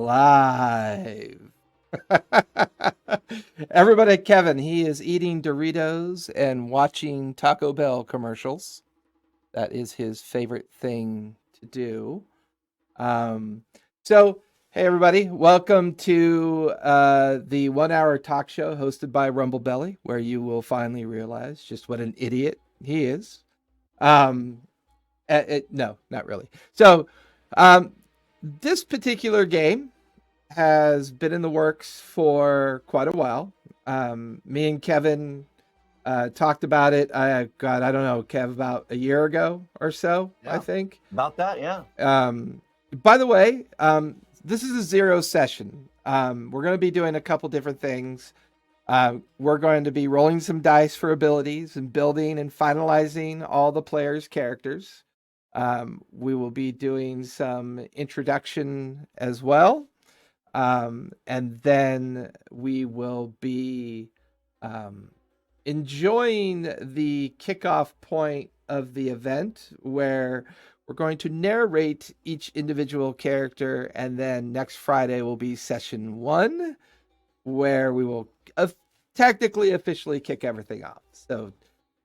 live. Everybody, Kevin, he is eating Doritos and watching Taco Bell commercials. That is his favorite thing to do. Um, so, hey, everybody, welcome to the 1 hour talk show hosted by Rumble Belly, where you will finally realize just what an idiot he is. Um, no, not really. So, um, this particular game has been in the works for quite a while. Me and Kevin talked about it. I don't know, Kev, about a year ago or so, I Yeah, think. about that, yeah. Um, by the way, this is a zero session. We're going to be doing a couple different things. We're going to be rolling some dice for abilities and building and finalizing all the players' characters. We will be doing some introduction as well. And then we will be um, enjoying the kickoff point of the event where we're going to narrate each individual character. And then next Friday will be session one, where we will technically officially kick everything off. So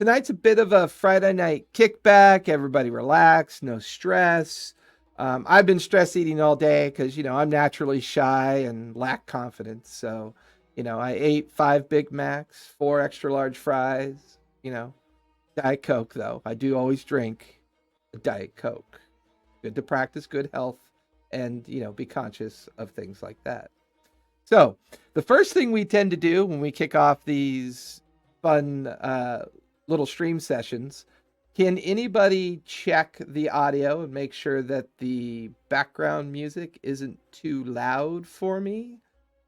tonight's a bit of a Friday night kickback. Everybody relax, no stress. I've been stress eating all day because, I'm naturally shy and lack confidence. So, I ate 5 Big Macs, 4 extra large fries, Diet Coke, though. I do always drink a Diet Coke. Good to practice good health and, be conscious of things like that. So, the first thing we tend to do when we kick off these fun little stream sessions, can anybody check the audio and make sure that the background music isn't too loud for me?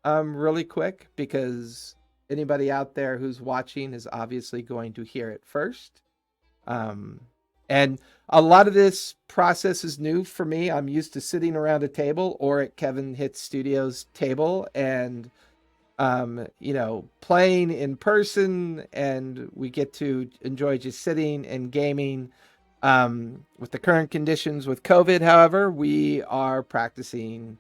Really quick, because anybody out there who's watching is obviously going to hear it first. And a lot of this process is new for me. I'm used to sitting around a table or at Kevin Hits Studios table and playing in person, and we get to enjoy just sitting and gaming. With the current conditions with COVID, however, we are practicing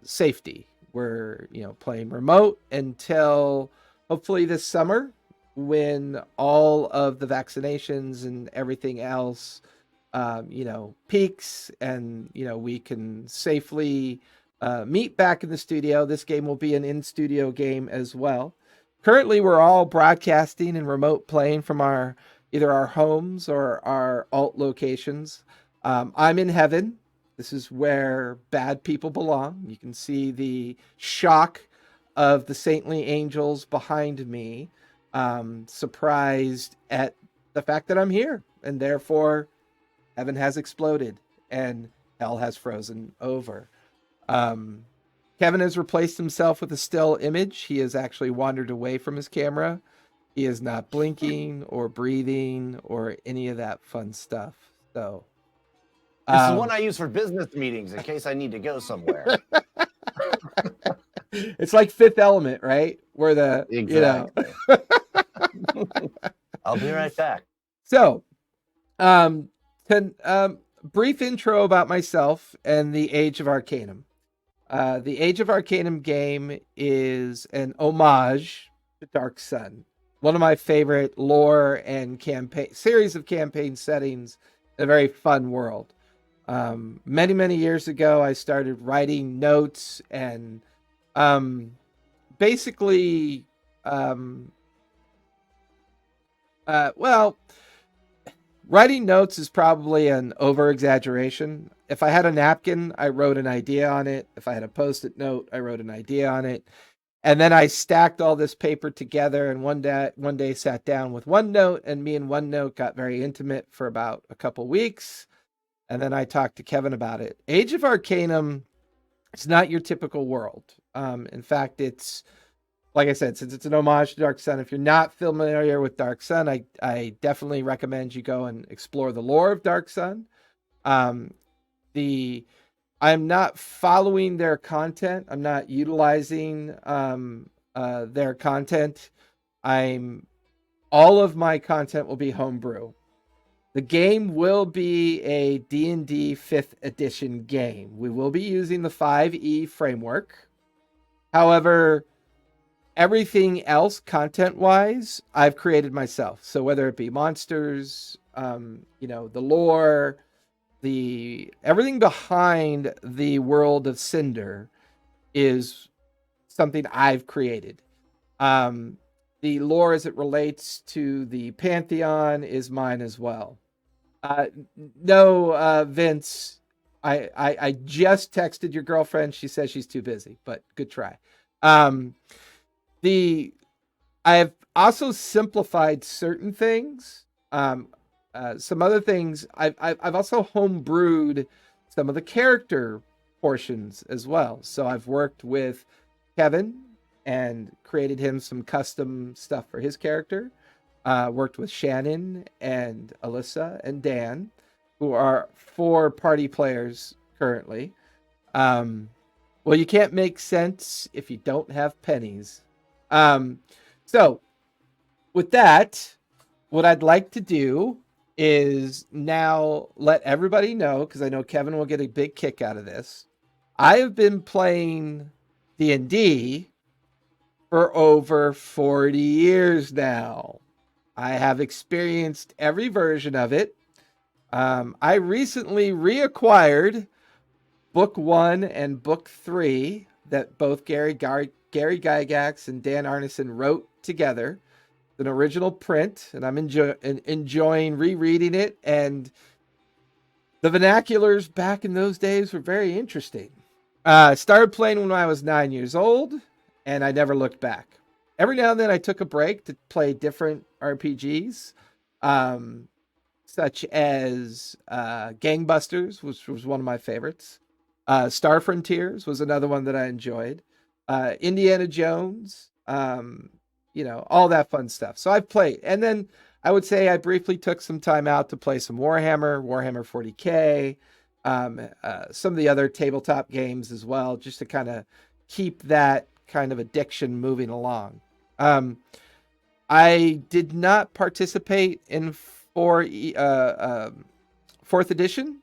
safety. We're playing remote until hopefully this summer, when all of the vaccinations and everything else peaks, and we can safely meet back in the studio. This game will be an in-studio game as well. Currently, we're all broadcasting and remote playing from either our homes or our alt locations. I'm in heaven. This is where bad people belong. You can see the shock of the saintly angels behind me, surprised at the fact that I'm here, and therefore heaven has exploded and hell has frozen over. Kevin has replaced himself with a still image. He has actually wandered away from his camera. He is not blinking or breathing or any of that fun stuff. So This is one I use for business meetings in case I need to go somewhere. It's like Fifth Element, right? Where the exactly. I'll be right back. So, brief intro about myself and the Age of Arcanum. The Age of Arcanum game is an homage to Dark Sun, one of my favorite lore and series of campaign settings, a very fun world. Many years ago, I started writing notes and basically, writing notes is probably an over-exaggeration. If I had a napkin, I wrote an idea on it. If I had a Post-it note, I wrote an idea on it. And then I stacked all this paper together, and one day sat down with OneNote, and me and OneNote got very intimate for about a couple weeks. And then I talked to Kevin about it. Age of Arcanum, it's not your typical world. In fact, it's, like I said, since it's an homage to Dark Sun, if you're not familiar with Dark Sun, I definitely recommend you go and explore the lore of Dark Sun. I'm not following their content. I'm not utilizing their content. All of my content will be homebrew. The game will be a D&D 5th edition game. We will be using the 5e framework. However, everything else content-wise, I've created myself. So whether it be monsters, the lore, everything behind the world of Sinder is something I've created. The lore as it relates to the Pantheon is mine as well. No, Vince, I just texted your girlfriend. She says she's too busy, but good try. I've also simplified certain things. Some other things I've also homebrewed some of the character portions as well. So I've worked with Kevin and created him some custom stuff for his character. Worked with Shannon and Alyssa and Dan, who are 4 party players currently. Well, you can't make sense if you don't have pennies. So with that, what I'd like to do is now let everybody know, because I know Kevin will get a big kick out of this. I have been playing D&D for over 40 years now. I have experienced every version of it. I recently reacquired Book 1 and Book 3 that both Gary Gygax and Dan Arneson wrote together. An original print, and I'm enjoying rereading it. And the vernaculars back in those days were very interesting. Started playing when I was 9 years old, and I never looked back. Every now and then I took a break to play different RPGs, such as Gangbusters, which was one of my favorites. Star Frontiers was another one that I enjoyed. Indiana Jones, all that fun stuff. So I've played. And then I would say I briefly took some time out to play some Warhammer 40K, some of the other tabletop games as well, just to kind of keep that kind of addiction moving along. I did not participate in 4th edition.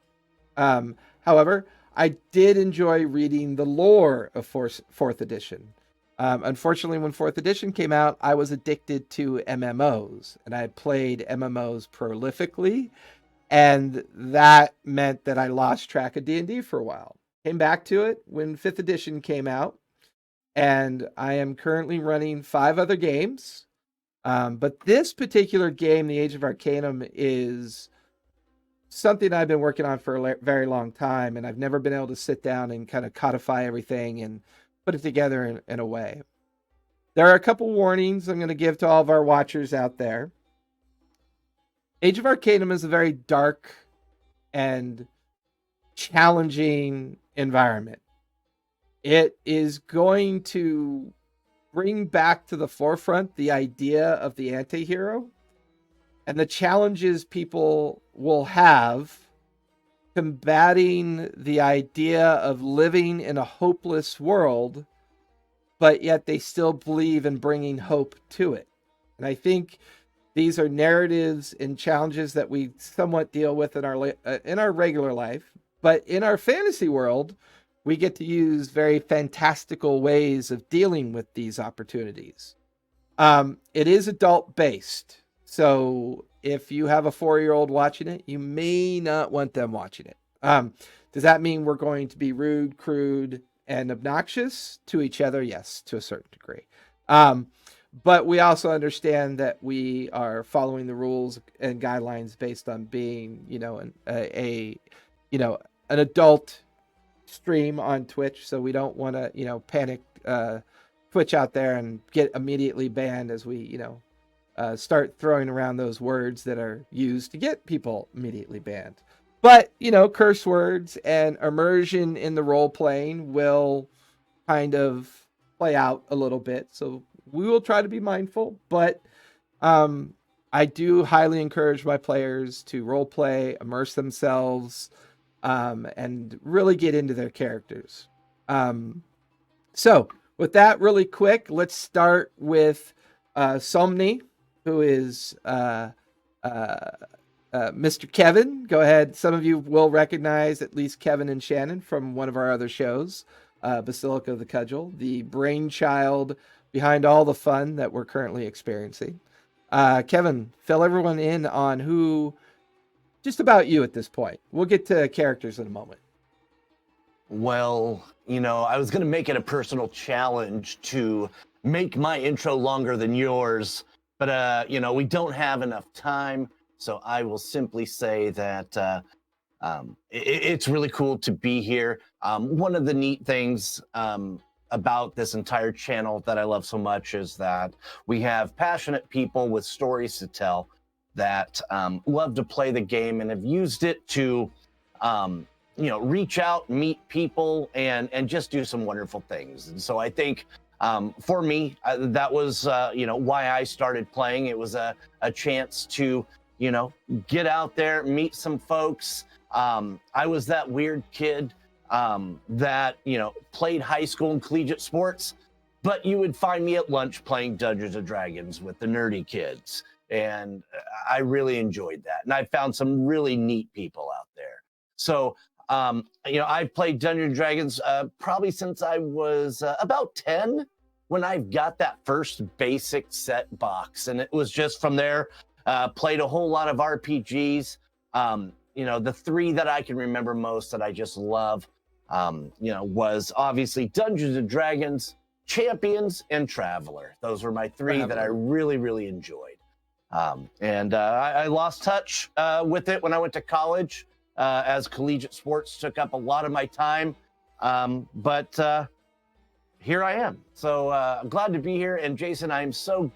However, I did enjoy reading the lore of 4th edition. Unfortunately, when 4th edition came out, I was addicted to MMOs, and I played MMOs prolifically, and that meant that I lost track of D&D for a while. Came back to it when 5th edition came out, and I am currently running 5 other games. But this particular game, The Age of Arcanum, is something I've been working on for a very long time, and I've never been able to sit down and kind of codify everything and put it together in a way. There are a couple warnings I'm going to give to all of our watchers out there. Age of Arcanum is a very dark and challenging environment. It is going to bring back to the forefront the idea of the anti-hero and the challenges people will have combating the idea of living in a hopeless world, but yet they still believe in bringing hope to it. And I think these are narratives and challenges that we somewhat deal with in our regular life, but in our fantasy world, we get to use very fantastical ways of dealing with these opportunities. It is adult based. So if you have a 4-year-old watching it, you may not want them watching it. Does that mean we're going to be rude, crude, and obnoxious to each other? Yes, to a certain degree. But we also understand that we are following the rules and guidelines based on being, an adult stream on Twitch. So we don't want to, panic Twitch out there and get immediately banned as we, start throwing around those words that are used to get people immediately banned. But, curse words and immersion in the role playing will kind of play out a little bit. So we will try to be mindful, but I do highly encourage my players to role play, immerse themselves, and really get into their characters. So with that, really quick, let's start with Somni, who is Mr. Kevin, go ahead. Some of you will recognize at least Kevin and Shannon from one of our other shows, Basilica of the Cudgel, the brainchild behind all the fun that we're currently experiencing. Kevin, fill everyone in on just about you at this point. We'll get to characters in a moment. Well, I was going to make it a personal challenge to make my intro longer than yours, but, we don't have enough time. So I will simply say that it's really cool to be here. One of the neat things about this entire channel that I love so much is that we have passionate people with stories to tell that love to play the game and have used it to, reach out, meet people, and just do some wonderful things. And so I think for me, that was, why I started playing. It was a chance to, get out there, meet some folks. I was that weird kid that, played high school and collegiate sports, but you would find me at lunch playing Dungeons and Dragons with the nerdy kids. And I really enjoyed that. And I found some really neat people out there. So, I've played Dungeons and Dragons probably since I was about 10 when I got that first basic set box. And it was just from there, played a whole lot of RPGs. The three that I can remember most that I just love, was obviously Dungeons and Dragons, Champions, and Traveler. Those were my three that I really, really enjoyed. I lost touch with it when I went to college, as collegiate sports took up a lot of my time. But here I am. So I'm glad to be here. And Jason, I am so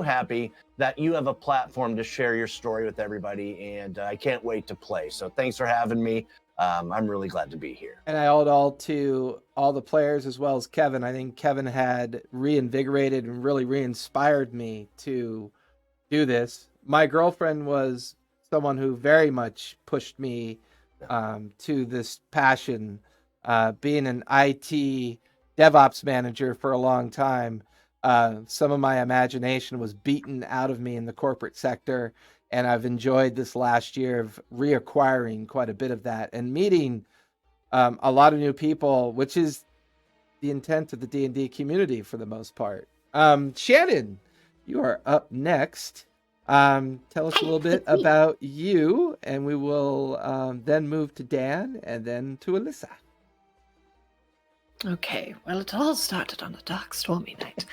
happy that you have a platform to share your story with everybody, and I can't wait to play. So thanks for having me. I'm really glad to be here. And I owe it all to all the players as well as Kevin. I think Kevin had reinvigorated and really re-inspired me to do this. My girlfriend was someone who very much pushed me to this passion. Being an IT DevOps manager for a long time, some of my imagination was beaten out of me in the corporate sector, and I've enjoyed this last year of reacquiring quite a bit of that and meeting a lot of new people, which is the intent of the D&D community for the most part. Shannon, you are up next. Tell us a little bit about you, and we will then move to Dan and then to Alyssa. Okay, well, it all started on a dark, stormy night.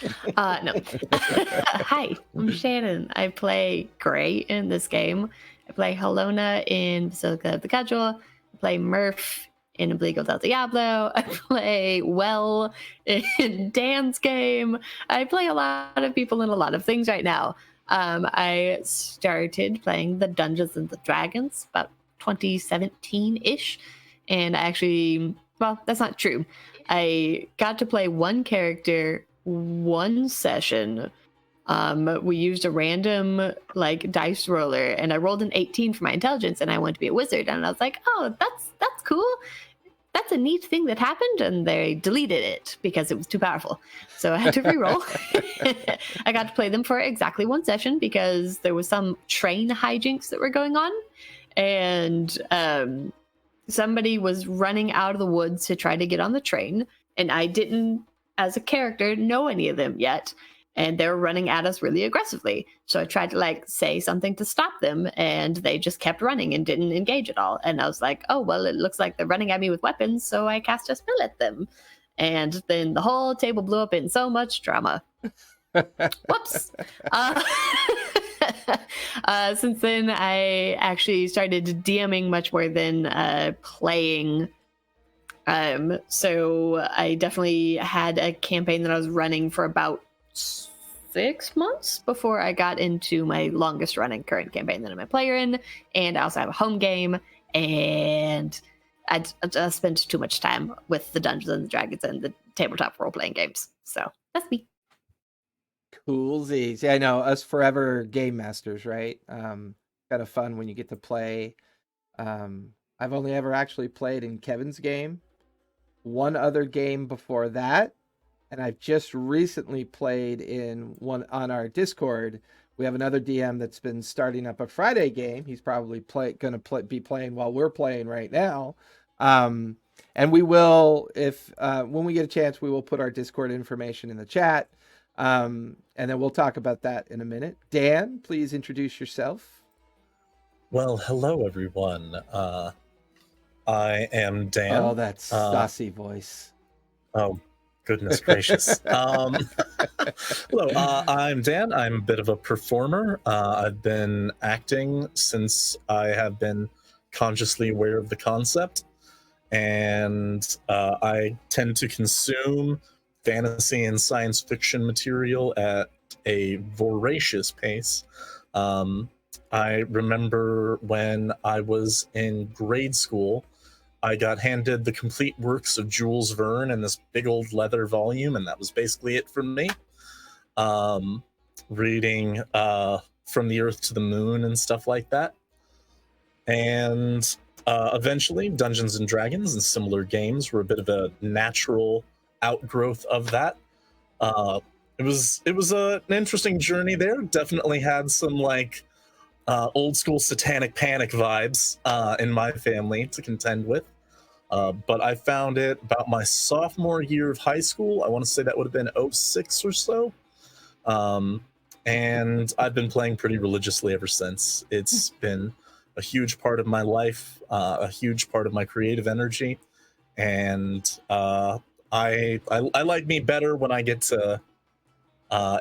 No. Hi, I'm Shannon. I play Gray in this game. I play Talona in Basilica of the Cudgel. I play Murph in Obligo del Diablo. I play Well in Dan's game. I play a lot of people in a lot of things right now. I started playing the Dungeons and the Dragons about 2017-ish. And I actually, well, that's not true. I got to play one character, one session. We used a random dice roller, and I rolled an 18 for my intelligence, and I wanted to be a wizard. And I was like, oh, that's cool. That's a neat thing that happened, and they deleted it because it was too powerful. So I had to re-roll. I got to play them for exactly one session because there was some train hijinks that were going on, and somebody was running out of the woods to try to get on the train, and I didn't, as a character, know any of them yet, and they were running at us really aggressively. So I tried to say something to stop them, and they just kept running and didn't engage at all. And I was like, oh, well, it looks like they're running at me with weapons, so I cast a spell at them. And then the whole table blew up in so much drama. Whoops. Since then, I actually started DMing much more than playing. So I definitely had a campaign that I was running for about 6 months before I got into my longest running current campaign that I'm a player in. And I also have a home game, and I just spent too much time with the Dungeons and Dragons and the tabletop role-playing games. So that's me. Coolsies. Yeah, I know us forever game masters, right? Kind of fun when you get to play. I've only ever actually played in Kevin's game, one other game before that, and I've just recently played in one on our Discord We have another DM that's been starting up a Friday game. He's probably be playing while we're playing right now. And we will, if when we get a chance, we will put our Discord information in the chat. And then we'll talk about that in a minute. Dan, please introduce yourself. Well, hello everyone. I am Dan. Oh, that saucy voice. Oh, goodness gracious. Hello, I'm Dan. I'm a bit of a performer. I've been acting since I have been consciously aware of the concept, and I tend to consume fantasy and science fiction material at a voracious pace. I remember when I was in grade school, I got handed the complete works of Jules Verne in this big old leather volume, and that was basically it for me. Reading From the Earth to the Moon and stuff like that. And eventually, Dungeons and Dragons and similar games were a bit of a natural outgrowth of that. It was an interesting journey there. Definitely had some like old school Satanic Panic vibes in my family to contend with. But I found it about my sophomore year of high school. I want to say that would have been 06 or so. And I've been playing pretty religiously ever since. It's been a huge part of my life, a huge part of my creative energy. And I like me better when I get to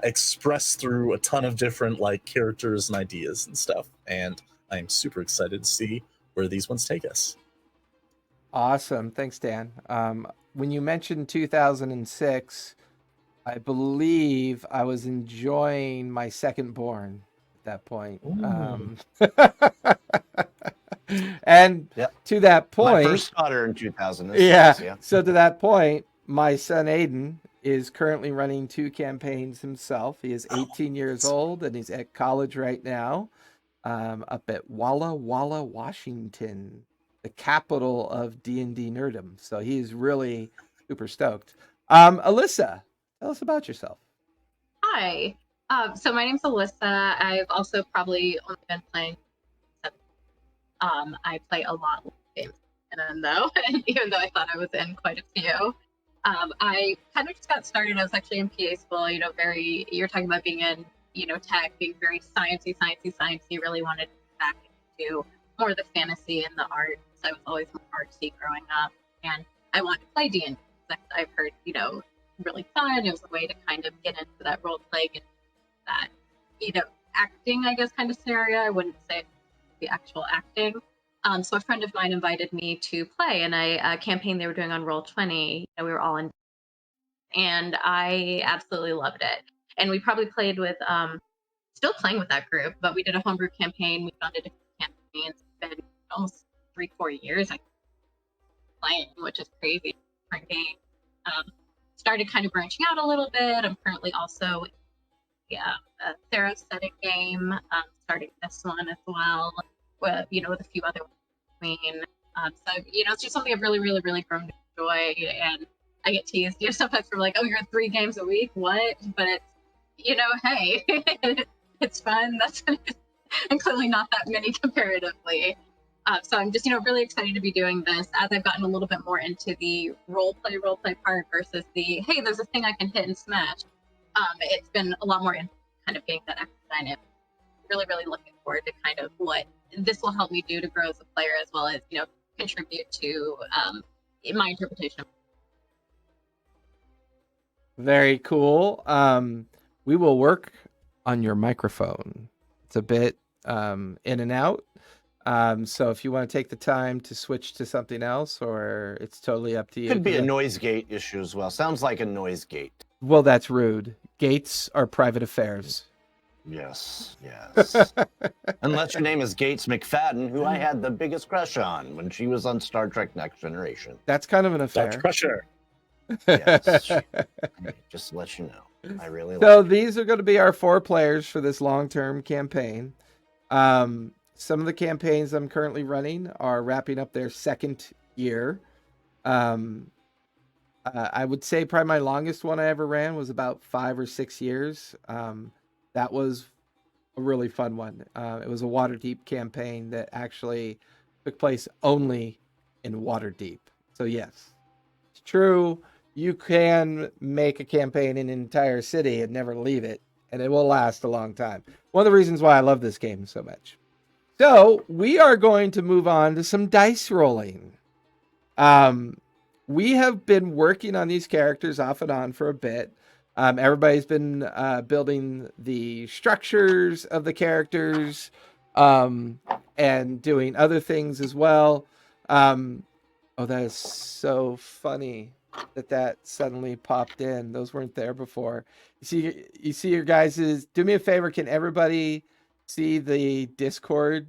express through a ton of different like characters and ideas and stuff. And I'm super excited to see where these ones take us. Awesome. Thanks, Dan. When you mentioned 2006, I believe I was enjoying my second born at that point. And Yep. to that point, My first daughter in 2006. yeah. So to that point, my son Aiden is currently running 2 campaigns himself. He is 18 years old and he's at college right now, up at Walla Walla, Washington, the capital of D&D nerdom. So he's really super stoked. Alyssa, tell us about yourself. Hi. So my name's Alyssa. I've also probably only been playing 7. I play a lot of games, and though, even though I thought I was in quite a few. I kind of just got started. I was actually in PA school, you're talking about being in, tech, being very sciencey, really wanted to get back into more of the fantasy and the art. So I was always more artsy growing up, and I wanted to play D&D. I've heard, really fun. It was a way to kind of get into that role play, get into that, acting, I guess, kind of scenario. I wouldn't say the actual acting. So a friend of mine invited me to play in a campaign they were doing on Roll20. We were all in, and I absolutely loved it. And we probably played with, still playing with that group, but we did a homebrew campaign. We founded different campaigns. It's been almost 3-4 years I playing, which is crazy. Different game. Started kind of branching out a little bit. I'm currently also a Theros setting game. Starting this one as well. With a few other ones between. So it's just something I've really, really, really grown to enjoy, and I get teased, sometimes from like, oh, you're 3 games a week, what? But it's, hey, it's fun. That's and clearly not that many comparatively. So I'm just, really excited to be doing this as I've gotten a little bit more into the role play part versus the, hey, there's a thing I can hit and smash. It's been a lot more in kind of being that active dynamic. Really, really looking forward to kind of what this will help me do to grow as a player, as well as, contribute to my interpretation. Very cool. We will work on your microphone. It's a bit in and out. So if you want to take the time to switch to something else, or it's totally up to you. Could be a noise gate issue as well. Sounds like a noise gate. Well, that's rude. Gates are private affairs. Yes. Unless your name is Gates McFadden, who I had the biggest crush on when she was on Star Trek Next Generation. That's kind of an affair. Dr. Crusher. Yes. Just to let you know. I really like So it. these are going to be our 4 players for this long-term campaign. Some of the campaigns I'm currently running are wrapping up their 2nd year. I would say probably my longest one I ever ran was about 5 or 6 years. That was a really fun one. It was a Waterdeep campaign that actually took place only in Waterdeep. So yes, it's true. You can make a campaign in an entire city and never leave it, and it will last a long time. One of the reasons why I love this game so much. So we are going to move on to some dice rolling. We have been working on these characters off and on for a bit. Everybody's been building the structures of the characters and doing other things as well. Oh, that is so funny that suddenly popped in. Those weren't there before. You see your guys's. Do me a favor. Can everybody see the Discord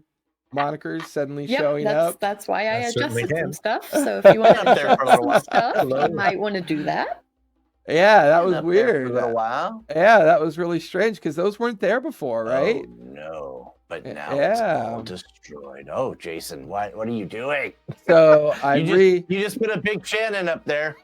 monikers suddenly showing up? That's why I certainly adjusted some can. stuff. So if you want to Up there for a little while. stuff, Hello. you might want to do that. Yeah, that was Up there for weird. a little while. Yeah, that was really strange because those weren't there before, right? Oh no! But now Yeah. it's all destroyed. Oh, Jason, what are you doing? So I you just put a big Shannon up there.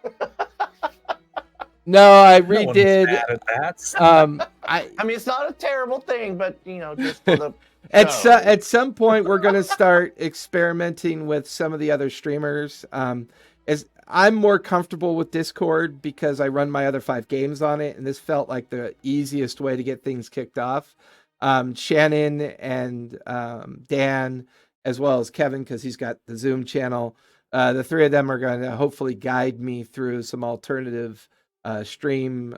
No, I No one's redid. mad at that. I mean, it's not a terrible thing, but just for the At some point we're going to start experimenting with some of the other streamers. As I'm more comfortable with Discord because I run my other 5 games on it, and this felt like the easiest way to get things kicked off. Shannon and Dan, as well as Kevin, because he's got the Zoom channel. The 3 of them are going to hopefully guide me through some alternative stream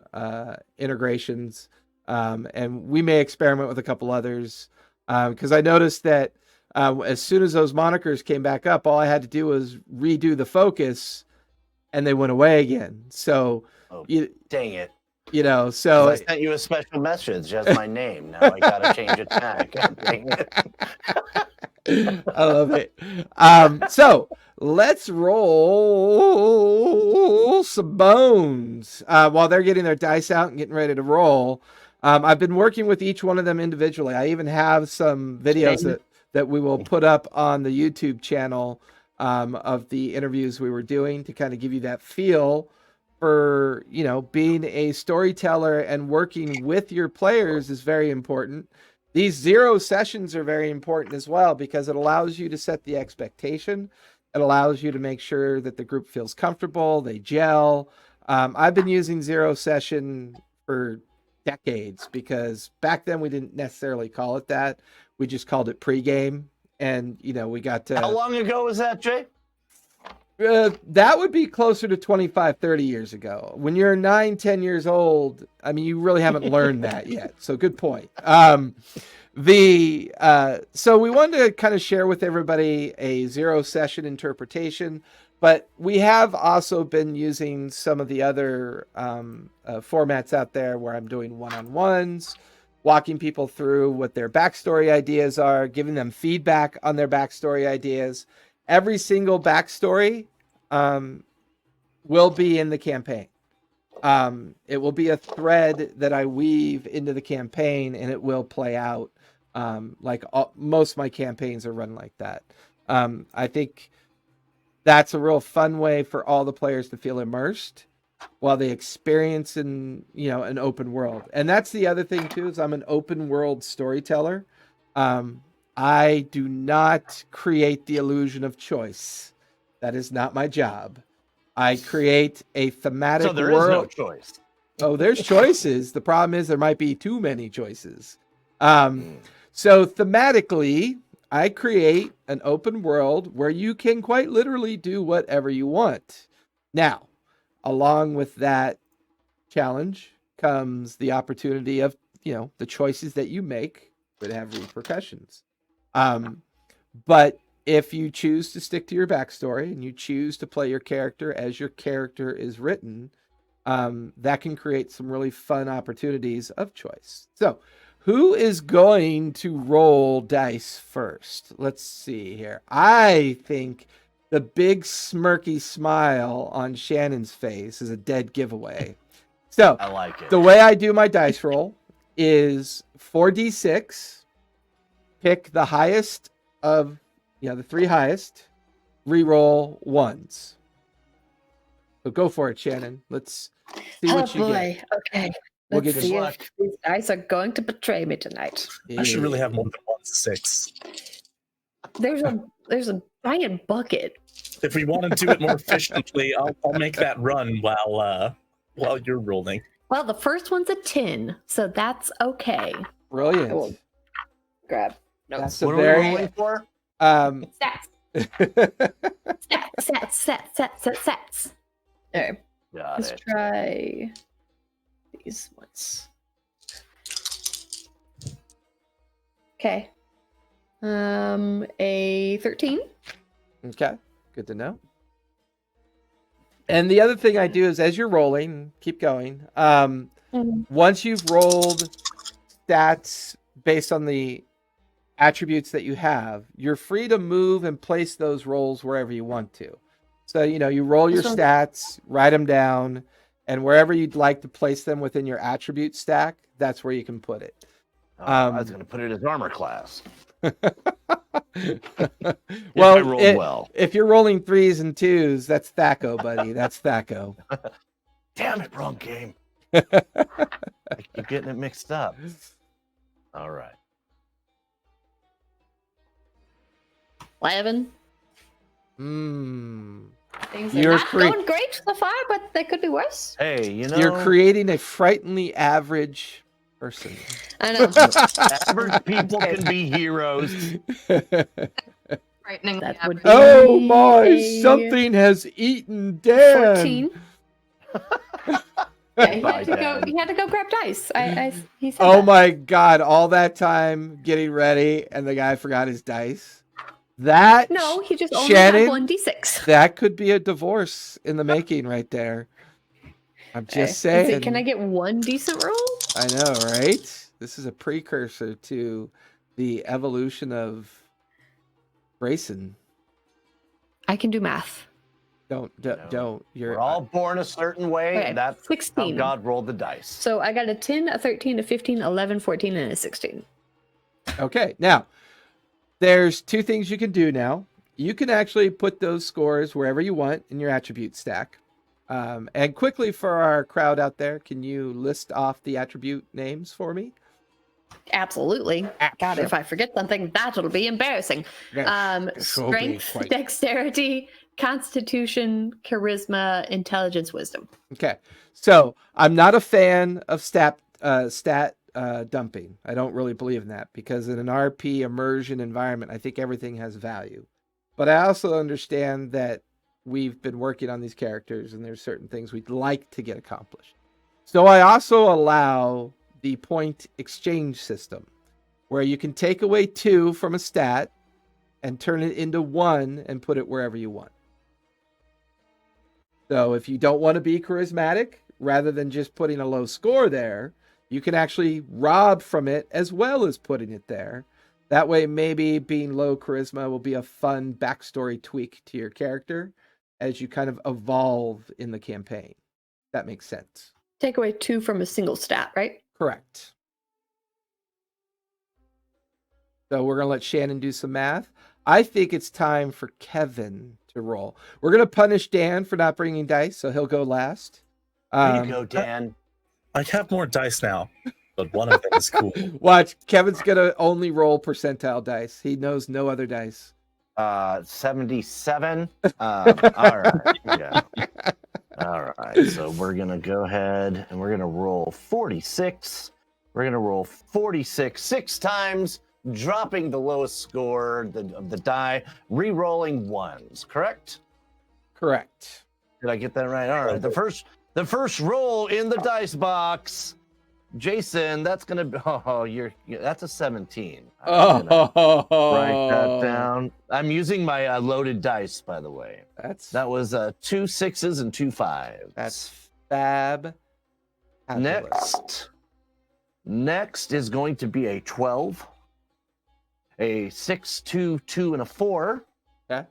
integrations, and we may experiment with a couple others. Because I noticed that as soon as those monikers came back up, all I had to do was redo the focus, and they went away again. So, dang it! So I sent you a special message as my name. Now I gotta change it back. Dang it! I love it. So let's roll some bones while they're getting their dice out and getting ready to roll. I've been working with each one of them individually. I even have some videos that we will put up on the YouTube channel of the interviews we were doing to kind of give you that feel for, being a storyteller and working with your players is very important. These 0 sessions are very important as well because it allows you to set the expectation. It allows you to make sure that the group feels comfortable, they gel. I've been using 0 session for decades because back then we didn't necessarily call it that. We just called it pregame, and we got to. How long ago was that, Jay? That would be closer to 25, 30 years ago. When you're 9, 10 years old, I mean, you really haven't learned that yet. So good point. So we wanted to kind of share with everybody a 0 session interpretation, but we have also been using some of the other formats out there where I'm doing one-on-ones, walking people through what their backstory ideas are, giving them feedback on their backstory ideas. Every single backstory will be in the campaign. It will be a thread that I weave into the campaign, and it will play out most of my campaigns are run like that. I think that's a real fun way for all the players to feel immersed while they experience an open world. And that's the other thing too, is I'm an open world storyteller. I do not create the illusion of choice. That is not my job. I create a thematic world. So there is no choice. Oh, there's choices. The problem is there might be too many choices. So thematically, I create an open world where you can quite literally do whatever you want. Now, along with that challenge comes the opportunity of, the choices that you make would have repercussions. But if you choose to stick to your backstory and you choose to play your character as your character is written, that can create some really fun opportunities of choice. So who is going to roll dice first? Let's see here. I think the big smirky smile on Shannon's face is a dead giveaway. So I like it. The way I do my dice roll is 4d6, pick the highest of, the 3 highest, reroll 1s. So go for it, Shannon. Let's see what you get. Okay. We'll Let's get see you- if these dice are going to betray me tonight. I should really have more than 1 6. There's a giant bucket. If we want to do it more efficiently, I'll make that run while you're rolling. Well, the first one's a 10, so that's okay. Brilliant. Cool. Grab notes. That's a What are we very rolling for? Stats. Stats. Alright, Got let's it. try these ones. Okay. A 13. Okay, good to know. And the other thing I do is, as you're rolling, keep going. Once you've rolled stats based on the attributes that you have, you're free to move and place those rolls wherever you want to. So, you roll your stats, write them down, and wherever you'd like to place them within your attribute stack, that's where you can put it. I was going to put it as armor class. Well, I rolled well. if you're rolling 3s and 2s, that's Thaco, buddy. That's Thaco. Damn it, wrong game. I keep getting it mixed up. All right. 11. Things are You're not going great so far, but they could be worse. Hey, You're creating a frighteningly average person. I know. average people can be heroes. Frightening. That would be Oh my, a something has eaten Dan. 14. Yeah, he Bye, had to go. Dad. He had to go grab dice. He said Oh that. my god, all that time getting ready and the guy forgot his dice. That No, he just only Shannon, had 1d6. that could be a divorce in the making right there. I'm just Let's saying. see, can I get one decent roll? I know, right? This is a precursor to the evolution of Grayson. I can do math. Don't. You're We're all born a certain way, Okay, and that's how 16. God rolled the dice. So I got a 10, a 13, a 15, 11, 14, and a 16. okay. Now, there's two things you can do now. You can actually put those scores wherever you want in your attribute stack. And quickly for our crowd out there, can you list off the attribute names for me? Absolutely. God, if I forget something, that'll be embarrassing. This will be Strength, quite- dexterity, constitution, charisma, intelligence, wisdom. Okay, so I'm not a fan of stat dumping. I don't really believe in that because in an RP immersion environment, I think everything has value. But I also understand that we've been working on these characters and there's certain things we'd like to get accomplished. So I also allow the point exchange system where you can take away 2 from a stat and turn it into 1 and put it wherever you want. So if you don't want to be charismatic, rather than just putting a low score there, you can actually rob from it as well as putting it there. That way, maybe being low charisma will be a fun backstory tweak to your character as you kind of evolve in the campaign. That makes sense. Take away 2 from a single stat, right? Correct. So we're going to let Shannon do some math. I think it's time for Kevin to roll. We're going to punish Dan for not bringing dice, so he'll go last. Way to go, Dan. I have more dice now, but one of them is cool. Watch, Kevin's going to only roll percentile dice. He knows no other dice. 77. All right. Yeah. All right. So we're going to go ahead and we're going to roll 46. We're going to roll 46 6 times, dropping the lowest score of the die, re-rolling ones, correct? Correct. Did I get that right? All right. The first roll in the dice box, Jason, that's gonna be that's a 17. I'm gonna write that down. I'm using my loaded dice, by the way. That was 2 6s and 2 5s. That's fab. Next is going to be a 12, a 6, 2, 2, and a 4. Okay.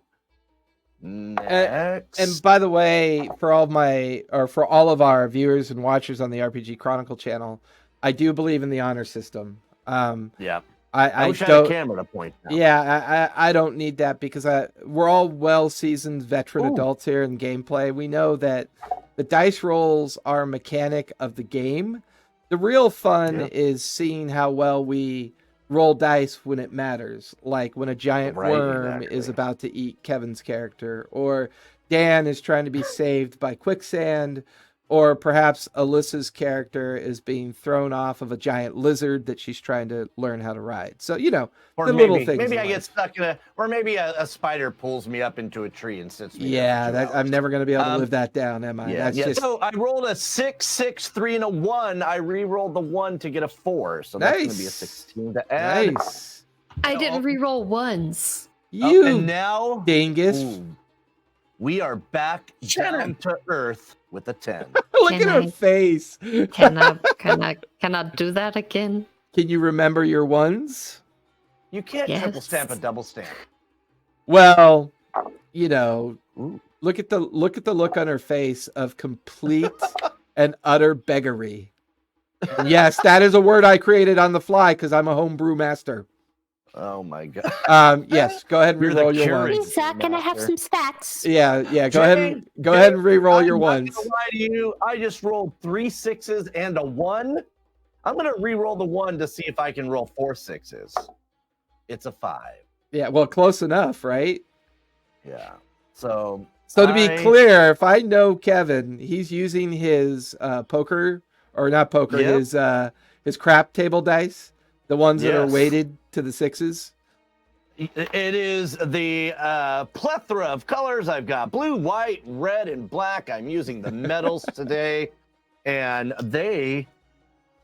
Next. And by the way, for all of our viewers and watchers on the RPG Chronicle channel, I do believe in the honor system. Yeah. I wish I had a camera to point out. Yeah, I don't need that because we're all well-seasoned veteran adults here in gameplay. We know that the dice rolls are a mechanic of the game, The real fun Yeah. is seeing how well we roll dice when it matters, like when a giant Right, worm is exactly. about to eat Kevin's character, or Dan is trying to be saved by quicksand, or perhaps Alyssa's character is being thrown off of a giant lizard that she's trying to learn how to ride. So, Or the little maybe things maybe in I get life. stuck in or maybe a spider pulls me up into a tree and sits me there Yeah, for 2 I'm hours. never going to be able to Um, live that down, am I? Yeah, That's yeah. just So I rolled a 6, 6, 3, and a 1. I re-rolled the 1 to get a 4, so that's going to be a nice. 16 to add. Nice. I didn't re-roll ones. You and now, dingus. ooh, we are back down to earth with a 10. Look at Can her I- face. Can I do that again? Can you remember your ones? You can't triple Yes. stamp a double stamp. Well, Ooh. look at the look on her face of complete and utter beggary. And yes, that is a word I created on the fly because I'm a homebrew master. Oh my god. Yes, go ahead and You're the re-roll your curator. ones. Lisa, can I have some stats? Yeah, go ahead and Jay, re-roll your I'm ones. not gonna lie to you. I just rolled 3 6s and a 1. I'm gonna re-roll the 1 to see if I can roll 4 6s. It's a 5. Yeah, well, close enough, right? Yeah. So To be clear, if I know Kevin, he's using his poker, or not poker, Yep. his crap table dice, the ones that are Yes. weighted to the 6s. It is the plethora of colors. I've got blue, white, red, and black. I'm using the metals today, and they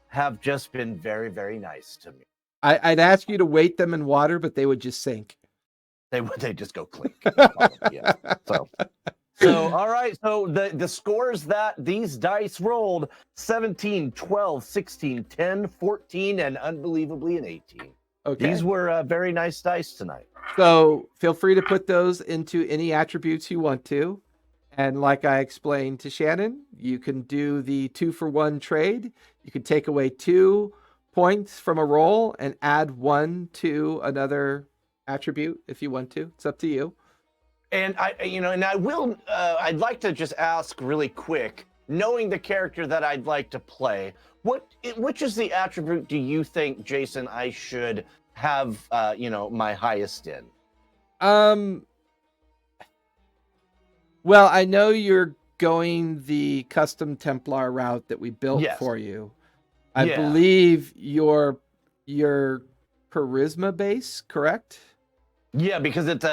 have just been very, very nice to me. I'd ask you to weight them in water, but they would just sink. They just go clink. Probably, yeah. So all right. So the scores that these dice rolled: 17, 12, 16, 10, 14, and unbelievably an 18. Okay. These were very nice dice tonight. So feel free to put those into any attributes you want to. And like I explained to Shannon, you can do the 2-for-1 trade. You can take away 2 points from a roll and add 1 to another attribute if you want to. It's up to you. And I'd like to just ask really quick, knowing the character that I'd like to play, which is the attribute do you think, Jason, I should have, my highest in? Well, I know you're going the custom Templar route that we built Yes. for you. I Yeah. believe your charisma base, correct? Yeah, because it's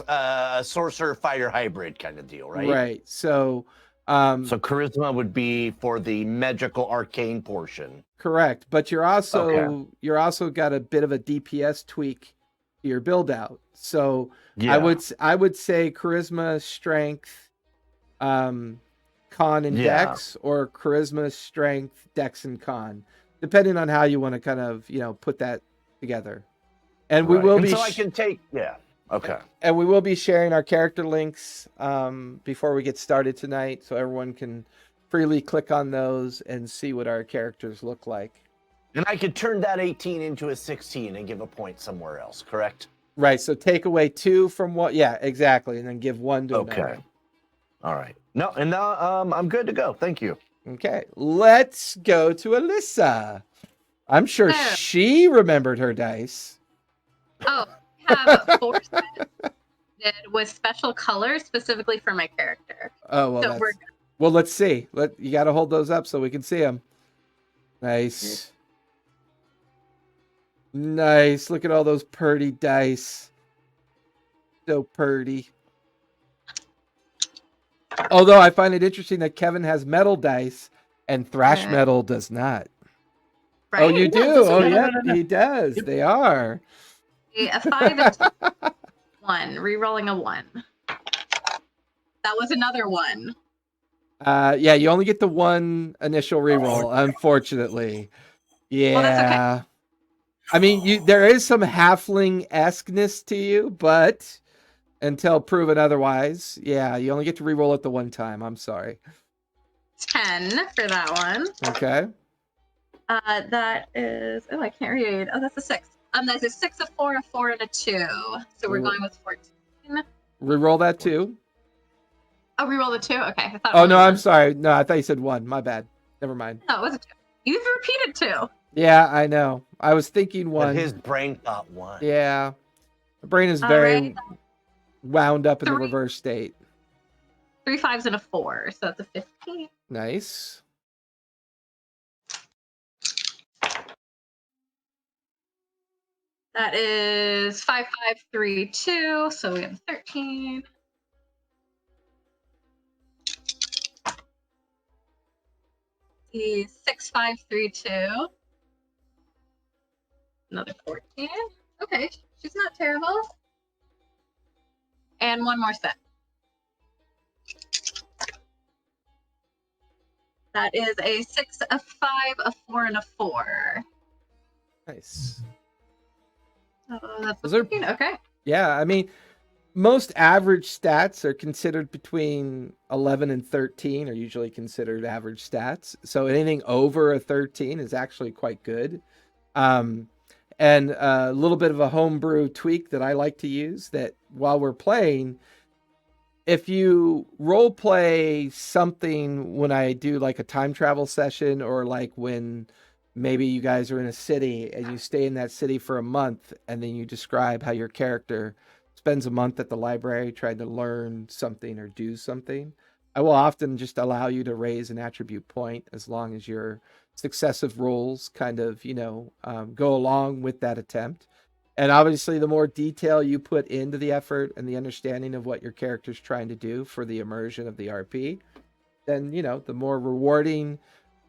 a sorcerer fighter hybrid kind of deal, right? Right. So, So charisma would be for the magical arcane portion. correct. But you're also got a bit of a DPS tweak to your build out. So Yeah. I would say charisma, strength, con and Yeah. dex, or charisma, strength, dex and con, depending on how you want to kind of put that together. And we Right. will And be so I can take okay. and we will be sharing our character links before we get started tonight, so everyone can freely click on those and see what our characters look like. And I could turn that 18 into a 16 and give a point somewhere else, correct? Right. So take away 2 from what? Yeah, exactly, and then give 1 to Okay. another. All right. No, and now I'm good to go. Thank you. Okay. Let's go to Alyssa. I'm sure Oh. she remembered her dice. Oh, I have 4 sets with special colors specifically for my character. Oh well. So Well, let's see. You got to hold those up so we can see them. Nice. Nice. Look at all those purdy dice. So purdy. Although I find it interesting that Kevin has metal dice and thrash Right. metal does not. right? Oh, you do? No, Oh, no, yeah, no. he does. They are. A 5 and 1, re-rolling a 1. That was another 1. Yeah, you only get the 1 initial reroll, unfortunately. Yeah. Well, that's okay. I mean, there is some halfling-esqueness to you, but until proven otherwise, yeah, you only get to reroll it the 1 time. I'm sorry. 10 for that one. Okay. That is, I can't read. Oh, that's a 6. That's a 6, a 4, a 4, and a 2. So we're going with 14. Reroll that too. Oh, reroll the 2? Okay. I thought Oh, it no, was I'm one. sorry. No, I thought you said 1. My bad. Never mind. No, it was a 2. You've repeated 2. Yeah, I know. I was thinking But one. his brain thought 1. Yeah. My brain is All very right. wound up in the 3. reverse state. 3 5s and a 4, so that's a 15. Nice. That is 5 5 3 2, so we have 13. He's 6 5 3 2. Another 14. Okay, she's not terrible. And one more set. That is a 6, a 5, a 4, and a 4. Nice. Oh, that's Those are- 15. Okay. Yeah, I mean, most average stats are considered between 11 and 13 are usually considered average stats. So anything over a 13 is actually quite good. And a little bit of a homebrew tweak that I like to use that while we're playing, if you role play something when I do like a time travel session, or like when maybe you guys are in a city and you stay in that city for a month and then you describe how your character spends a month at the library trying to learn something or do something, I will often just allow you to raise an attribute point as long as your successive rolls kind of, go along with that attempt. And obviously, the more detail you put into the effort and the understanding of what your character's trying to do for the immersion of the RP, then, the more rewarding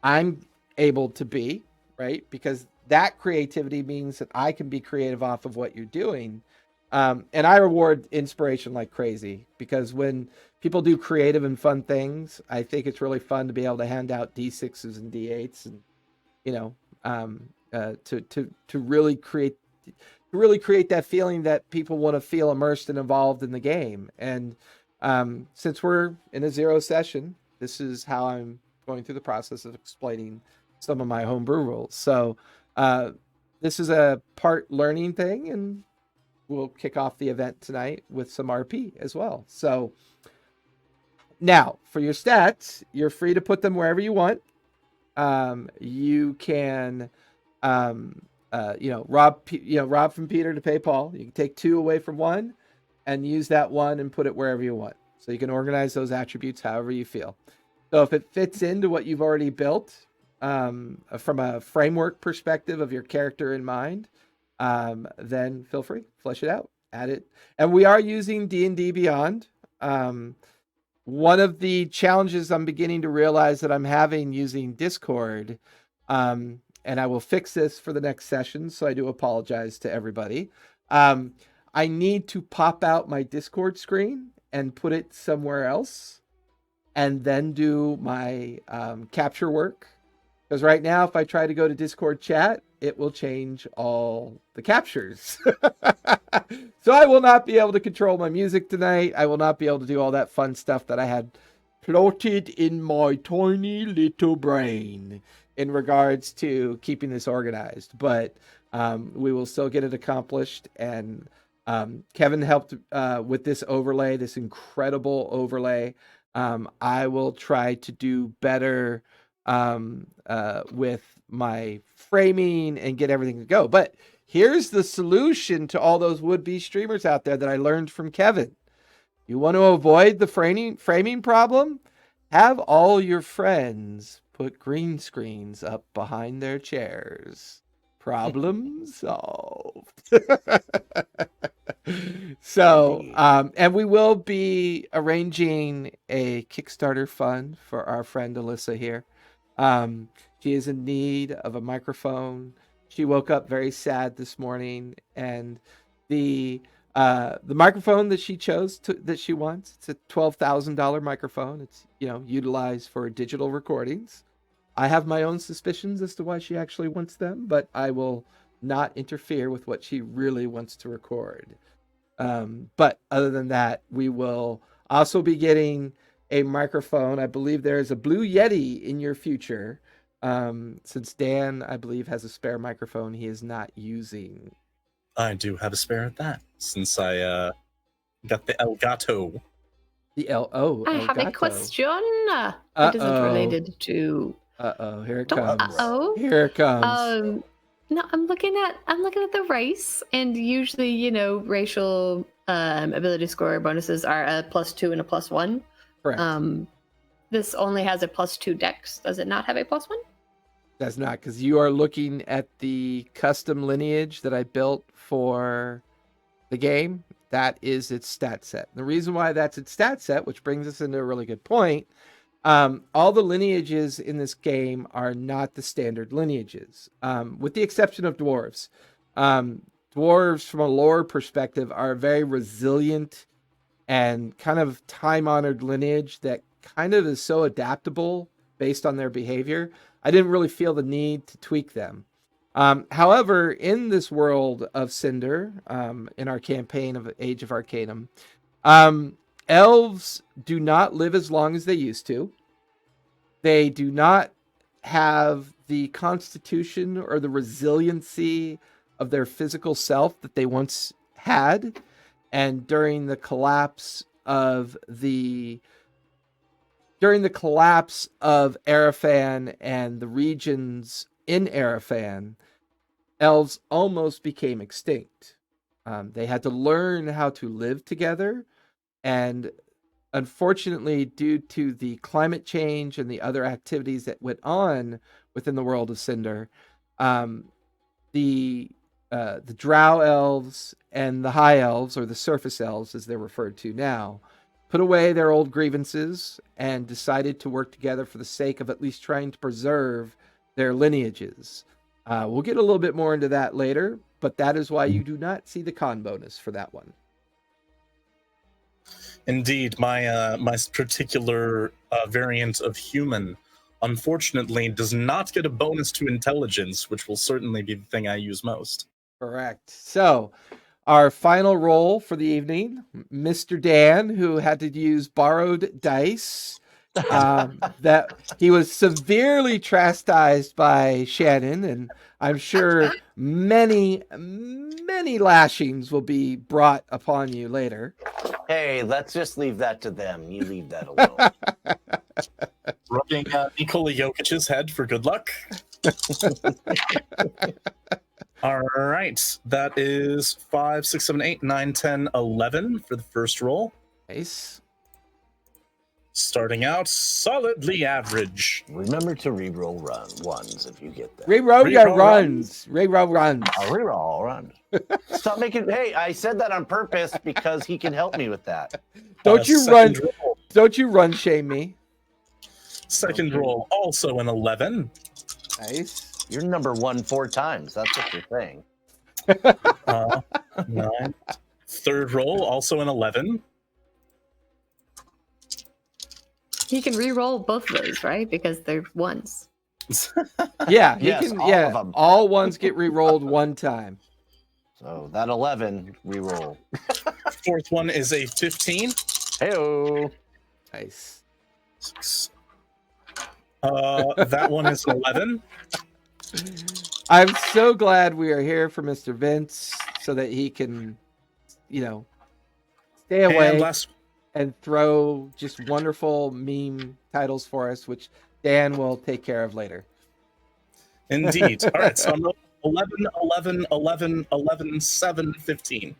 I'm able to be, right? Because that creativity means that I can be creative off of what you're doing. And I reward inspiration like crazy, because when people do creative and fun things, I think it's really fun to be able to hand out D6s and D8s and, to really create that feeling that people want to feel immersed and involved in the game. And since we're in a 0 session, this is how I'm going through the process of explaining some of my homebrew rules. So this is a part learning thing, and we'll kick off the event tonight with some RP as well. So now for your stats, you're free to put them wherever you want. You can, rob from Peter to pay Paul. You can take 2 away from 1 and use that 1 and put it wherever you want. So you can organize those attributes however you feel. So if it fits into what you've already built, from a framework perspective of your character in mind, then feel free, flesh it out, add it. And we are using D&D Beyond. One of the challenges I'm beginning to realize that I'm having using Discord, and I will fix this for the next session, so I do apologize to everybody. I need to pop out my Discord screen and put it somewhere else, and then do my capture work. Because right now, if I try to go to Discord chat, it will change all the captures. So I will not be able to control my music tonight. I will not be able to do all that fun stuff that I had plotted in my tiny little brain in regards to keeping this organized. But we will still get it accomplished. And Kevin helped with this overlay, this incredible overlay. I will try to do better with my framing and get everything to go. But here's the solution to all those would-be streamers out there that I learned from Kevin. You want to avoid the framing problem? Have all your friends put green screens up behind their chairs. Problem solved. So, and we will be arranging a Kickstarter fund for our friend Alyssa here. She is in need of a microphone. She woke up very sad this morning, and the microphone that she chose that she wants, it's a $12,000 microphone. It's utilized for digital recordings. I have my own suspicions as to why she actually wants them, but I will not interfere with what she really wants to record. But other than that, we will also be getting a microphone. I believe there is a Blue Yeti in your future. Since Dan, I believe, has a spare microphone he is not using. I do have a spare at that, since I got the Elgato. The I have a question. It isn't related to Uh-oh, here it Don't- comes. uh-oh. Here it comes. No, I'm looking at the race, and usually, racial ability score bonuses are a +2 and a +1. Correct. This only has a +2 dex. Does it not have a +1? That's not, because you are looking at the custom lineage that I built for the game. That is its stat set. The reason why that's its stat set, which brings us into a really good point, all the lineages in this game are not the standard lineages, with the exception of dwarves. Dwarves, from a lore perspective, are a very resilient and kind of time-honored lineage that kind of is so adaptable based on their behavior. I didn't really feel the need to tweak them. However, in this world of Sinder, in our campaign of Age of Arcanum, elves do not live as long as they used to. They do not have the constitution or the resiliency of their physical self that they once had. And during the collapse of Arafan and the regions in Arafan, elves almost became extinct. They had to learn how to live together, and unfortunately, due to the climate change and the other activities that went on within the world of Sinder, the drow elves and the high elves, or the surface elves as they're referred to now, put away their old grievances and decided to work together for the sake of at least trying to preserve their lineages. We'll get a little bit more into that later, but that is why you do not see the con bonus for that one. Indeed, my particular variant of human, unfortunately, does not get a bonus to intelligence, which will certainly be the thing I use most. Correct. So, our final roll for the evening, Mr. Dan, who had to use borrowed dice. That he was severely chastised by Shannon, and I'm sure many lashings will be brought upon you later. Hey, let's just leave that to them. You leave that alone. Rubbing Nikola Jokic's head for good luck. All right, that is 5, 6, 7, 8, 9, 10, 11 for the first roll. Nice. Starting out solidly average. Remember to reroll ones if you get that. Reroll your Reroll runs. Reroll runs. I'll reroll run. Stop making. Hey, I said that on purpose because he can help me with that. Don't you second run? Roll, Don't you run shame me? second roll, also an 11. Nice. You're number 1 4 times. That's what you're saying. 9. Third roll, also an 11. He can re-roll both of those, right? Because they're ones. Yeah, he Yes, can. all Yeah, of 'em. all ones get re-rolled one time. So that 11 reroll. Fourth one is a 15. Heyo. Nice. That one is an 11. I'm so glad we are here for Mr. Vince so that he can, stay away And last, and throw just wonderful meme titles for us, which Dan will take care of later. indeed. All right, so I'm rolling 11, 11, 11, 11, 7, 15.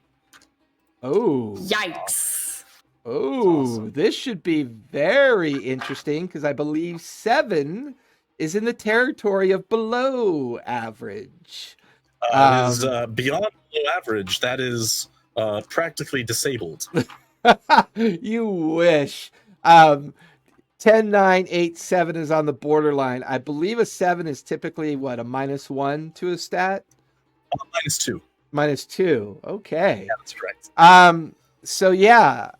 Oh. Yikes! Oh, awesome. This should be very interesting because I believe 7 is in the territory of below average. It is beyond below average. That is practically disabled. You wish. 10, 9, 8, 7 is on the borderline. I believe a 7 is typically what, a -1 to a stat? -2. -2. Okay. Yeah, that's correct. So yeah.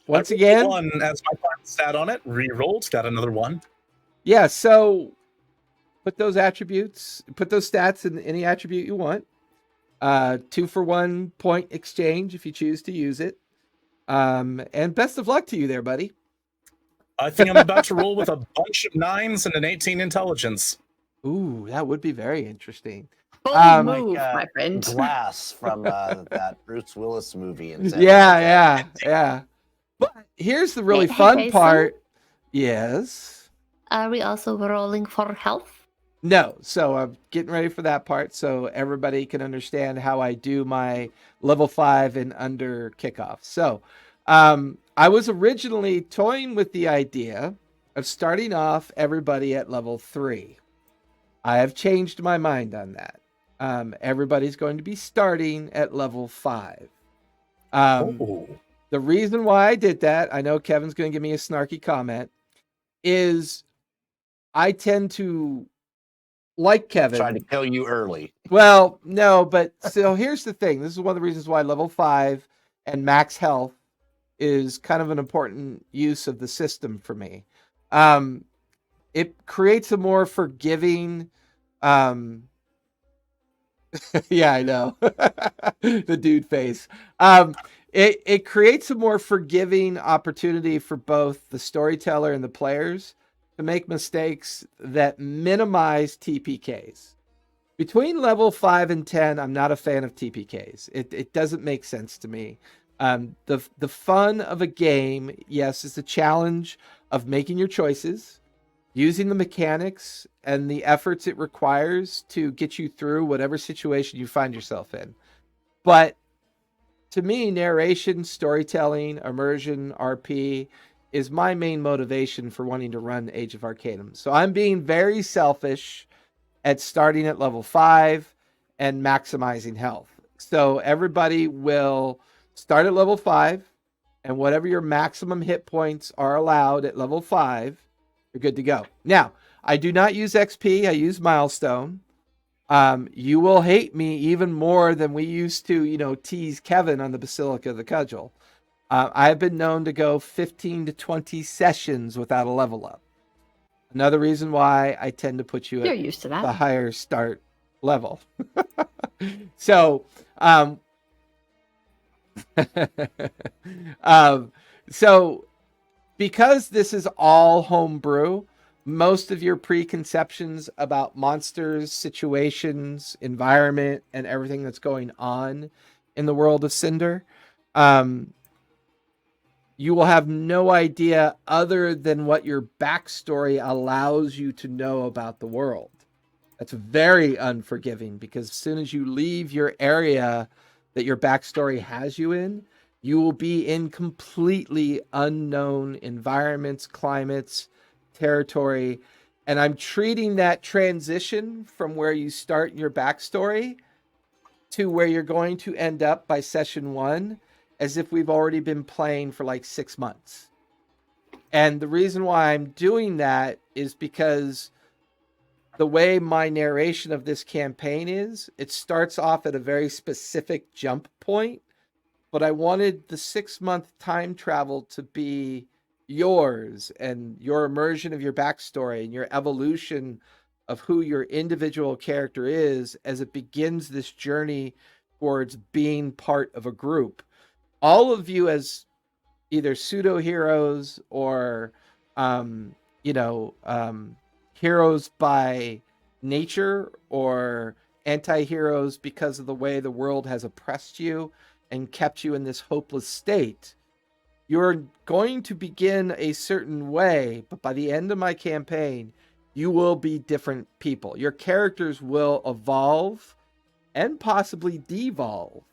Once again, 1 as my final stat on it. Rerolled. Got another 1. yeah. So put those stats in any attribute you want. 2 for 1 point exchange if you choose to use it. And best of luck to you there, buddy. I think I'm about to roll with a bunch of 9s and an 18 intelligence. Ooh, that would be very interesting. Bold Like, move, my friend. Glass from that Bruce Willis movie. Yeah. But here's the really Hey, fun Jason? part. Yes. Are we also rolling for health? No, so I'm getting ready for that part so everybody can understand how I do my level 5 and under kickoff. So, I was originally toying with the idea of starting off everybody at level 3. I have changed my mind on that. Everybody's going to be starting at level 5. Oh, The reason why I did that, I know Kevin's going to give me a snarky comment, is I tend to like Kevin. Trying to kill you early. Well, no, but so here's the thing. This is one of the reasons why level 5 and max health is kind of an important use of the system for me. It creates a more forgiving. Yeah, I know. The dude face. It creates a more forgiving opportunity for both the storyteller and the players to make mistakes that minimize TPKs. Between level 5 and 10, I'm not a fan of TPKs. It doesn't make sense to me. The fun of a game, yes, is the challenge of making your choices, using the mechanics and the efforts it requires to get you through whatever situation you find yourself in. But to me, narration, storytelling, immersion, RP is my main motivation for wanting to run Age of Arcanum. So I'm being very selfish at starting at level 5 and maximizing health. So everybody will start at level 5, and whatever your maximum hit points are allowed at level 5, you're good to go. Now, I do not use XP, I use milestone. You will hate me even more than we used to, tease Kevin on the Basilica of the Cudgel. I've been known to go 15 to 20 sessions without a level up. Another reason why I tend to put you You're at used to the that. higher start level. So, so because this is all homebrew, most of your preconceptions about monsters, situations, environment, and everything that's going on in the world of Cinder, you will have no idea other than what your backstory allows you to know about the world. That's very unforgiving because as soon as you leave your area that your backstory has you in, you will be in completely unknown environments, climates, territory. And I'm treating that transition from where you start in your backstory to where you're going to end up by session 1 as if we've already been playing for like 6 months. And the reason why I'm doing that is because the way my narration of this campaign is, it starts off at a very specific jump point, but I wanted the 6-month time travel to be yours and your immersion of your backstory and your evolution of who your individual character is as it begins this journey towards being part of a group. All of you as either pseudo heroes or, heroes by nature or anti-heroes because of the way the world has oppressed you and kept you in this hopeless state. You're going to begin a certain way, but by the end of my campaign, you will be different people. Your characters will evolve and possibly devolve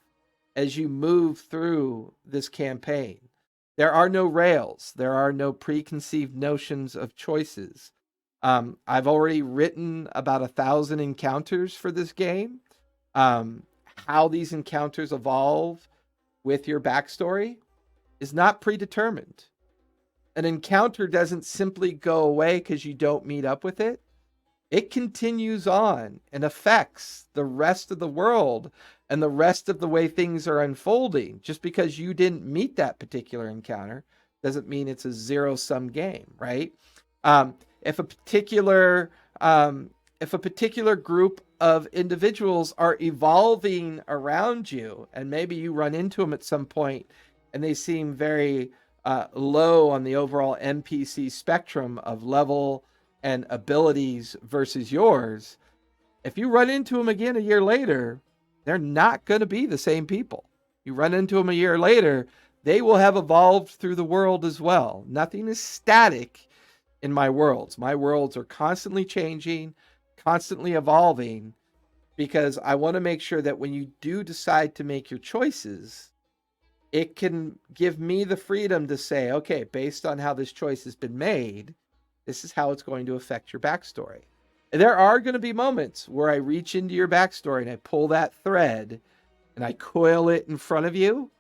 as you move through this campaign. There are no rails. There are no preconceived notions of choices. I've already written about 1,000 encounters for this game. How these encounters evolve with your backstory is not predetermined. An encounter doesn't simply go away because you don't meet up with it. It continues on and affects the rest of the world and the rest of the way things are unfolding. Just because you didn't meet that particular encounter doesn't mean it's a zero-sum game, right? If a particular group of individuals are evolving around you, and maybe you run into them at some point, and they seem very low on the overall NPC spectrum of level and abilities versus yours, if you run into them again a year later, they're not going to be the same people. You run into them a year later, they will have evolved through the world as well. Nothing is static in my worlds. My worlds are constantly changing, constantly evolving, because I want to make sure that when you do decide to make your choices, it can give me the freedom to say, okay, based on how this choice has been made, this is how it's going to affect your backstory. And there are going to be moments where I reach into your backstory and I pull that thread and I coil it in front of you.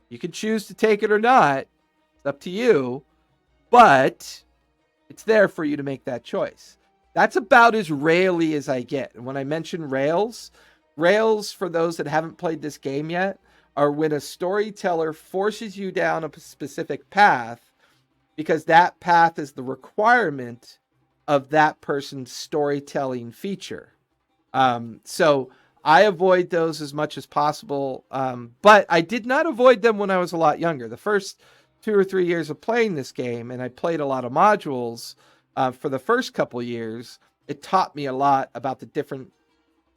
You can choose to take it or not. It's up to you. But it's there for you to make that choice. That's about as raily as I get. And when I mention rails, for those that haven't played this game yet, are when a storyteller forces you down a specific path because that path is the requirement of that person's storytelling feature. So I avoid those as much as possible. But I did not avoid them when I was a lot younger. The first 2 or 3 years of playing this game, and I played a lot of modules for the first couple years, it taught me a lot about the different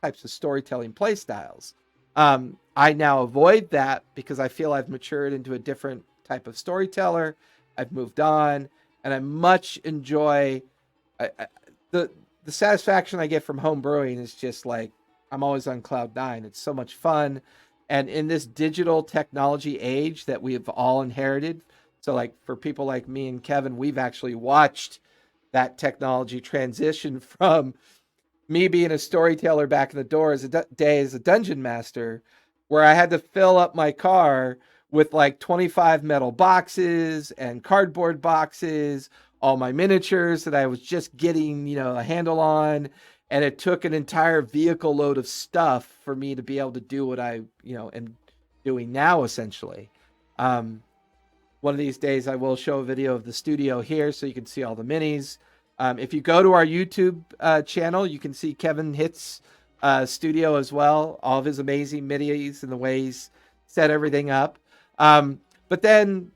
types of storytelling play styles. I now avoid that because I feel I've matured into a different type of storyteller. I've moved on, and I much enjoy the satisfaction I get from home brewing is just like I'm always on cloud nine. It's so much fun. And in this digital technology age that we have all inherited, so like for people like me and Kevin, we've actually watched that technology transition from me being a storyteller back in the day as a dungeon master, where I had to fill up my car with like 25 metal boxes and cardboard boxes, all my miniatures that I was just getting, a handle on. And it took an entire vehicle load of stuff for me to be able to do what I, am doing now, essentially. One of these days I will show a video of the studio here so you can see all the minis. If you go to our YouTube channel, you can see Kevin Hitt's studio as well, all of his amazing minis and the way he's set everything up. But then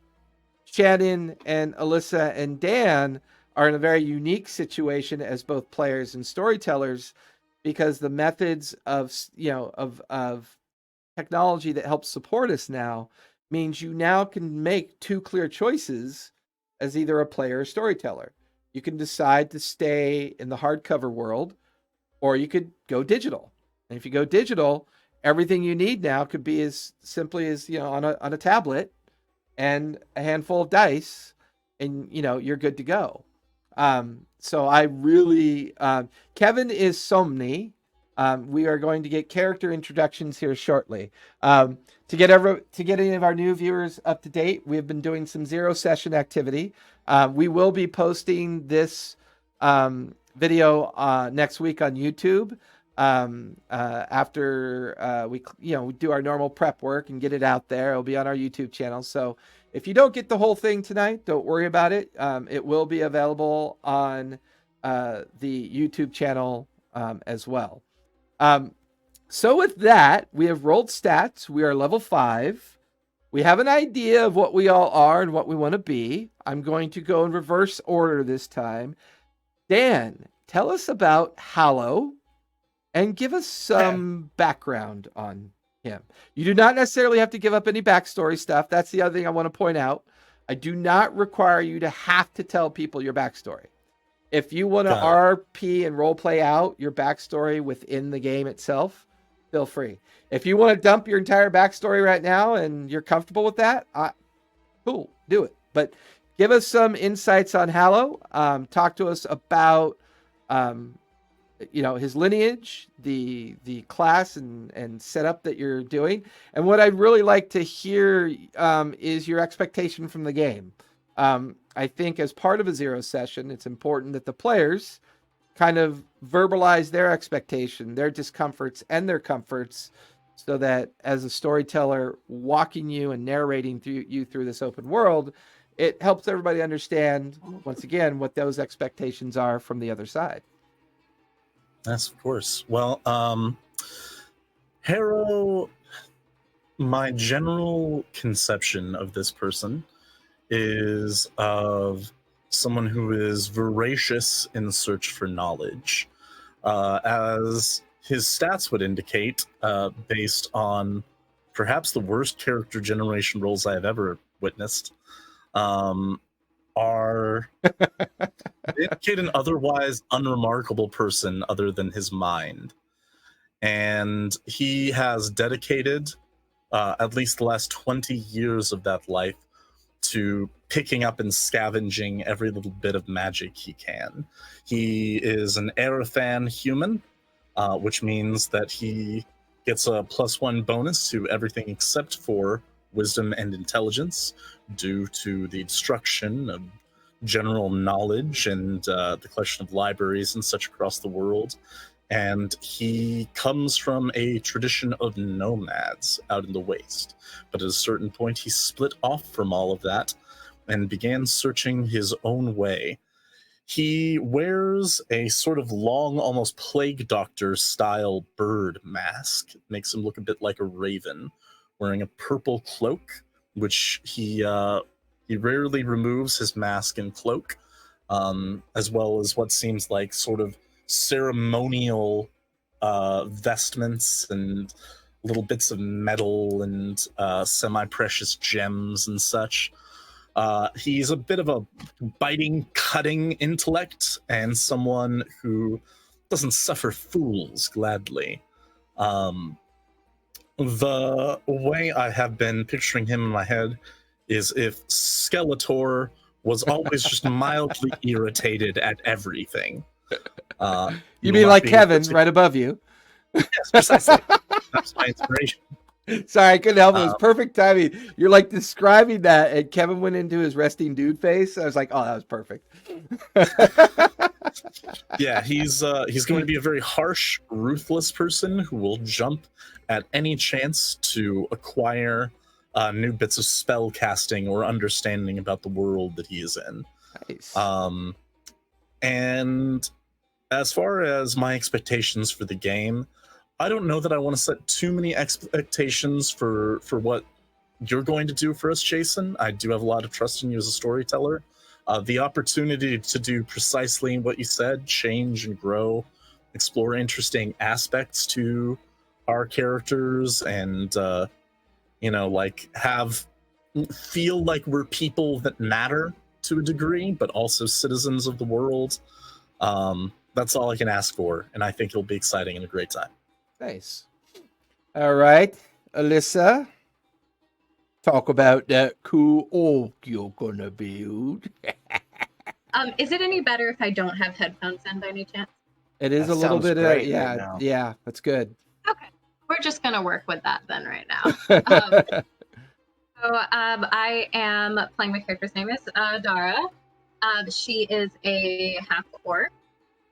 Shannon and Alyssa and Dan are in a very unique situation as both players and storytellers, because the methods of technology that helps support us now means you now can make two clear choices as either a player or storyteller. You can decide to stay in the hardcover world, or you could go digital. And if you go digital, everything you need now could be as simply as, on a tablet and a handful of dice, and, you're good to go. So I really, Kevin is Somni. We are going to get character introductions here shortly. To get any of our new viewers up to date, we have been doing some zero session activity. We will be posting this video next week on YouTube after we do our normal prep work and get it out there. It'll be on our YouTube channel. So if you don't get the whole thing tonight, don't worry about it. It will be available on the YouTube channel as well. So with that, we have rolled stats. We are level 5. We have an idea of what we all are and what we want to be. I'm going to go in reverse order this time. Dan, tell us about Hallow and give us some background on him. You do not necessarily have to give up any backstory stuff. That's the other thing I want to point out. I do not require you to have to tell people your backstory. If you want to RP and roleplay out your backstory within the game itself, feel free. If you want to dump your entire backstory right now and you're comfortable with that, cool, do it. But give us some insights on Hallow. Talk to us about his lineage, the class and setup that you're doing. And what I'd really like to hear is your expectation from the game. I think as part of a zero session, it's important that the players kind of verbalize their expectation, their discomforts and their comforts, so that as a storyteller walking you and narrating through this open world, it helps everybody understand, once again, what those expectations are from the other side. Yes, of course. Well, Harrow, my general conception of this person is of someone who is voracious in search for knowledge. As his stats would indicate, based on perhaps the worst character generation rolls I have ever witnessed, are they indicate an otherwise unremarkable person other than his mind. And he has dedicated at least the last 20 years of that life to picking up and scavenging every little bit of magic he can. He is an Aerathan human, which means that he gets a +1 bonus to everything except for wisdom and intelligence due to the destruction of general knowledge and the collection of libraries and such across the world. And he comes from a tradition of nomads out in the waste. But at a certain point, he split off from all of that and began searching his own way. He wears a sort of long, almost plague doctor style bird mask. It makes him look a bit like a raven, wearing a purple cloak, which he rarely removes his mask and cloak, as well as what seems like sort of ceremonial vestments and little bits of metal and semi-precious gems and such. He's a bit of a biting, cutting intellect and someone who doesn't suffer fools gladly. The way I have been picturing him in my head is if Skeletor was always just mildly irritated at everything. You mean like Kevin right above you? Yes, precisely. That's my inspiration. Sorry, I couldn't help it. It was perfect timing. You're like describing that, and Kevin went into his resting dude face. I was like, oh, that was perfect. Yeah, he's going to be a very harsh, ruthless person who will jump at any chance to acquire new bits of spell casting or understanding about the world that he is in. Nice. And as far as my expectations for the game, I don't know that I want to set too many expectations for what you're going to do for us, Jason. I do have a lot of trust in you as a storyteller. The opportunity to do precisely what you said, change and grow, explore interesting aspects to our characters, and like feel like we're people that matter to a degree, but also citizens of the world. That's all I can ask for, and I think it'll be exciting and a great time. Nice. All right, Alyssa, talk about that cool orc you're gonna build. Is it any better if I don't have headphones in by any chance? It is That a little sounds bit, great yeah, right now. yeah, that's good. Okay, we're just gonna work with that then right now. I am playing, my character's name is Dara. She is a half orc.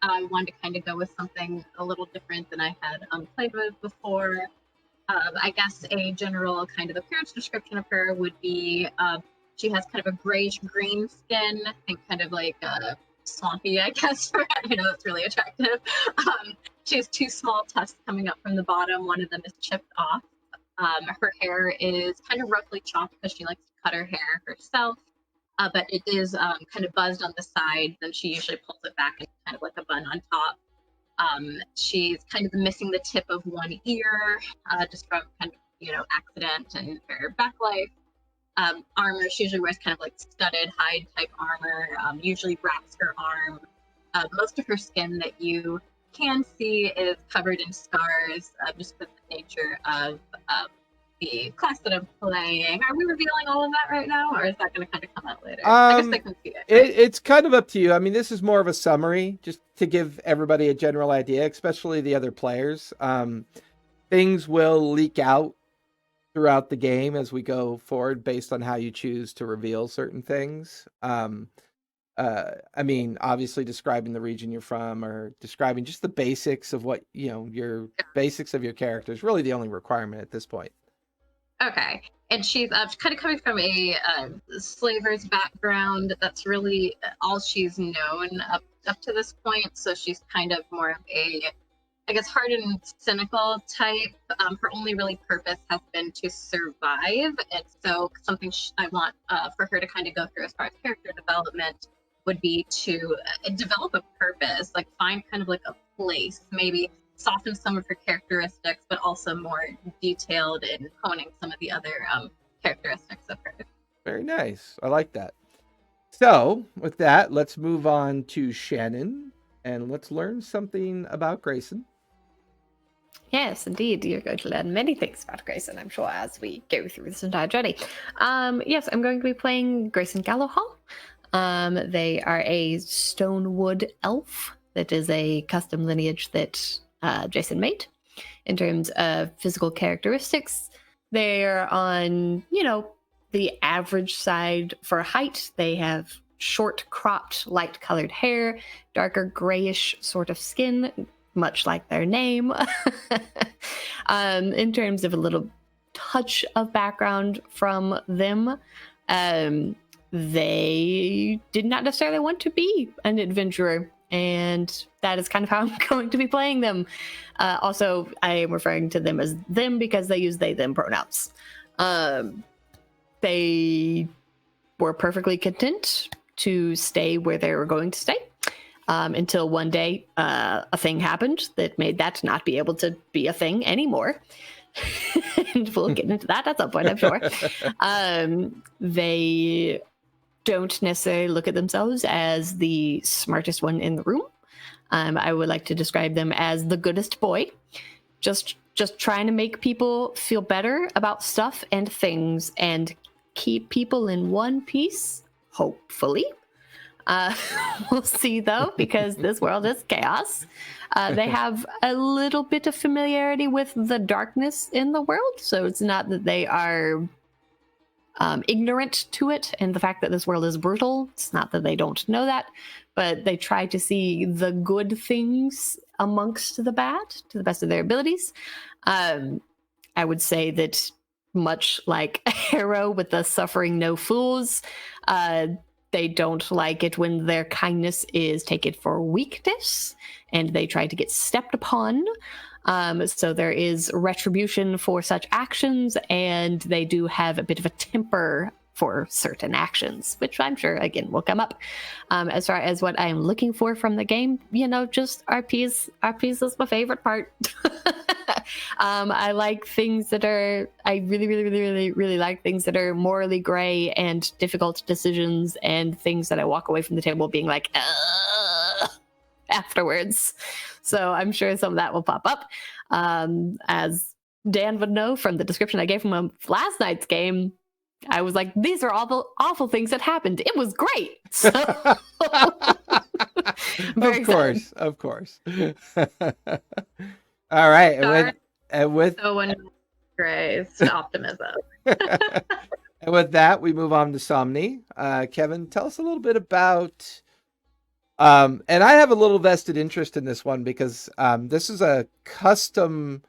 I wanted to kind of go with something a little different than I had played with before. I guess a general kind of appearance description of her would be she has kind of a grayish green skin, I think kind of like swampy, I guess. I know it's really attractive. She has two small tusks coming up from the bottom. One of them is chipped off. Her hair is kind of roughly chopped because she likes to cut her hair herself. But it is kind of buzzed on the side. Then she usually pulls it back and kind of like a bun on top. She's kind of missing the tip of one ear, just from kind of, accident and her back life. Armor, she usually wears kind of like studded hide type armor, usually wraps her arm. Most of her skin that you can see is covered in scars, just with the nature of the class that I'm playing. Are we revealing all of that right now, or is that going to kind of come out later? I guess they can see it. Right? It's kind of up to you. I mean, this is more of a summary, just to give everybody a general idea, especially the other players. Things will leak out throughout the game as we go forward based on how you choose to reveal certain things. I mean, obviously describing the region you're from or describing just the basics of what, your basics of your character is really the only requirement at this point. Okay. And she's kind of coming from a slaver's background. That's really all she's known up to this point. So she's kind of more of a, I guess, hardened, cynical type. Her only really purpose has been to survive. And so something I want for her to kind of go through as far as character development would be to develop a purpose, like find kind of like a place, maybe soften some of her characteristics, but also more detailed in honing some of the other characteristics of her. Very nice. I like that. So, with that, let's move on to Shannon and let's learn something about Grayson. Yes, indeed. You're going to learn many things about Grayson, I'm sure, as we go through this entire journey. Yes, I'm going to be playing Grayson Gallohall. They are a Stonewood elf. That is a custom lineage that Jason made. In terms of physical characteristics, they're on, the average side for height. They have short cropped, light colored hair, darker grayish sort of skin, much like their name. In terms of a little touch of background from them, they did not necessarily want to be an adventurer, and that is kind of how I'm going to be playing them. Also, I am referring to them as them because they use they, them pronouns. They were perfectly content to stay where they were going to stay until one day a thing happened that made that not be able to be a thing anymore. And we'll get into that at some point, I'm sure. They don't necessarily look at themselves as the smartest one in the room. I would like to describe them as the goodest boy, just trying to make people feel better about stuff and things and keep people in one piece, hopefully. We'll see, though, because this world is chaos. They have a little bit of familiarity with the darkness in the world, so it's not that they are ignorant to it and the fact that this world is brutal. It's not that they don't know that, but they try to see the good things amongst the bad to the best of their abilities. I would say that much like a hero with the suffering no fools, they don't like it when their kindness is taken for weakness and they try to get stepped upon. So there is retribution for such actions, and they do have a bit of a temper for certain actions, which I'm sure, again, will come up. As far as what I am looking for from the game, just RPs. RPs is my favorite part. I like things that are, I really, really, really, really, really like things that are morally gray and difficult decisions and things that I walk away from the table being like, afterwards. So I'm sure some of that will pop up. As Dan would know from the description I gave him last night's game, I was like, these are all the awful things that happened. It was great. So, of course. All right. And with so when Gray's optimism. And with that, we move on to Somni. Kevin, tell us a little bit about and I have a little vested interest in this one because this is a custom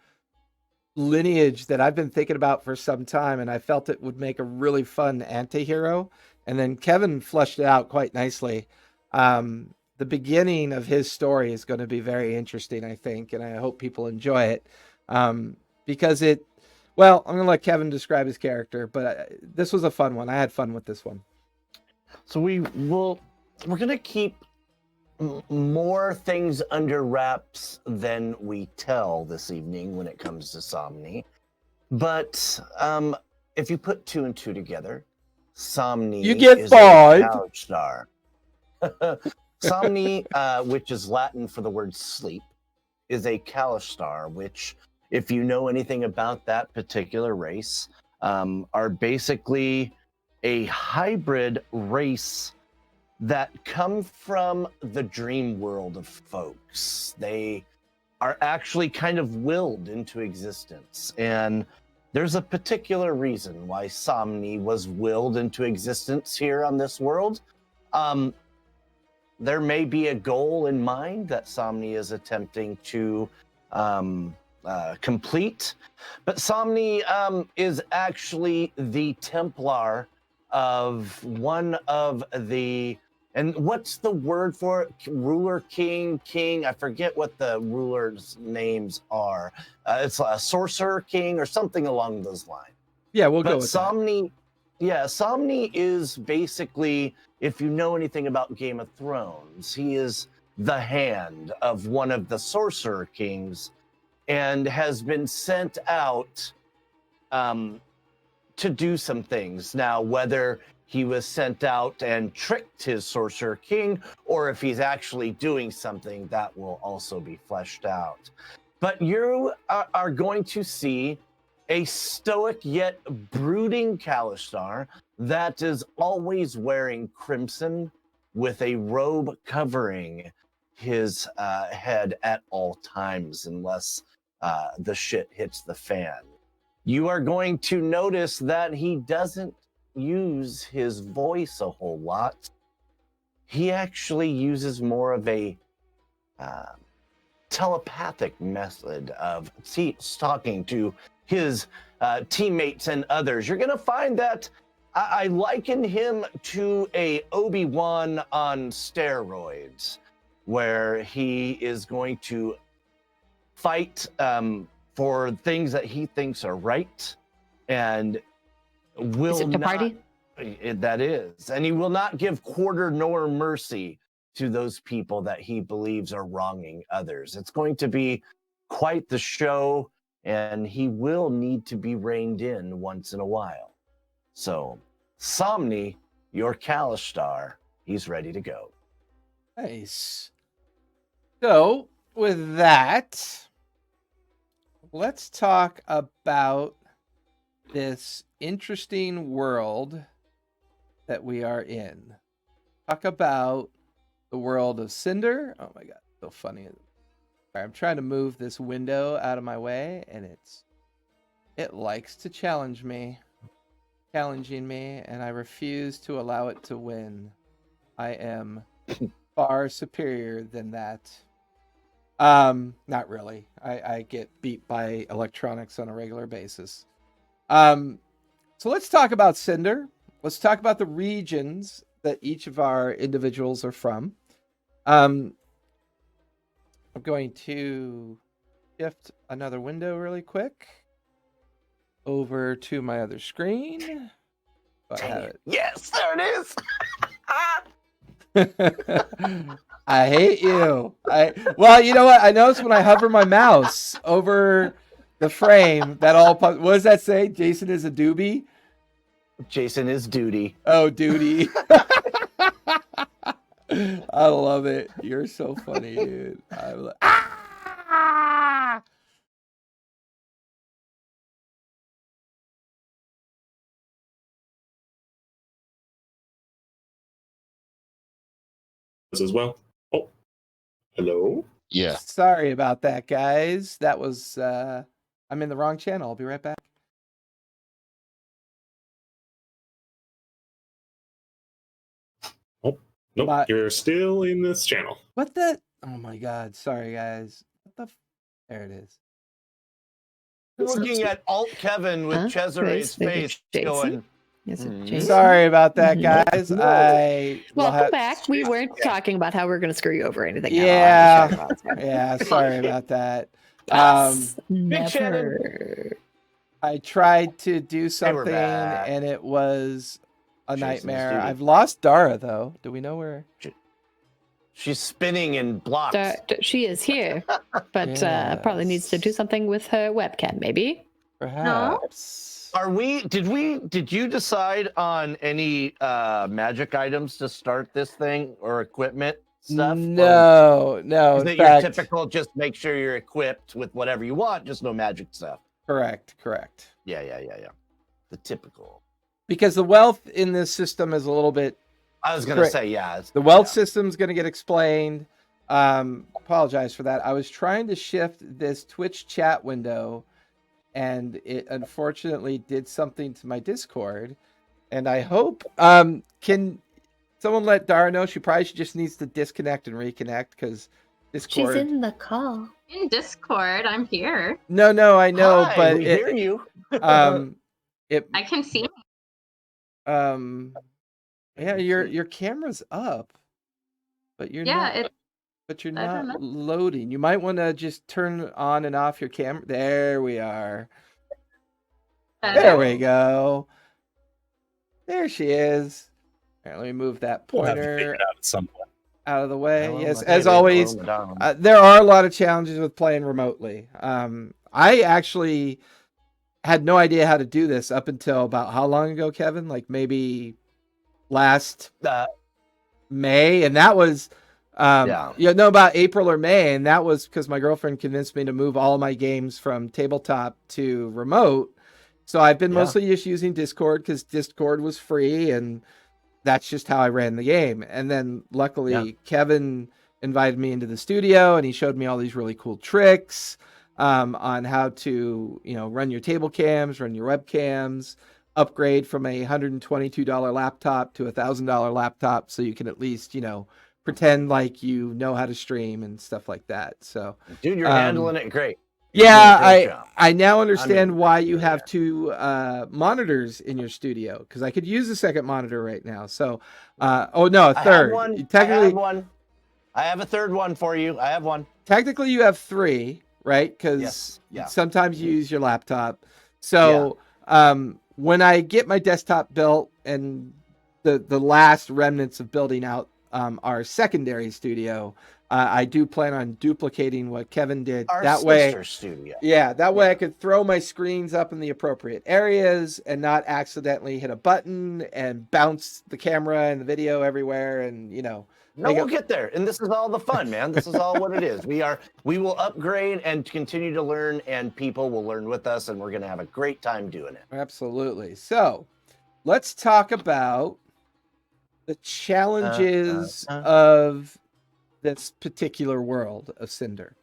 lineage that I've been thinking about for some time, and I felt it would make a really fun anti-hero. And then Kevin fleshed it out quite nicely. The beginning of his story is going to be very interesting, I think, and I hope people enjoy it. Because I'm going to let Kevin describe his character, but this was a fun one. I had fun with this one. So we're going to keep more things under wraps than we tell this evening when it comes to Somni. But if you put 2 and 2 together, Somni you get is 5. A couch star. Somni, which is Latin for the word sleep, is a Kalistar, which, if you know anything about that particular race, are basically a hybrid race that come from the dream world of folks. They are actually kind of willed into existence. And there's a particular reason why Somni was willed into existence here on this world. There may be a goal in mind that Somni is attempting to complete, but Somni is actually the Templar of one of the, and what's the word for it? Ruler, king, I forget what the rulers' names are. It's a sorcerer king or something along those lines. Yeah, we'll go with Somni, that. Yeah, Somni is basically, if you know anything about Game of Thrones, he is the hand of one of the sorcerer kings and has been sent out to do some things. Now, whether he was sent out and tricked his sorcerer king, or if he's actually doing something, that will also be fleshed out. But you are going to see a stoic yet brooding Kalistar that is always wearing crimson with a robe covering his head at all times, unless the shit hits the fan. You are going to notice that he doesn't use his voice a whole lot. He actually uses more of a telepathic method of talking to his teammates and others. You're going to find that I liken him to a Obi-Wan on steroids, where he is going to fight for things that he thinks are right, and will Is it the not. party? That is, and he will not give quarter nor mercy to those people that he believes are wronging others. It's going to be quite the show, and he will need to be reined in once in a while. So, Somni, your Kalistar, he's ready to go. Nice. So, with that, let's talk about this interesting world that we are in. Talk about the world of Sinder. Oh my god, so funny. All right, I'm trying to move this window out of my way, and it likes to challenging me, and I refuse to allow it to win. I am far superior than that. Not really. I get beat by electronics on a regular basis. So let's talk about Sinder. Let's talk about the regions that each of our individuals are from. I'm going to shift another window really quick over to my other screen. Yes, there it is. I hate you. Well, you know what? I noticed when I hover my mouse over the frame, that all what does that say? Jason is a doobie. Jason is duty. Oh, duty. I love it. You're so funny, dude. Ah! As well. Oh, hello. Yeah. Sorry about that, guys. That was I'm in the wrong channel. I'll be right back. Oh, nope. You're still in this channel. What the? Oh my god. Sorry, guys. What the? There it is. Looking at Alt Kevin with Cesare's face going. Is it Jason? Sorry about that, Mhm. guys. No. Welcome back. We weren't talking about how we're going to screw you over or anything. Yeah. Yeah. Sorry about that. Never. I tried to do Hey, we're something back. and it was a Jason's nightmare. duty. I've lost Dara though. Do we know where? She's spinning in blocks. She is here, but probably needs to do something with her webcam, maybe. Perhaps. Did you decide on any magic items to start this thing or equipment stuff? No. Is In it your fact, typical just make sure you're equipped with whatever you want, just no magic stuff? correct. Yeah. The typical. Because the wealth in this system is a little bit. I was gonna say, yeah. The wealth system's going to get explained. Apologize for that. I was trying to shift this Twitch chat window, and it unfortunately did something to my Discord. And I hope can someone let Dara know? She just needs to disconnect and reconnect because Discord. She's in the call. In Discord, I'm here. No, I know, Hi, but we hear you. I can see. Yeah, your camera's up, but you're not. But you're I don't not know. loading. You might want to just turn on and off your camera. There we are. There we go. There she is. All right, let me move that We'll have to figure pointer it out at some point. out of the way. Hello, Yes, my as baby. always, Hello, madame. there are a lot of challenges with playing remotely. I actually had no idea how to do this up until about how long ago, Kevin? Like maybe last May, and that was about April or May, and that was because my girlfriend convinced me to move all of my games from tabletop to remote. So I've been mostly just using Discord because Discord was free, and that's just how I ran the game. And then luckily Kevin invited me into the studio, and he showed me all these really cool tricks on how to, run your table cams, run your webcams, upgrade from a $122 laptop to a $1,000 laptop, so you can at least, pretend like you know how to stream and stuff like that. So, dude, you're handling it great. I now understand why you have two monitors in your studio, because I could use a second monitor right now. So, a third. I have a third one for you. I have one. Technically, you have three, right? Because sometimes you use your laptop. So, when I get my desktop built and the last remnants of building out our secondary studio, I do plan on duplicating what Kevin did. That way I could throw my screens up in the appropriate areas and not accidentally hit a button and bounce the camera and the video everywhere. And we'll get there. And this is all the fun, man. This is all what it is. We will upgrade and continue to learn, and people will learn with us, and we're going to have a great time doing it. Absolutely. So let's talk about the challenges of this particular world of Sinder.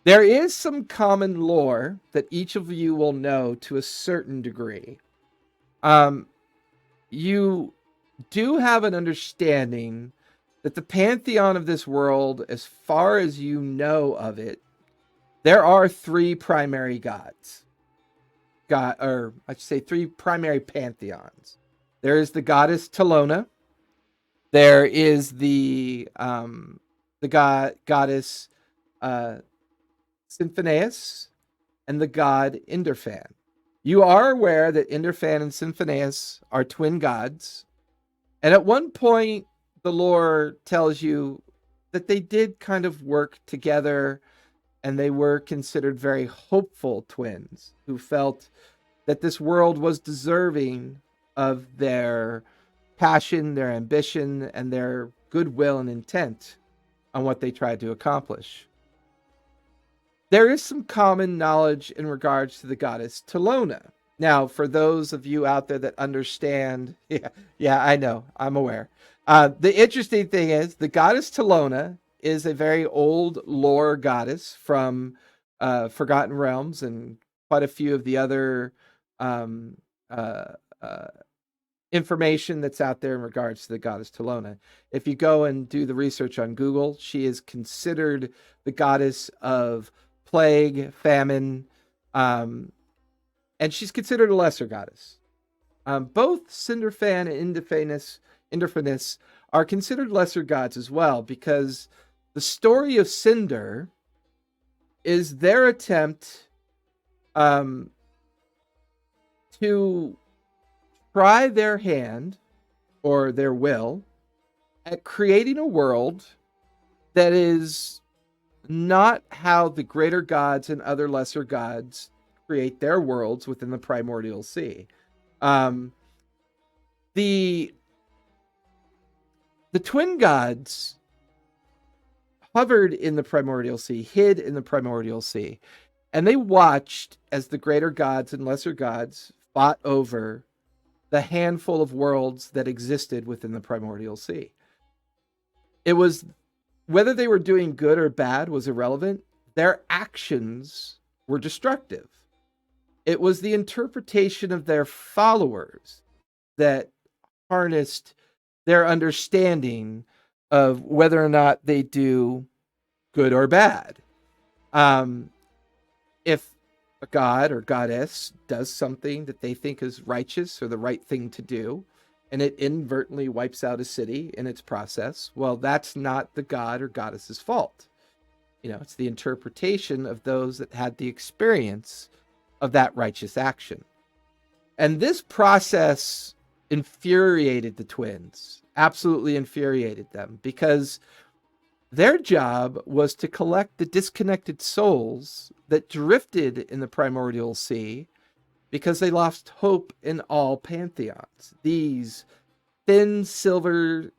There is some common lore that each of you will know to a certain degree. You do have an understanding that the pantheon of this world, as far as you know of it, there are three primary gods. Three primary pantheons. There is the goddess Talona. There is the goddess Sinfoneus, and the god Inderfan. You are aware that Inderfan and Sinfoneus are twin gods, and at one point the lore tells you that they did kind of work together, and they were considered very hopeful twins who felt that this world was deserving of their passion, their ambition, and their goodwill and intent on what they tried to accomplish. There is some common knowledge in regards to the goddess Talona. Now, for those of you out there that understand, I know, I'm aware. The interesting thing is the goddess Talona is a very old lore goddess from Forgotten Realms and quite a few of the other information that's out there in regards to the goddess Talona. If you go and do the research on Google, she is considered the goddess of plague, famine, and she's considered a lesser goddess. Both Cinderfan and Inderfanus are considered lesser gods as well, because the story of Sinder is their attempt to try their hand or their will at creating a world that is not how the greater gods and other lesser gods create their worlds within the primordial sea. The twin gods hovered in the primordial sea, hid in the primordial sea, and they watched as the greater gods and lesser gods fought over the handful of worlds that existed within the primordial sea. It was, whether they were doing good or bad was irrelevant. Their actions were destructive. It was the interpretation of their followers that harnessed their understanding of whether or not they do good or bad. If a god or goddess does something that they think is righteous or the right thing to do, and it inadvertently wipes out a city in its process, well, that's not the god or goddess's fault. It's the interpretation of those that had the experience of that righteous action. And this process infuriated the twins, absolutely infuriated them, because their job was to collect the disconnected souls that drifted in the primordial sea because they lost hope in all pantheons. These thin silver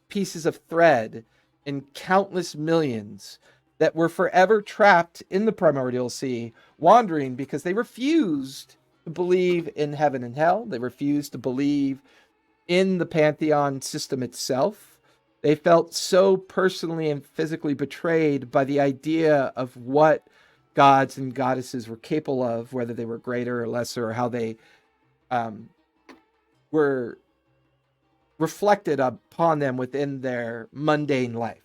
pieces of thread in countless millions that were forever trapped in the primordial sea, wandering because they refused to believe in heaven and hell. They refused to believe in the pantheon system itself. They felt so personally and physically betrayed by the idea of what gods and goddesses were capable of, whether they were greater or lesser, or how they were reflected upon them within their mundane life.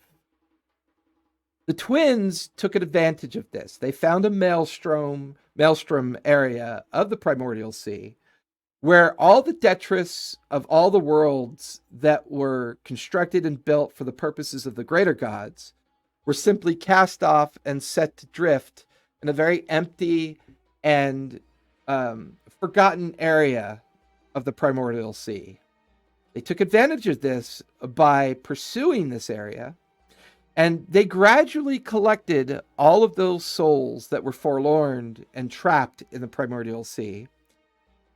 The twins took advantage of this. They found a maelstrom area of the primordial sea where all the detritus of all the worlds that were constructed and built for the purposes of the greater gods were simply cast off and set to drift in a very empty and forgotten area of the primordial sea. They took advantage of this by pursuing this area, and they gradually collected all of those souls that were forlorn and trapped in the primordial sea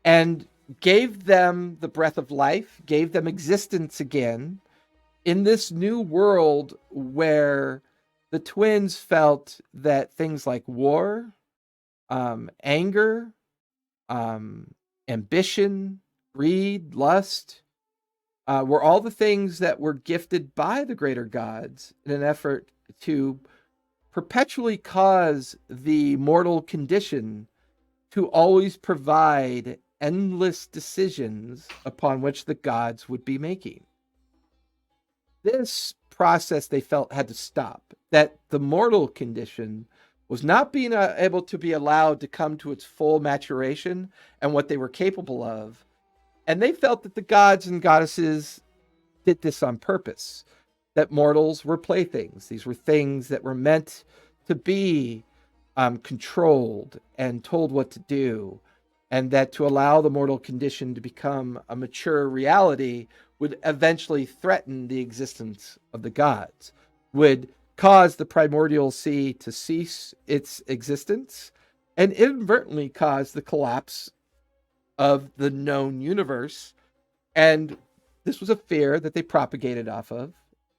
and gave them the breath of life, gave them existence again in this new world where the twins felt that things like war, anger, ambition, greed, lust, were all the things that were gifted by the greater gods in an effort to perpetually cause the mortal condition to always provide endless decisions upon which the gods would be making. This process they felt had to stop, that the mortal condition was not being able to be allowed to come to its full maturation and what they were capable of. And they felt that the gods and goddesses did this on purpose, that mortals were playthings. These were things that were meant to be controlled and told what to do, and that to allow the mortal condition to become a mature reality would eventually threaten the existence of the gods, would cause the primordial sea to cease its existence, and inadvertently cause the collapse of the known universe. And this was a fear that they propagated off of.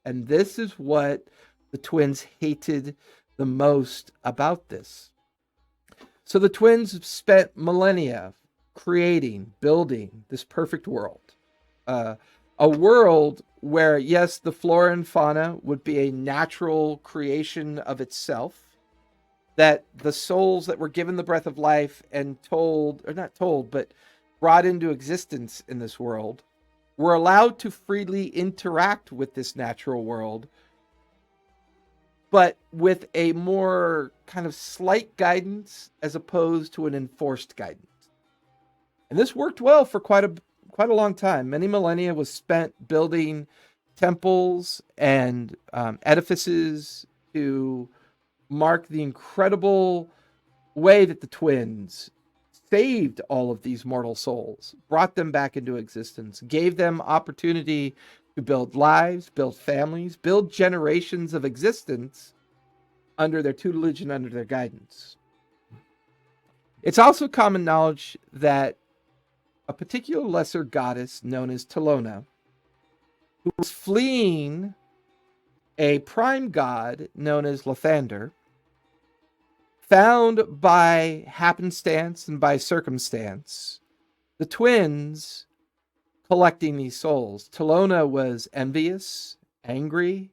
And this is what the twins hated the most about this. So the twins spent millennia creating, building this perfect world. A world where, yes, the flora and fauna would be a natural creation of itself, that the souls that were given the breath of life and but brought into existence in this world were allowed to freely interact with this natural world, but with a more kind of slight guidance as opposed to an enforced guidance. And this worked well for quite a long time. Many millennia was spent building temples and edifices to mark the incredible way that the twins saved all of these mortal souls, brought them back into existence, gave them opportunity to build lives, build families, build generations of existence under their tutelage and under their guidance. It's also common knowledge that a particular lesser goddess known as Talona, who was fleeing a prime god known as Lathander, found by happenstance and by circumstance the twins collecting these souls. Talona was envious, angry,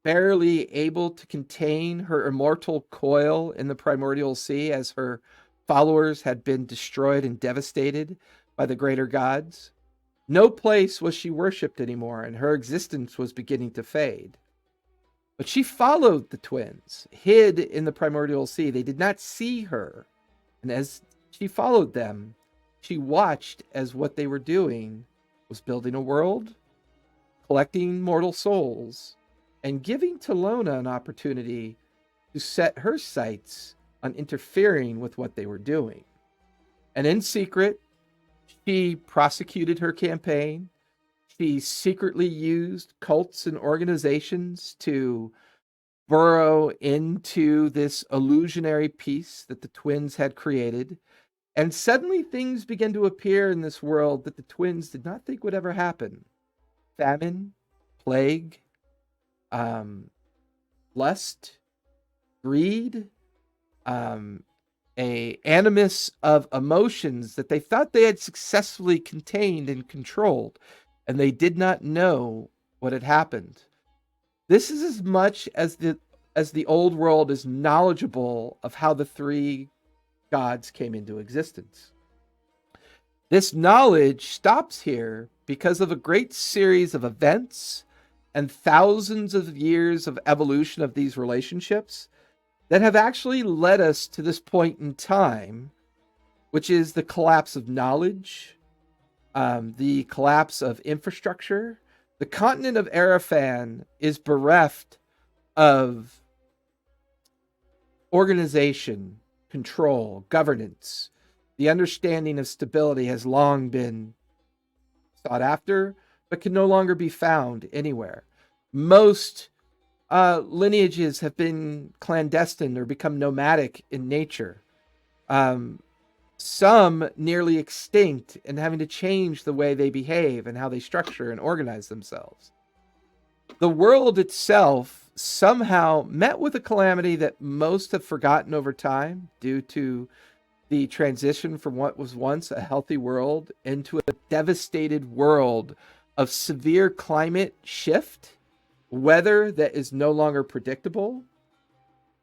barely able to contain her immortal coil in the primordial sea as her followers had been destroyed and devastated by the greater gods. No place was she worshipped anymore, and her existence was beginning to fade. But she followed the twins, hid in the primordial sea. They did not see her. And as she followed them, she watched as what they were doing was building a world, collecting mortal souls, and giving Talona an opportunity to set her sights on interfering with what they were doing. And in secret, she prosecuted her campaign. She secretly used cults and organizations to burrow into this illusionary peace that the twins had created. And suddenly things began to appear in this world that the twins did not think would ever happen. Famine, plague, lust, greed, a animus of emotions that they thought they had successfully contained and controlled, and they did not know what had happened. This is as much as the old world is knowledgeable of how the three gods came into existence. This knowledge stops here because of a great series of events and thousands of years of evolution of these relationships that have actually led us to this point in time, which is the collapse of knowledge, the collapse of infrastructure. The continent of Arafan is bereft of organization, control, governance. The understanding of stability has long been sought after, but can no longer be found anywhere. Most lineages have been clandestine or become nomadic in nature. Some nearly extinct and having to change the way they behave and how they structure and organize themselves. The world itself somehow met with a calamity that most have forgotten over time due to the transition from what was once a healthy world into a devastated world of severe climate shift, weather that is no longer predictable,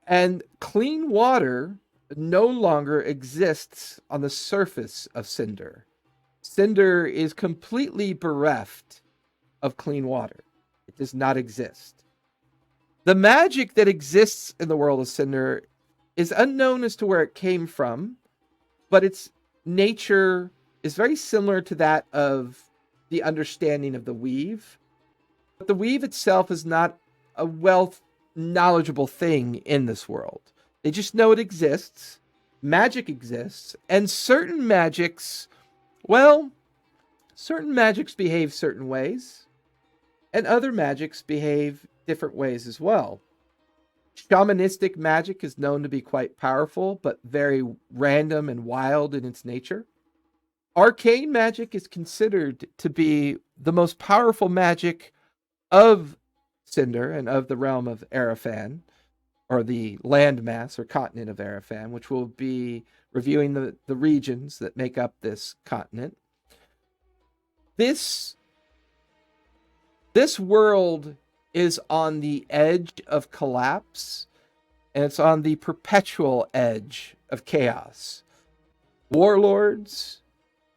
and clean water no longer exists on the surface of Sinder. Sinder is completely bereft of clean water. It does not exist. The magic that exists in the world of Sinder is unknown as to where it came from, but its nature is very similar to that of the understanding of the weave. But the weave itself is not a knowledgeable thing in this world. They just know it exists. Magic exists. And certain magics behave certain ways. And other magics behave different ways as well. Shamanistic magic is known to be quite powerful, but very random and wild in its nature. Arcane magic is considered to be the most powerful magic of Sinder and of the realm of Arafan, or the landmass or continent of Arafan, which will be reviewing the regions that make up this continent. This world is on the edge of collapse, and it's on the perpetual edge of chaos. Warlords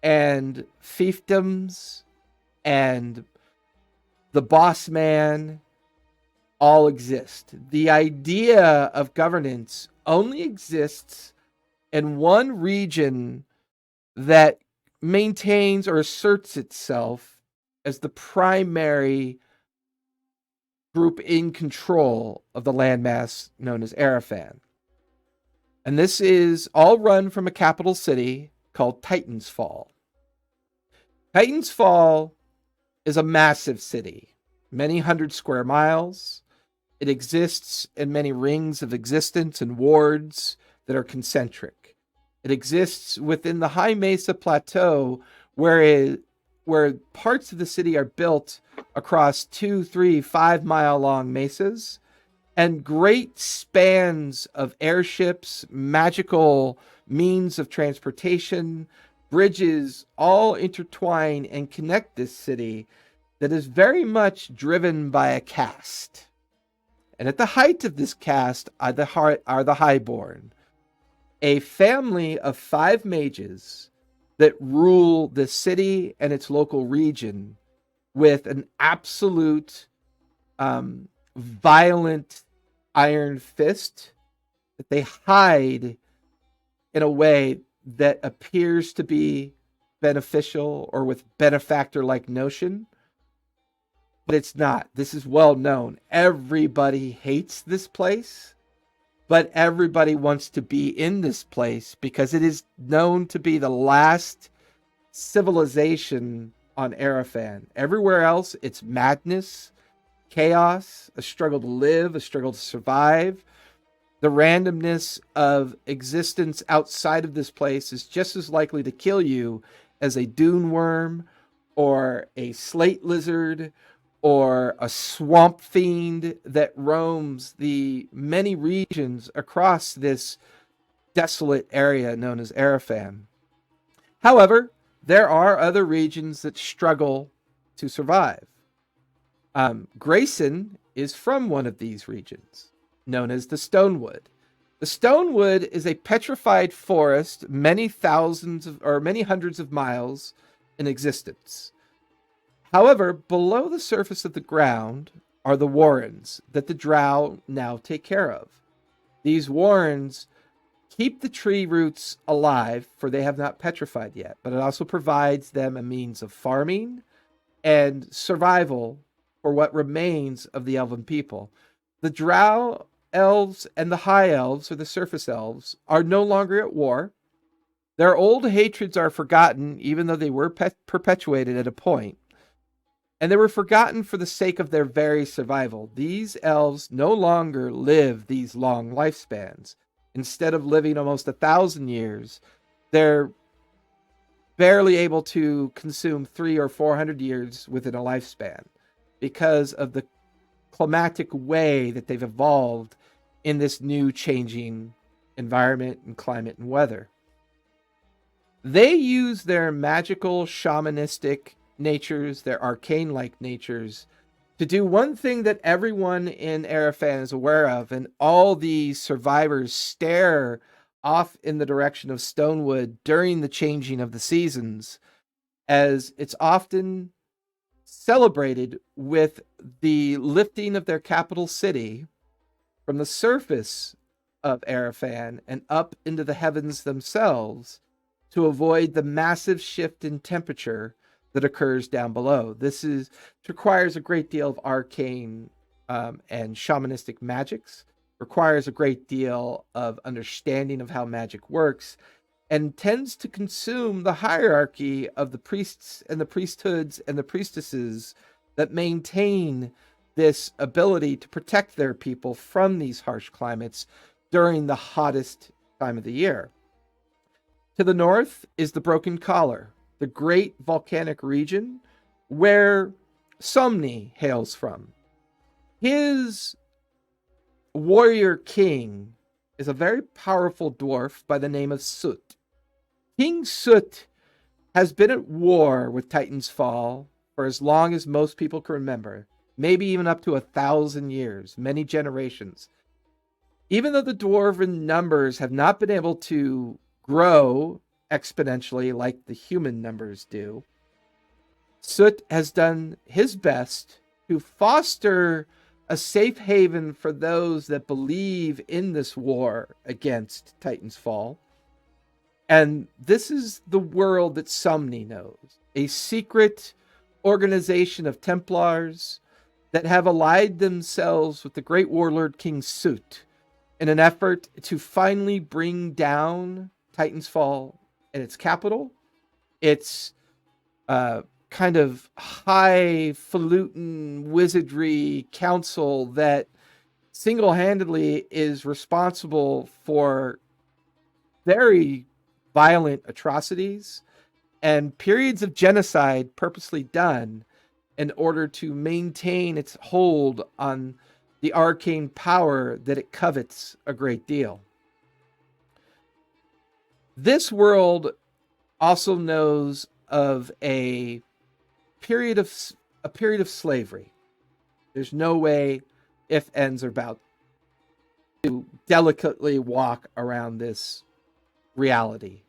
and fiefdoms and the boss man all exist. The idea of governance only exists in one region that maintains or asserts itself as the primary group in control of the landmass known as Arafan. And this is all run from a capital city called Titan's Fall. Titan's Fall is a massive city, many hundred square miles. It exists in many rings of existence and wards that are concentric. It exists within the High Mesa Plateau, where parts of the city are built across 2, 3, 5 mile long mesas, and great spans of airships, magical means of transportation, bridges all intertwine and connect this city that is very much driven by a caste. And at the height of this caste are the Highborn, a family of 5 mages that rule the city and its local region with an absolute violent iron fist that they hide in a way that appears to be beneficial or with benefactor-like notion, but it's not. This is well known. Everybody hates this place, but everybody wants to be in this place because it is known to be the last civilization on Arafan. Everywhere else, it's madness, chaos, a struggle to live, a struggle to survive. The randomness of existence outside of this place is just as likely to kill you as a dune worm or a slate lizard or a swamp fiend that roams the many regions across this desolate area known as Arafan. However, there are other regions that struggle to survive. Grayson is from one of these regions, known as the Stonewood. The Stonewood is a petrified forest many hundreds of miles in existence. However, below the surface of the ground are the warrens that the drow now take care of. These warrens keep the tree roots alive, for they have not petrified yet, but it also provides them a means of farming and survival for what remains of the elven people. The drow elves and the high elves, or the surface elves, are no longer at war. Their old hatreds are forgotten, even though they were perpetuated at a point. And they were forgotten for the sake of their very survival. These elves no longer live these long lifespans. Instead of living almost 1,000 years, they're barely able to consume 300 or 400 years within a lifespan because of the climatic way that they've evolved in this new changing environment and climate and weather. They use their magical shamanistic natures, their arcane-like natures, to do one thing that everyone in Arafan is aware of, and all the survivors stare off in the direction of Stonewood during the changing of the seasons, as it's often celebrated with the lifting of their capital city from the surface of Arafan and up into the heavens themselves to avoid the massive shift in temperature that occurs down below. This requires a great deal of arcane and shamanistic magics, requires a great deal of understanding of how magic works, and tends to consume the hierarchy of the priests and the priesthoods and the priestesses that maintain this ability to protect their people from these harsh climates during the hottest time of the year. To the north is the Broken Collar, the great volcanic region where Somni hails from. His warrior king is a very powerful dwarf by the name of Soot. King Soot has been at war with Titan's Fall for as long as most people can remember, maybe even up to 1,000 years, many generations. Even though the dwarven numbers have not been able to grow exponentially like the human numbers do, Soot has done his best to foster a safe haven for those that believe in this war against Titan's Fall. And this is the world that Somni knows, a secret organization of Templars that have allied themselves with the great warlord King Soot in an effort to finally bring down Titan's Fall and its capital, its kind of highfalutin wizardry council that single-handedly is responsible for very violent atrocities and periods of genocide purposely done in order to maintain its hold on the arcane power that it covets a great deal. This world also knows of a period of slavery. There's no way, if ends, or about to delicately walk around this reality.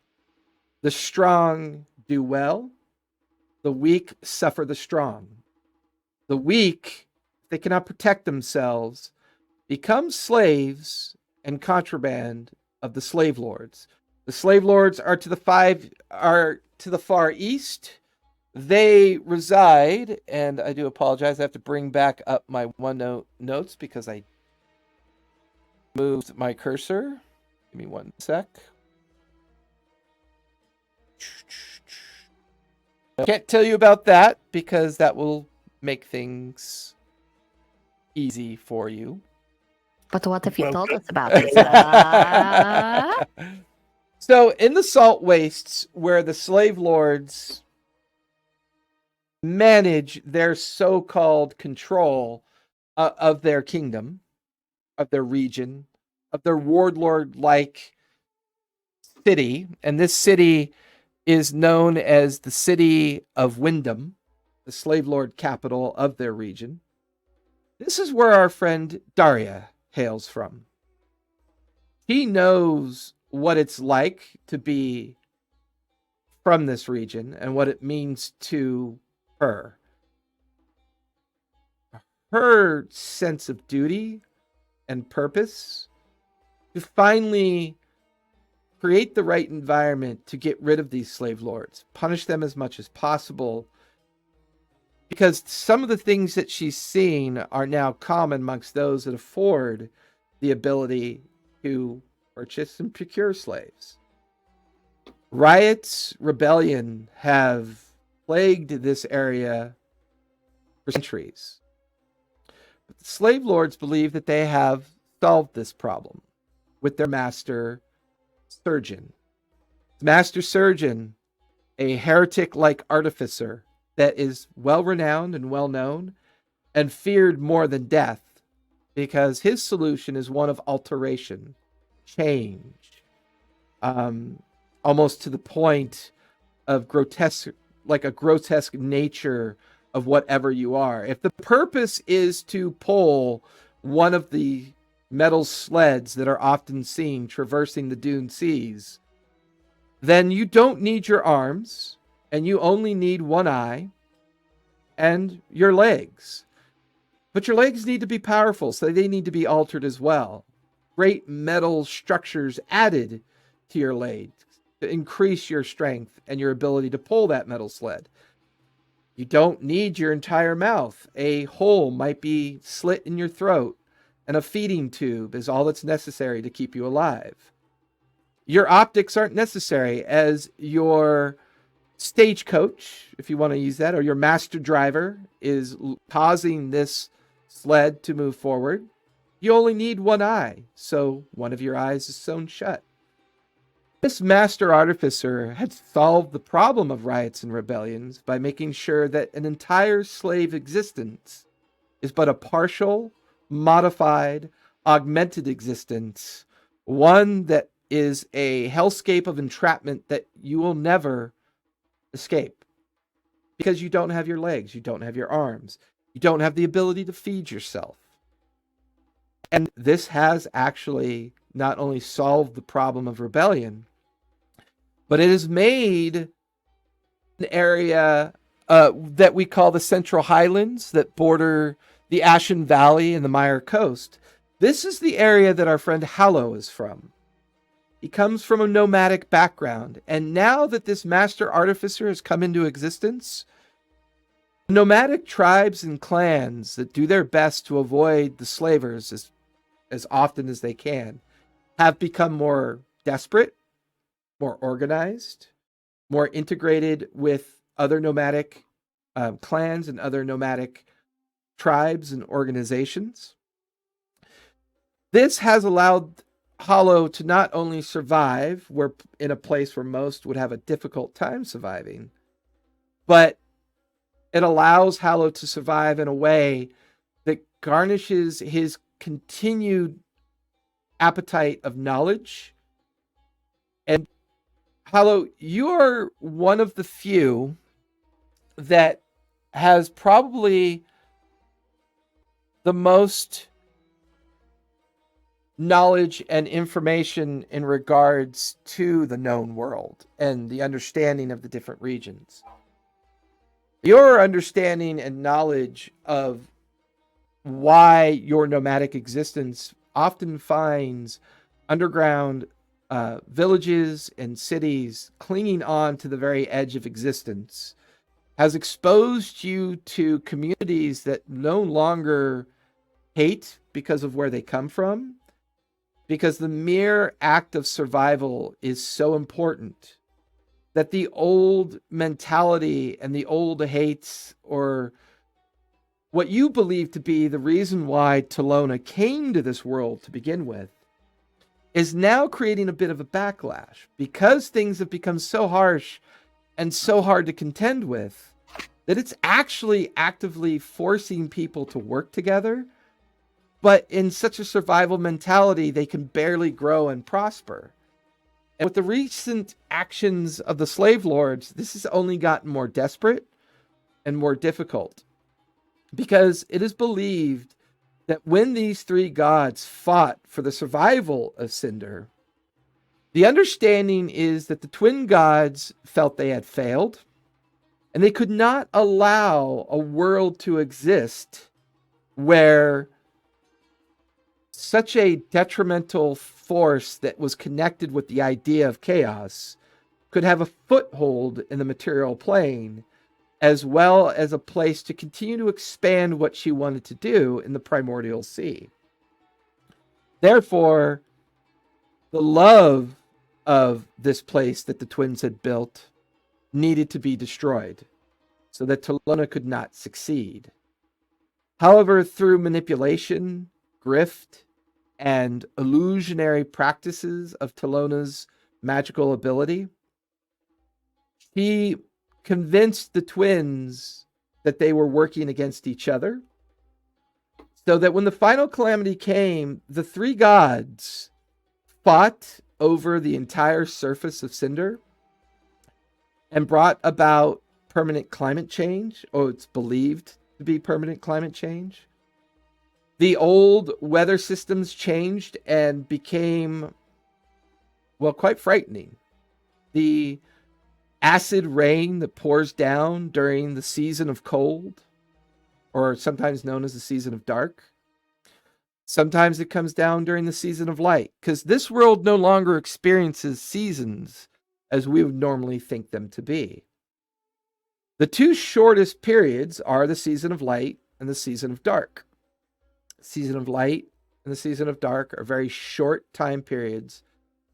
The strong do well. The weak suffer the strong. The weak, if they cannot protect themselves, become slaves and contraband of the slave lords. The slave lords are to the far east. They reside, and I do apologize, I have to bring back up my OneNote notes because I moved my cursor. Give me one sec. I can't tell you about that because that will make things easy for you. But what if you told Welcome. us about this? So in the salt wastes where the slave lords manage their so-called control of their kingdom, of their region, of their warlord-like city, and this city is known as the city of Wyndham, the slave lord capital of their region. This is where our friend Daria hails from. He knows what it's like to be from this region and what it means to her. Her sense of duty and purpose to finally create the right environment to get rid of these slave lords, punish them as much as possible, because some of the things that she's seen are now common amongst those that afford the ability to purchase and procure slaves. Riots, rebellion have plagued this area for centuries. But the slave lords believe that they have solved this problem with their master surgeon. Master surgeon, a heretic-like artificer that is well-renowned and well-known and feared more than death, because his solution is one of alteration, change, almost to the point of grotesque, like a grotesque nature of whatever you are. If the purpose is to pull one of the metal sleds that are often seen traversing the dune seas, then you don't need your arms, and you only need one eye and your legs. But your legs need to be powerful, so they need to be altered as well. Great metal structures added to your legs to increase your strength and your ability to pull that metal sled. You don't need your entire mouth. A hole might be slit in your throat, and a feeding tube is all that's necessary to keep you alive. Your optics aren't necessary, as your stagecoach, if you want to use that, or your master driver is causing this sled to move forward. You only need one eye, so one of your eyes is sewn shut. This master artificer had solved the problem of riots and rebellions by making sure that an entire slave existence is but a partial, modified, augmented existence, one that is a hellscape of entrapment that you will never escape, because you don't have your legs, you don't have your arms, you don't have the ability to feed yourself. And this has actually not only solved the problem of rebellion, but it has made an area that we call the Central Highlands that border the Ashen Valley and the Mire Coast. This is the area that our friend Hallow is from. He comes from a nomadic background, and now that this master artificer has come into existence, nomadic tribes and clans that do their best to avoid the slavers as often as they can have become more desperate, more organized, more integrated with other nomadic clans and other nomadic tribes and organizations. This has allowed Hollow to not only survive in a place where most would have a difficult time surviving, but it allows Hollow to survive in a way that garnishes his continued appetite of knowledge. And Hollow, you are one of the few that has probably the most knowledge and information in regards to the known world and the understanding of the different regions. Your understanding and knowledge of why your nomadic existence often finds underground villages and cities clinging on to the very edge of existence has exposed you to communities that no longer hate because of where they come from, because the mere act of survival is so important that the old mentality and the old hates or what you believe to be the reason why Talona came to this world to begin with is now creating a bit of a backlash because things have become so harsh and so hard to contend with that it's actually actively forcing people to work together, but in such a survival mentality, they can barely grow and prosper. And with the recent actions of the slave lords, this has only gotten more desperate and more difficult, because it is believed that when these three gods fought for the survival of Sinder, the understanding is that the twin gods felt they had failed, and they could not allow a world to exist where such a detrimental force that was connected with the idea of chaos could have a foothold in the material plane, as well as a place to continue to expand what she wanted to do in the primordial sea. Therefore, the love of this place that the twins had built needed to be destroyed so that Talona could not succeed. However, through manipulation, grift, and illusionary practices of Talona's magical ability, he convinced the twins that they were working against each other, so that when the final calamity came, the three gods fought over the entire surface of Sinder and brought about permanent climate change, or it's believed to be permanent climate change. The old weather systems changed and became, well, quite frightening. The acid rain that pours down during the season of cold, or sometimes known as the season of dark. Sometimes it comes down during the season of light, because this world no longer experiences seasons as we would normally think them to be. The two shortest periods are the season of light and the season of dark. The season of light and the season of dark are very short time periods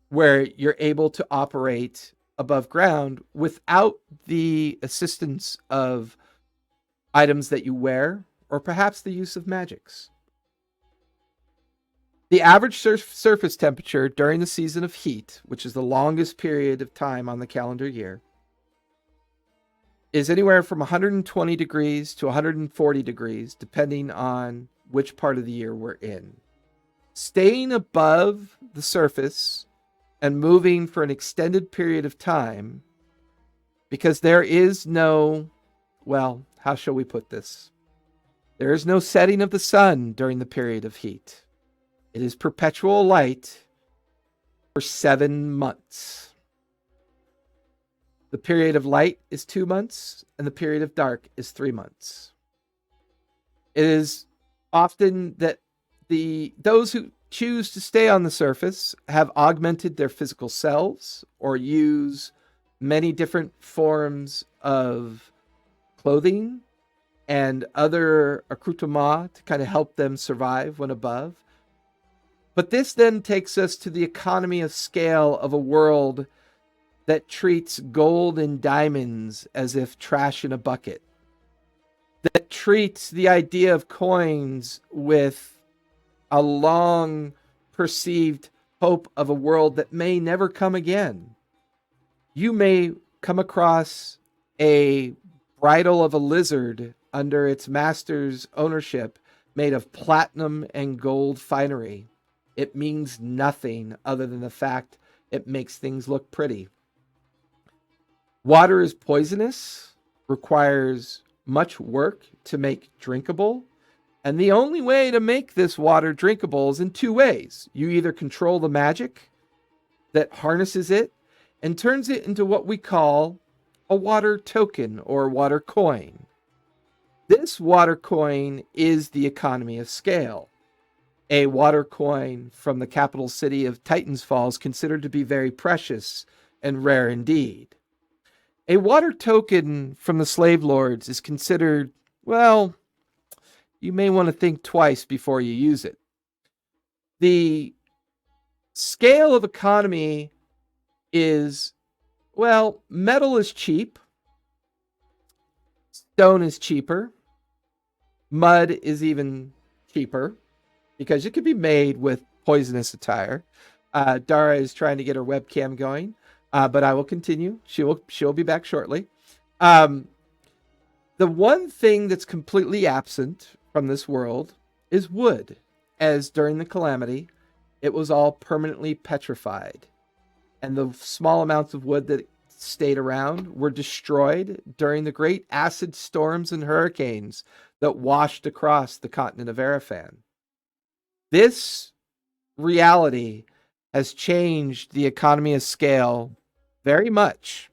where you're able to operate above ground without the assistance of items that you wear, or perhaps the use of magics. The average surface temperature during the season of heat, which is the longest period of time on the calendar year, is anywhere from 120 degrees to 140 degrees, depending on which part of the year we're in. Staying above the surface and moving for an extended period of time, because there is no, well, how shall we put this? There is no setting of the sun during the period of heat. It is perpetual light for 7 months. The period of light is 2 months, and the period of dark is 3 months. It is often that those who choose to stay on the surface have augmented their physical selves or use many different forms of clothing and other accoutrements to kind of help them survive when above. But this then takes us to the economy of scale of a world that treats gold and diamonds as if trash in a bucket, that treats the idea of coins with a long perceived hope of a world that may never come again. You may come across a bridle of a lizard under its master's ownership made of platinum and gold finery. It means nothing other than the fact it makes things look pretty. Water is poisonous, requires much work to make drinkable, and the only way to make this water drinkable is in 2 ways. You either control the magic that harnesses it and turns it into what we call a water token or water coin. This water coin is the economy of scale. A water coin from the capital city of Titans Fall is considered to be very precious and rare indeed. A water token from the slave lords is considered, well, you may want to think twice before you use it. The scale of economy is, well, metal is cheap, stone is cheaper, Mud is even cheaper because it could be made with poisonous attire. Dara is trying to get her webcam going, but I will continue. She'll be back shortly. The one thing that's completely absent from this world is wood, as during the calamity, it was all permanently petrified, and the small amounts of wood that stayed around were destroyed during the great acid storms and hurricanes that washed across the continent of Arafan. This reality has changed the economy of scale very much.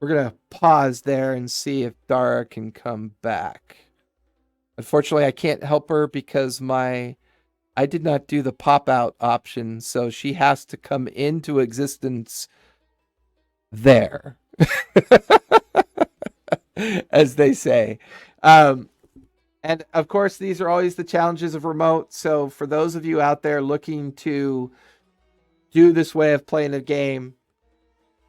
We're going to pause there and see if Dara can come back. Unfortunately, I can't help her because I did not do the pop-out option, so she has to come into existence there, as they say. And of course, these are always the challenges of remote. So for those of you out there looking to do this way of playing a game,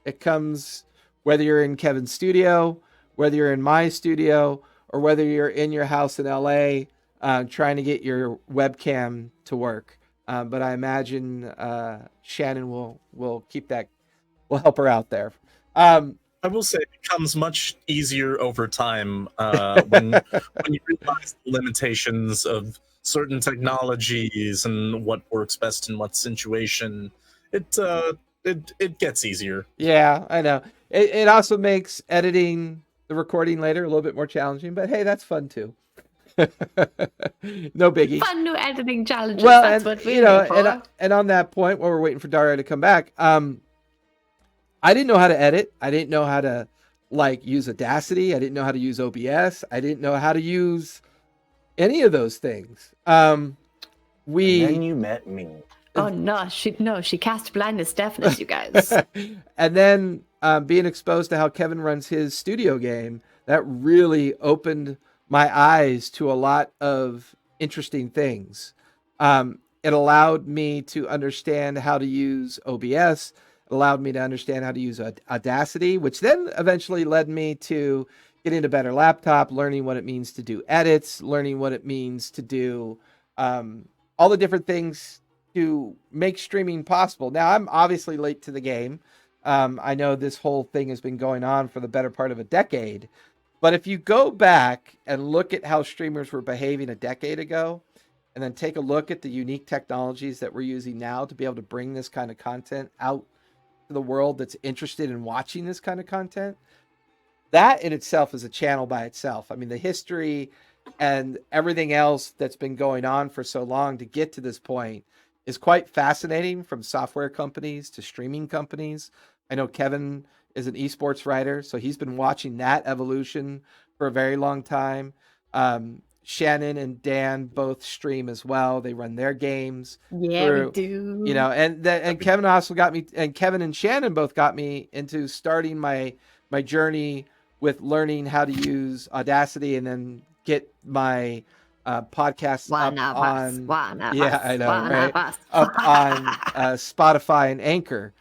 it comes whether you're in Kevin's studio, whether you're in my studio, or whether you're in your house in LA trying to get your webcam to work. But I imagine Shannon will keep that, will help her out there. I will say it becomes much easier over time when you realize the limitations of certain technologies and what works best in what situation. It gets easier. Yeah, I know. It also makes editing the recording later a little bit more challenging, but hey, that's fun too. No biggie. Fun new editing challenges. Well, That's and what we're here for. and on that point, while we're waiting for Dara to come back, I didn't know how to edit. I didn't know how to use Audacity. I didn't know how to use OBS. I didn't know how to use any of those things. And then you met me. Oh no, she cast blindness deafness, you guys. And then being exposed to how Kevin runs his studio game, that really opened my eyes to a lot of interesting things. It allowed me to understand how to use OBS. It allowed me to understand how to use Audacity, which then eventually led me to getting a better laptop, learning what it means to do edits, learning what it means to do all the different things to make streaming possible. Now, I'm obviously late to the game. I know this whole thing has been going on for the better part of a decade. But if you go back and look at how streamers were behaving a decade ago, and then take a look at the unique technologies that we're using now to be able to bring this kind of content out to the world that's interested in watching this kind of content, that in itself is a channel by itself. I mean, the history and everything else that's been going on for so long to get to this point is quite fascinating, from software companies to streaming companies. I know Kevin is an esports writer, so he's been watching that evolution for a very long time. Shannon and Dan both stream as well. They run their games. Yeah, we do. You know, and Kevin also got me, and Kevin and Shannon both got me into starting my journey with learning how to use Audacity and then get my podcast up on Spotify and Anchor.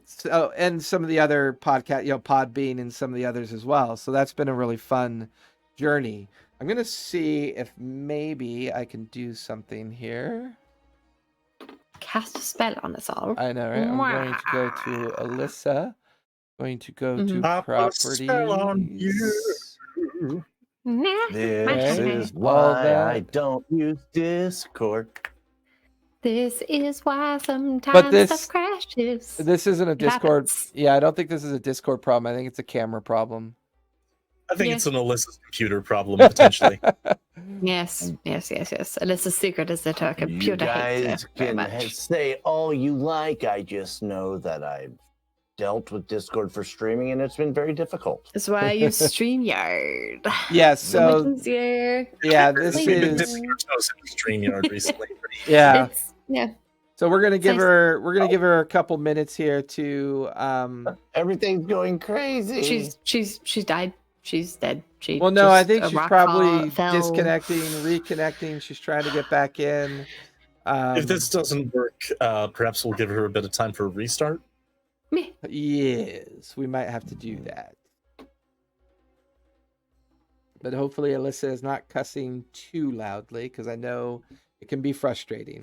So, and some of the other podcast, Podbean and some of the others as well. So that's been a really fun journey. I'm going to see if maybe I can do something here. Cast a spell on us all. I know, right? I'm going to go to Alyssa. Going to go to properties. This is why I don't use Discord. This is why sometimes stuff crashes. This isn't a Discord. Yeah, I don't think this is a Discord problem. I think it's a camera problem. I think it's an Alyssa's computer problem, potentially. Yes. Alyssa's secret is that her computer hates her very much. You guys can say all you like. I just know that I've dealt with Discord for streaming, and it's been very difficult. That's why I use StreamYard. Yeah, so yeah, this We've been dipping our toes in StreamYard recently. Yeah. So we're gonna give nice. her a couple minutes here to Everything's going crazy. She's died. She's dead. Well, no, I think she's probably disconnecting, reconnecting. She's trying to get back in. If this doesn't work, perhaps we'll give her a bit of time for a restart. Yes, we might have to do that. but hopefully Alyssa is not cussing too loudly because I know it can be frustrating.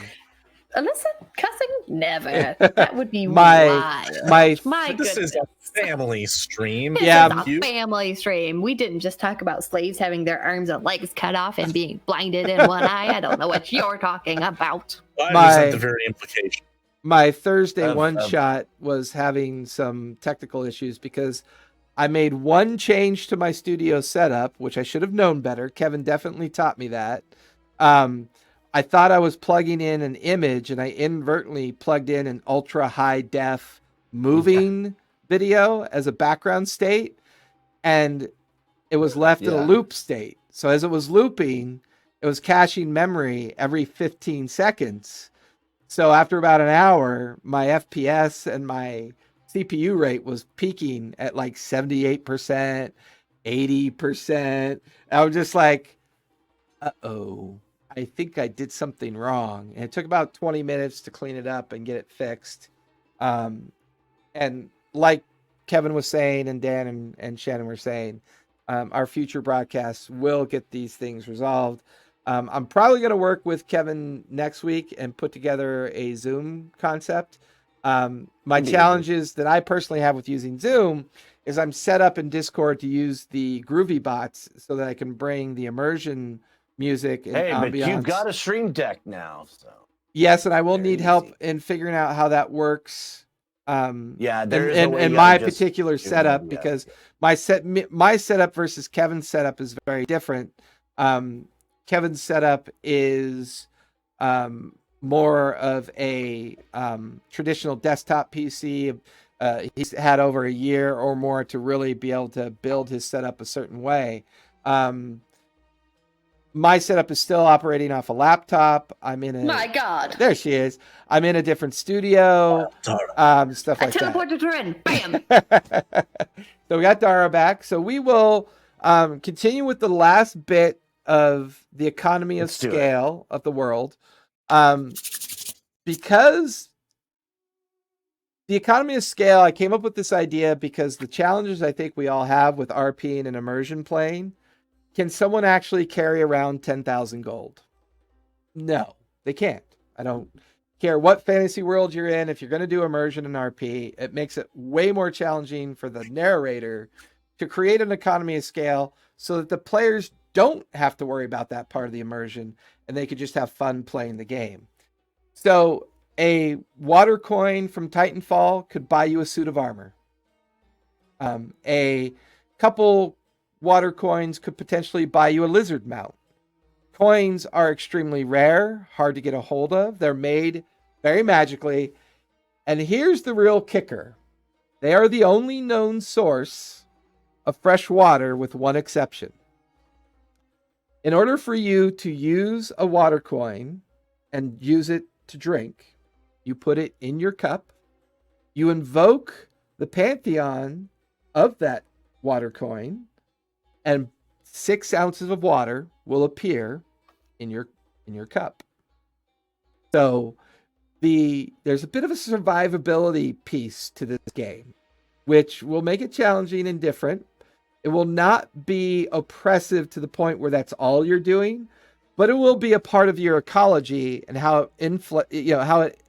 Alyssa cussing? Never. That would be My- wild. my- My This is goodness. a family stream. This Yeah, is Thank a you. family stream. We didn't just talk about slaves having their arms and legs cut off and being blinded in one eye. I don't know what you're talking about. I My- resent the very implication. My Thursday Of- one of- shot was having some technical issues because I made one change to my studio setup, which I should have known better. Kevin definitely taught me that. I thought I was plugging in an image and I inadvertently plugged in an ultra high def moving video as a background state, and it was left in a Yeah. loop state. So as it was looping, it was caching memory every 15 seconds. So after about an hour, my FPS and my CPU rate was peaking at like 78%, 80%. I was just like, uh-oh, I think I did something wrong. And it took about 20 minutes to clean it up and get it fixed. And like Kevin was saying, and Dan and Shannon were saying, our future broadcasts will get these things resolved. I'm probably going to work with Kevin next week and put together a Zoom concept. My Amazing. challenges that I personally have with using Zoom is I'm set up in Discord to use the Groovy bots so that I can bring the immersion music and Hey, but ambiance. you've got a stream deck now, so Yes, and I will Very need help easy. in figuring out how that works. yeah, there is a way in you my gotta just particular do setup, one, yeah. because my setup versus Kevin's setup is very different. Kevin's setup is more of a traditional desktop PC. He's had over a year or more to really be able to build his setup a certain way. My setup is still operating off a laptop. I'm in a My God. there she is. I'm in a different studio. Stuff I like that. teleported her in. Bam. So we got Dara back. So we will continue with the last bit of the economy of Let's do it. scale of the world. Because the economy of scale, I came up with this idea because the challenges I think we all have with RPing and immersion playing, can someone actually carry around 10,000 gold? No, they can't. I don't care what fantasy world you're in. If you're going to do immersion and RP, it makes it way more challenging for the narrator to create an economy of scale so that the players don't have to worry about that part of the immersion and they could just have fun playing the game. So a water coin from Titanfall could buy you a suit of armor. A couple water coins could potentially buy you a lizard mount. Coins are extremely rare, hard to get a hold of. They're made very magically. And here's the real kicker. They are the only known source of fresh water with one exception. In order for you to use a water coin and use it to drink, you put it in your cup, you invoke the pantheon of that water coin, and 6 ounces of water will appear in your cup. So there's a bit of a survivability piece to this game, which will make it challenging and different. It will not be oppressive to the point where that's all you're doing, but it will be a part of your ecology and how it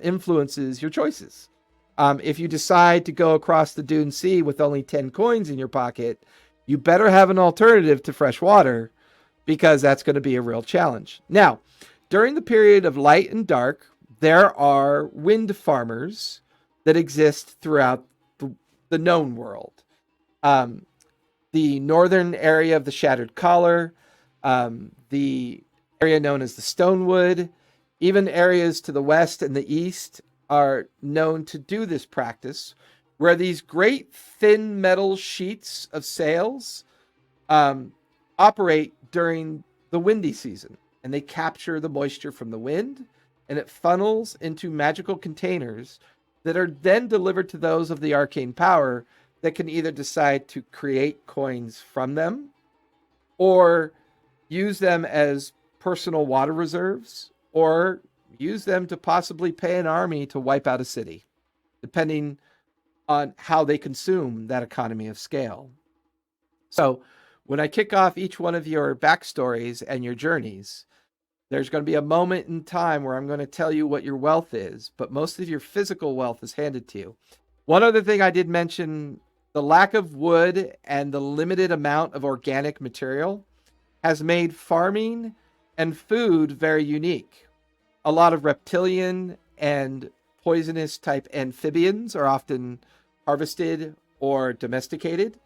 influences your choices. If you decide to go across the Dune Sea with only 10 coins in your pocket, you better have an alternative to fresh water, because that's going to be a real challenge. Now, during the period of light and dark, there are wind farmers that exist throughout the known world. The northern area of the Shattered Collar, the area known as the Stonewood, even areas to the west and the east are known to do this practice, where these great thin metal sheets of sails operate during the windy season, and they capture the moisture from the wind, and it funnels into magical containers that are then delivered to those of the arcane power that can either decide to create coins from them or use them as personal water reserves, or use them to possibly pay an army to wipe out a city, depending on how they consume that economy of scale. So When I kick off each one of your backstories and your journeys, there's going to be a moment in time where I'm going to tell you what your wealth is, but most of your physical wealth is handed to you. One other thing I did mention, the lack of wood and the limited amount of organic material has made farming and food very unique. A lot of reptilian and poisonous type amphibians are often harvested or domesticated.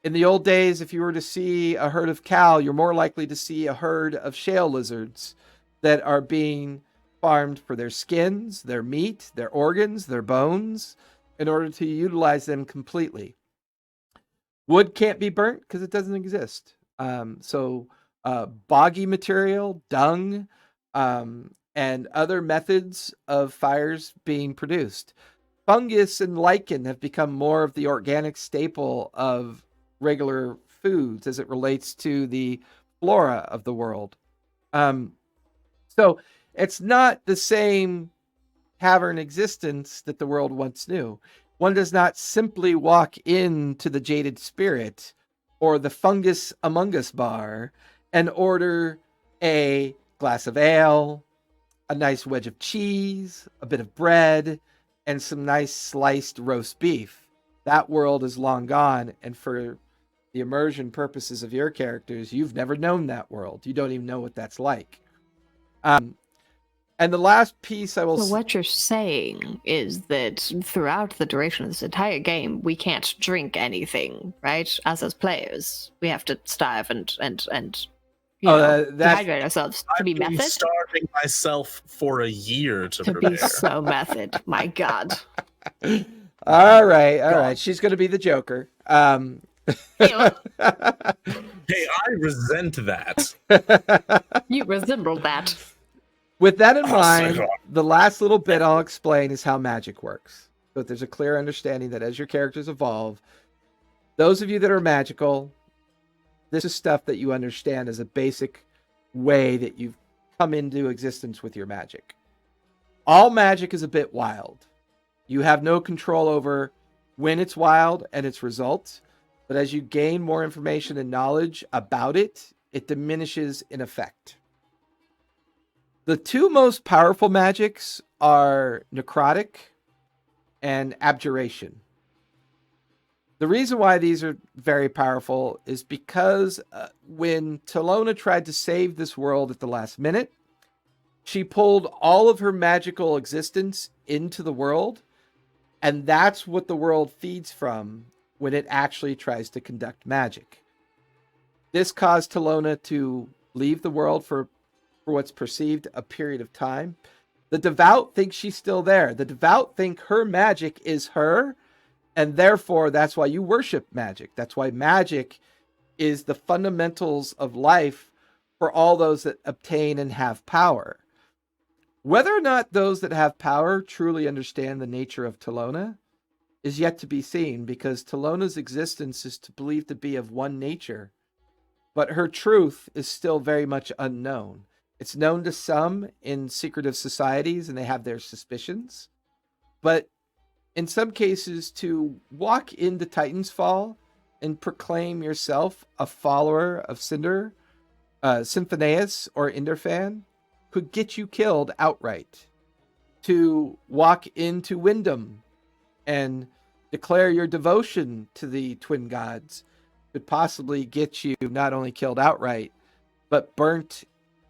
In the old days, if you were to see a herd of cow, you're more likely to see a herd of shale lizards that are being farmed for their skins, their meat, their organs, their bones, in order to utilize them completely. Wood can't be burnt because it doesn't exist. So boggy material, dung, and other methods of fires being produced. Fungus and lichen have become more of the organic staple of regular foods as it relates to the flora of the world. So it's not the same tavern existence that the world once knew. One does not simply walk into the Jaded Spirit or the Fungus Among Us bar and order a glass of ale, a nice wedge of cheese, a bit of bread, and some nice sliced roast beef. That world is long gone, and for the immersion purposes of your characters, you've never known that world. You don't even know what that's like. And the last piece I will... So what you're saying is that throughout the duration of this entire game, we can't drink anything, right? As players, we have to starve and dehydrate ourselves to be method. I've been starving myself for a year to prepare. Be so method. My God. All right. She's going to be the Joker. Hey, I resent that. You resemble that. With that in mind, the last little bit I'll explain is how magic works. So that there's a clear understanding that as your characters evolve, those of you that are magical, this is stuff that you understand as a basic way that you've come into existence with your magic. All magic is a bit wild. You have no control over when it's wild and its results, but as you gain more information and knowledge about it, it diminishes in effect. The two most powerful magics are Necrotic and Abjuration. The reason why these are very powerful is because when Talona tried to save this world at the last minute, she pulled all of her magical existence into the world, and that's what the world feeds from when it actually tries to conduct magic. This caused Talona to leave the world for what's perceived a period of time. The devout think she's still there. The devout think her magic is her, and therefore that's why you worship magic. That's why magic is the fundamentals of life for all those that obtain and have power. Whether or not those that have power truly understand the nature of Talona is yet to be seen, because Talona's existence is believed to be of one nature, but her truth is still very much unknown. It's known to some in secretive societies, and they have their suspicions. But in some cases, to walk into Titan's Fall and proclaim yourself a follower of Sinder, Symphoneus, or Inderfan could get you killed outright. To walk into Wyndham and declare your devotion to the twin gods could possibly get you not only killed outright, but burnt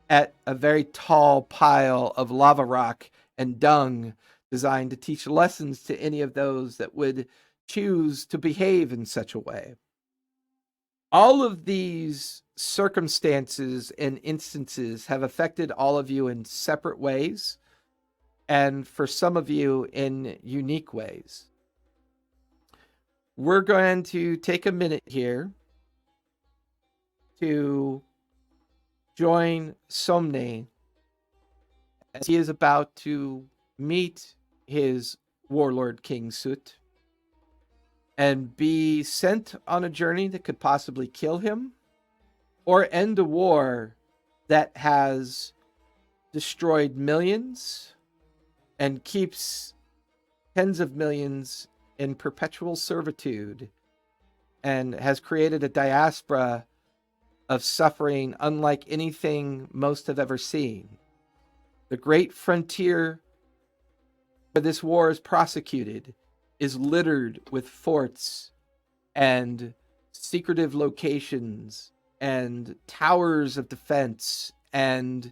at a very tall pile of lava rock and dung designed to teach lessons to any of those that would choose to behave in such a way. All of these circumstances and instances have affected all of you in separate ways, and for some of you in unique ways. We're going to take a minute here to join Somne as he is about to meet his warlord King Sut and be sent on a journey that could possibly kill him or end a war that has destroyed millions and keeps tens of millions in perpetual servitude and has created a diaspora of suffering unlike anything most have ever seen. The great frontier where this war is prosecuted is littered with forts and secretive locations and towers of defense and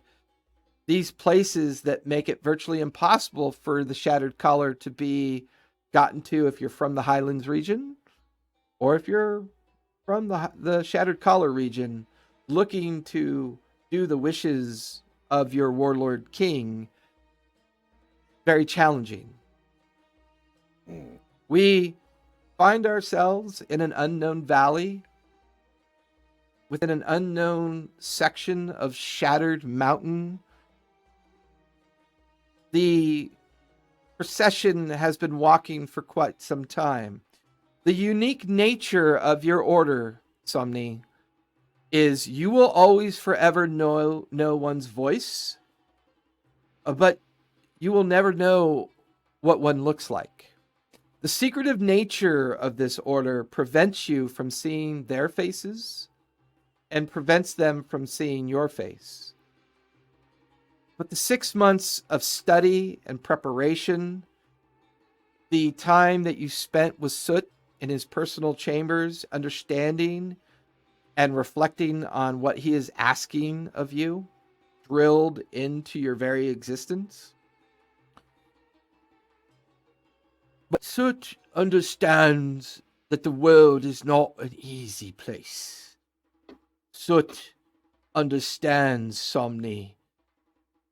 these places that make it virtually impossible for the Shattered Collar to be gotten to if you're from the Highlands region or if you're from the Shattered Collar region looking to do the wishes of your warlord king. Very challenging. We find ourselves in an unknown valley within an unknown section of shattered mountain. The procession has been walking for quite some time. The unique nature of your order, Somni, is you will always forever know one's voice, but you will never know what one looks like. The secretive nature of this order prevents you from seeing their faces and prevents them from seeing your face. But the 6 months of study and preparation, the time that you spent with Soot in his personal chambers, understanding and reflecting on what he is asking of you, drilled into your very existence. But Soot understands that the world is not an easy place. Soot understands, Somni,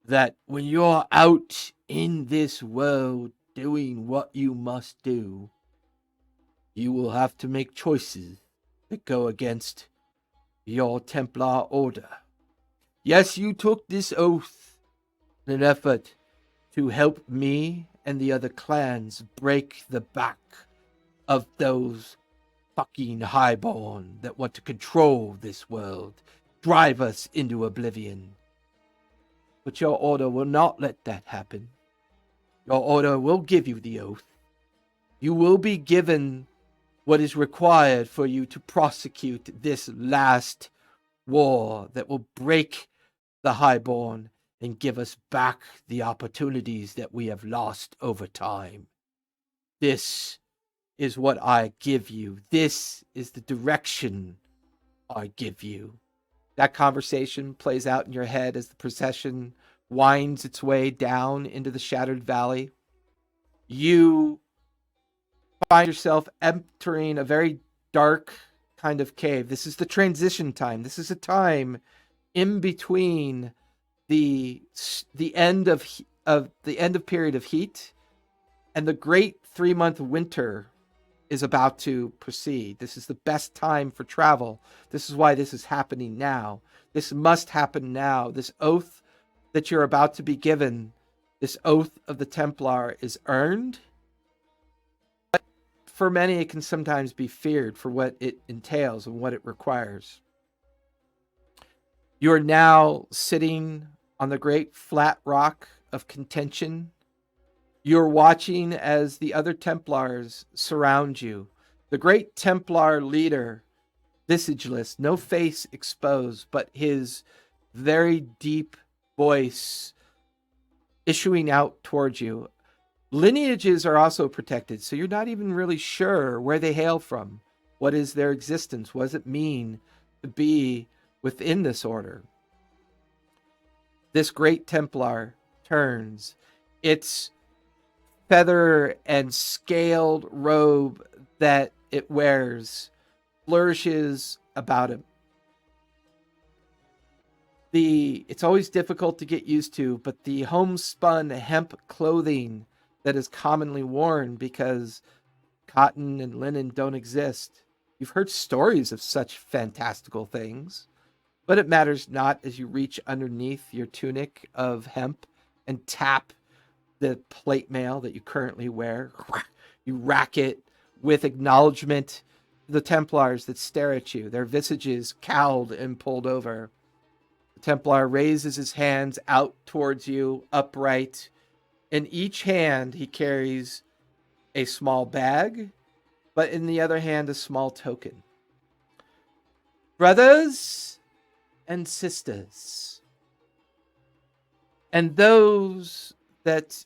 that when you're out in this world doing what you must do, you will have to make choices that go against your Templar order. Yes, you took this oath in an effort to help me and the other clans break the back of those fucking highborn that want to control this world, drive us into oblivion. But your order will not let that happen. Your order will give you the oath. You will be given what is required for you to prosecute this last war that will break the highborn and give us back the opportunities that we have lost over time. This is what I give you. This is the direction I give you. That conversation plays out in your head as the procession winds its way down into the Shattered Valley. You find yourself entering a very dark kind of cave. This is the transition time. This is a time in between the end of period of heat and the great 3-month winter is about to proceed. This is the best time for travel. This is why this is happening now. This must happen now. This oath that you're about to be given, this oath of the Templar, is earned. But for many, it can sometimes be feared for what it entails and what it requires. You are now sitting on the great flat rock of contention. You're watching as the other Templars surround you. The great Templar leader, visageless, no face exposed, but his very deep voice issuing out towards you. Lineages are also protected, so you're not even really sure where they hail from. What is their existence? What does it mean to be within this order? This great Templar turns. Its feather and scaled robe that it wears flourishes about him. It's always difficult to get used to, but the homespun hemp clothing that is commonly worn because cotton and linen don't exist. You've heard stories of such fantastical things, but it matters not as you reach underneath your tunic of hemp and tap the plate mail that you currently wear. You rack it with acknowledgement to the Templars that stare at you, their visages cowled and pulled over. The Templar raises his hands out towards you, upright. In each hand, he carries a small bag, but in the other hand, a small token. brothers and sisters, and those that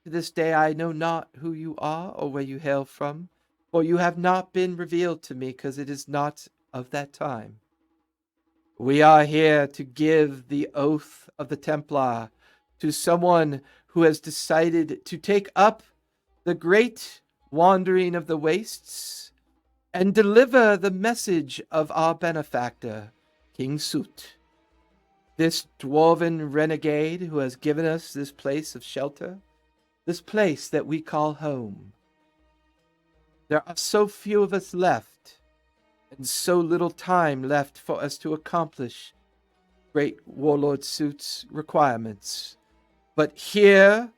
to this day I know not who you are or where you hail from, for you have not been revealed to me, because it is not of that time. We are here to give the oath of the Templar to someone who has decided to take up the great wandering of the wastes and deliver the message of our benefactor, King Soot. This dwarven renegade who has given us this place of shelter, this place that we call home. There are so few of us left, and so little time left for us to accomplish great Warlord Soot's requirements. But here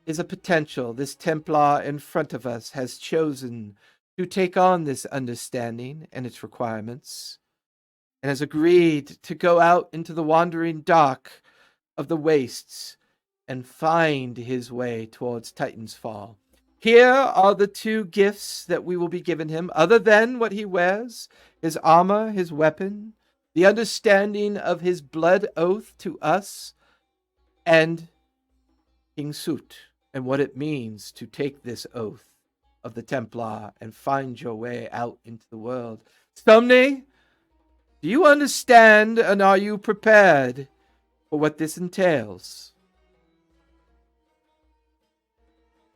is a potential. This Templar in front of us has chosen to take on this understanding and its requirements, and has agreed to go out into the wandering dark of the wastes and find his way towards Titan's Fall. Here are the 2 gifts that we will be giving him, other than what he wears, his armor, his weapon, the understanding of his blood oath to us, and King Soot, and what it means to take this oath of the Templar and find your way out into the world. Stomny, do you understand, and are you prepared for what this entails?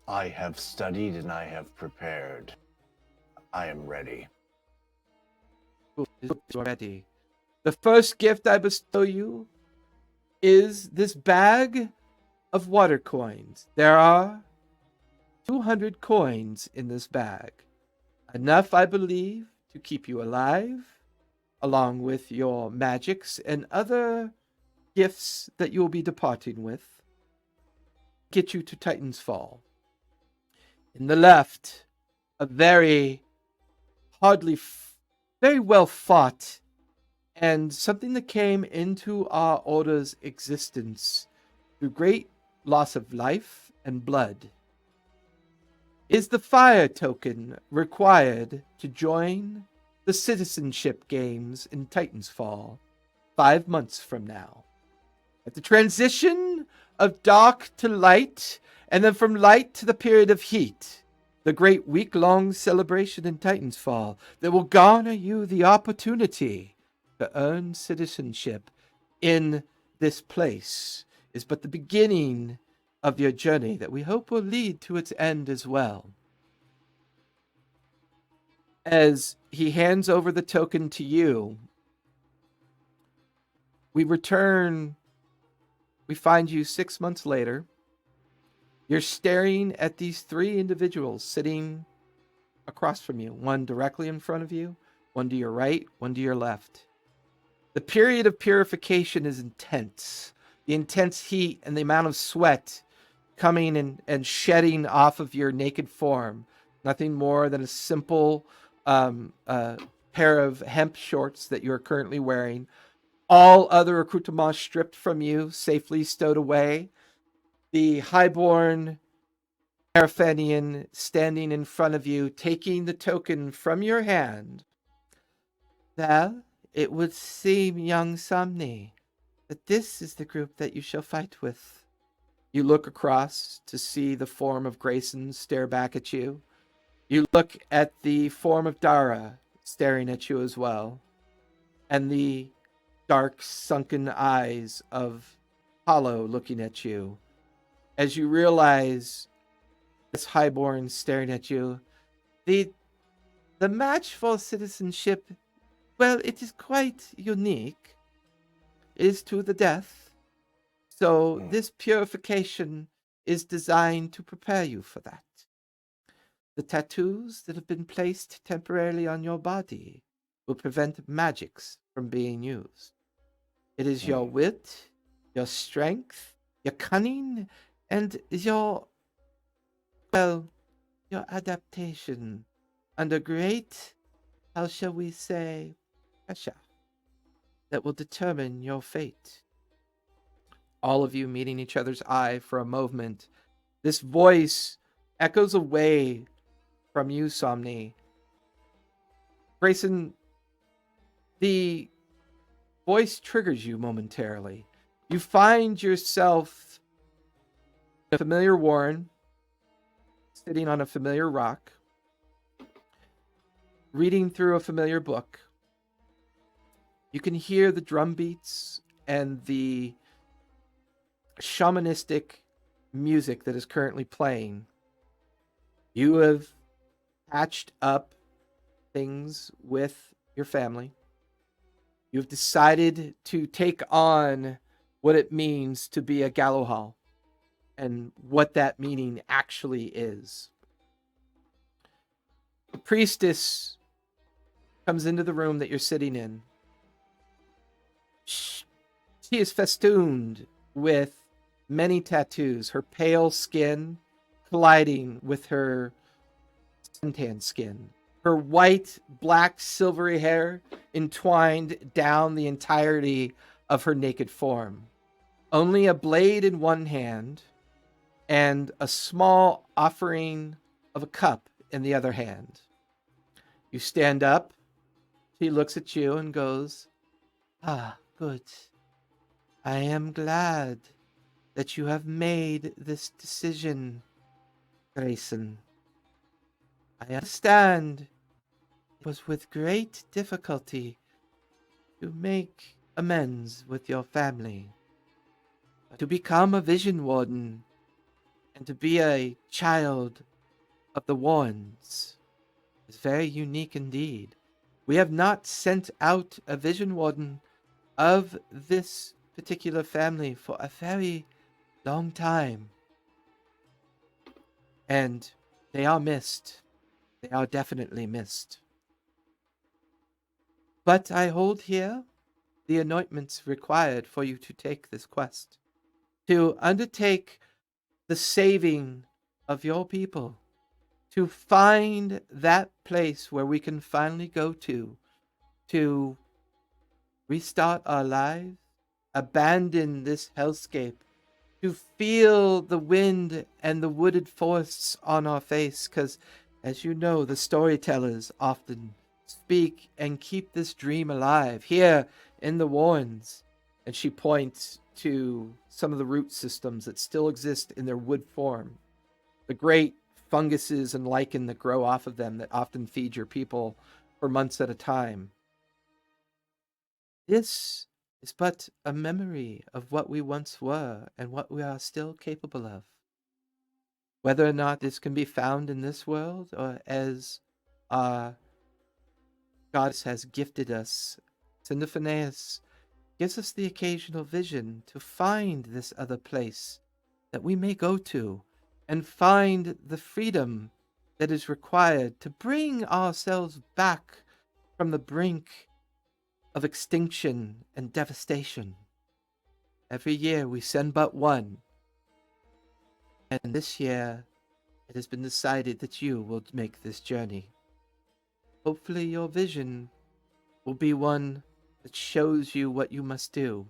I have studied and I have prepared. I am ready. Already. The first gift I bestow you is this bag of water coins. There are 200 coins in this bag. Enough, I believe, to keep you alive, along with your magics and other gifts that you'll be departing with. Get you to Titan's Fall. In the left, a very very well fought, and something that came into our order's existence through great loss of life and blood, is the fire token required to join the citizenship games in Titan's Fall 5 months from now. At the transition of dark to light, and then from light to the period of heat, the great week-long celebration in Titan's Fall that will garner you the opportunity to earn citizenship in this place is but the beginning of your journey that we hope will lead to its end as well. As he hands over the token to you, we find you 6 months later. You're staring at these 3 individuals sitting across from you, one directly in front of you, one to your right, one to your left. The period of purification is intense. The intense heat and the amount of sweat coming and shedding off of your naked form. Nothing more than a simple pair of hemp shorts that you're currently wearing. All other accoutrements stripped from you, safely stowed away. The highborn Araphanian standing in front of you, taking the token from your hand. Well, it would seem, young Somni, that this is the group that you shall fight with. You look across to see the form of Grayson stare back at you. You look at the form of Dara staring at you as well. And the dark, sunken eyes of Hollow looking at you. As you realize this highborn staring at you, the match for citizenship, well, it is quite unique. It is to the death. So this purification is designed to prepare you for that. The tattoos that have been placed temporarily on your body will prevent magics from being used. It is your wit, your strength, your cunning, and your adaptation under great, how shall we say, pressure that will determine your fate. All of you meeting each other's eye for a moment. This voice echoes away from you, Somni. Grayson, The voice triggers you momentarily. You find yourself in a familiar warren, sitting on a familiar rock, reading through a familiar book. You can hear the drum beats and the shamanistic music that is currently playing. You have patched up things with your family. You've decided to take on what it means to be a Gallohal and what that meaning actually is. The priestess comes into the room that you're sitting in. She is festooned with many tattoos, her pale skin colliding with her suntan skin. Her white, black, silvery hair entwined down the entirety of her naked form. Only a blade in one hand and a small offering of a cup in the other hand. You stand up. She looks at you and goes, "Ah, good. I am glad that you have made this decision, Grayson. I understand it was with great difficulty to make amends with your family. But to become a vision warden and to be a child of the Warrens is very unique indeed. We have not sent out a vision warden of this particular family for a very long time. And they are missed. They are definitely missed. But I hold here the anointments required for you to take this quest, to undertake the saving of your people, to find that place where we can finally go to restart our lives, abandon this hellscape, to feel the wind and the wooded forests on our face, because, as you know, the storytellers often speak and keep this dream alive here in the Warrens. And she points to some of the root systems that still exist in their wood form. The great funguses and lichen that grow off of them that often feed your people for months at a time. This is but a memory of what we once were and what we are still capable of. Whether or not this can be found in this world, or as our goddess has gifted us, Sinder gives us the occasional vision to find this other place that we may go to and find the freedom that is required to bring ourselves back from the brink of extinction and devastation. Every year we send but one, and this year it has been decided that you will make this journey. Hopefully your vision will be one that shows you what you must do.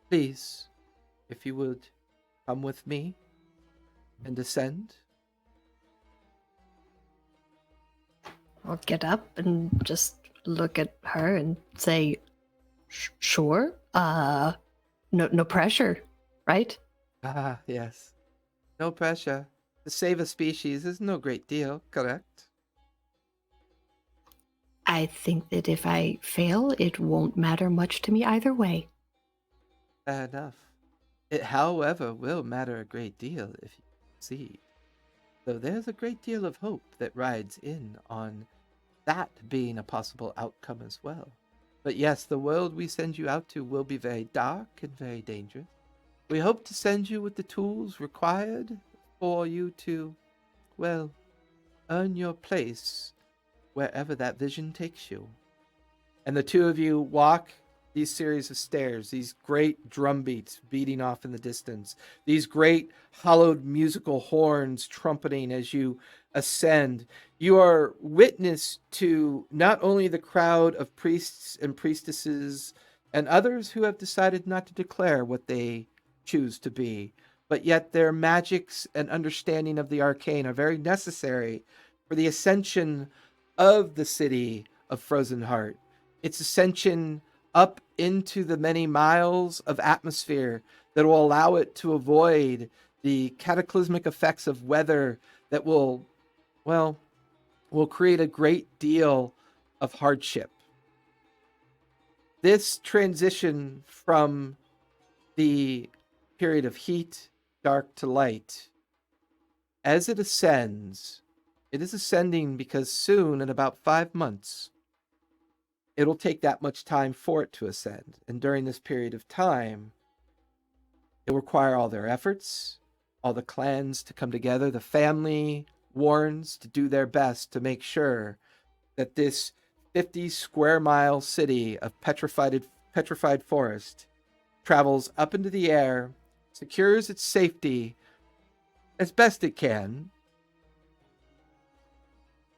Please, if you would, come with me and descend. I'll get up and just look at her and say, sure. No pressure, right? Ah, yes. No pressure. To save a species is no great deal, correct? I think that if I fail, it won't matter much to me either way. Fair enough. It, however, will matter a great deal if you succeed. Though there's a great deal of hope that rides in on that being a possible outcome as well. But yes, the world we send you out to will be very dark and very dangerous. We hope to send you with the tools required for you to, well, earn your place wherever that vision takes you. And the two of you walk these series of stairs, these great drum beats beating off in the distance, these great hollowed musical horns trumpeting as you ascend. You are witness to not only the crowd of priests and priestesses and others who have decided not to declare what they choose to be, but yet their magics and understanding of the arcane are very necessary for the ascension of the city of Frozen Heart. its ascension up into the many miles of atmosphere that will allow it to avoid the cataclysmic effects of weather that will create a great deal of hardship. This transition from the period of heat, dark to light, as it ascends, it is ascending because soon, in about 5 months, it'll take that much time for it to ascend. And during this period of time, it'll require all their efforts, all the clans to come together. The family warns to do their best to make sure that this 50 square mile city of petrified forest travels up into the air, secures its safety as best it can,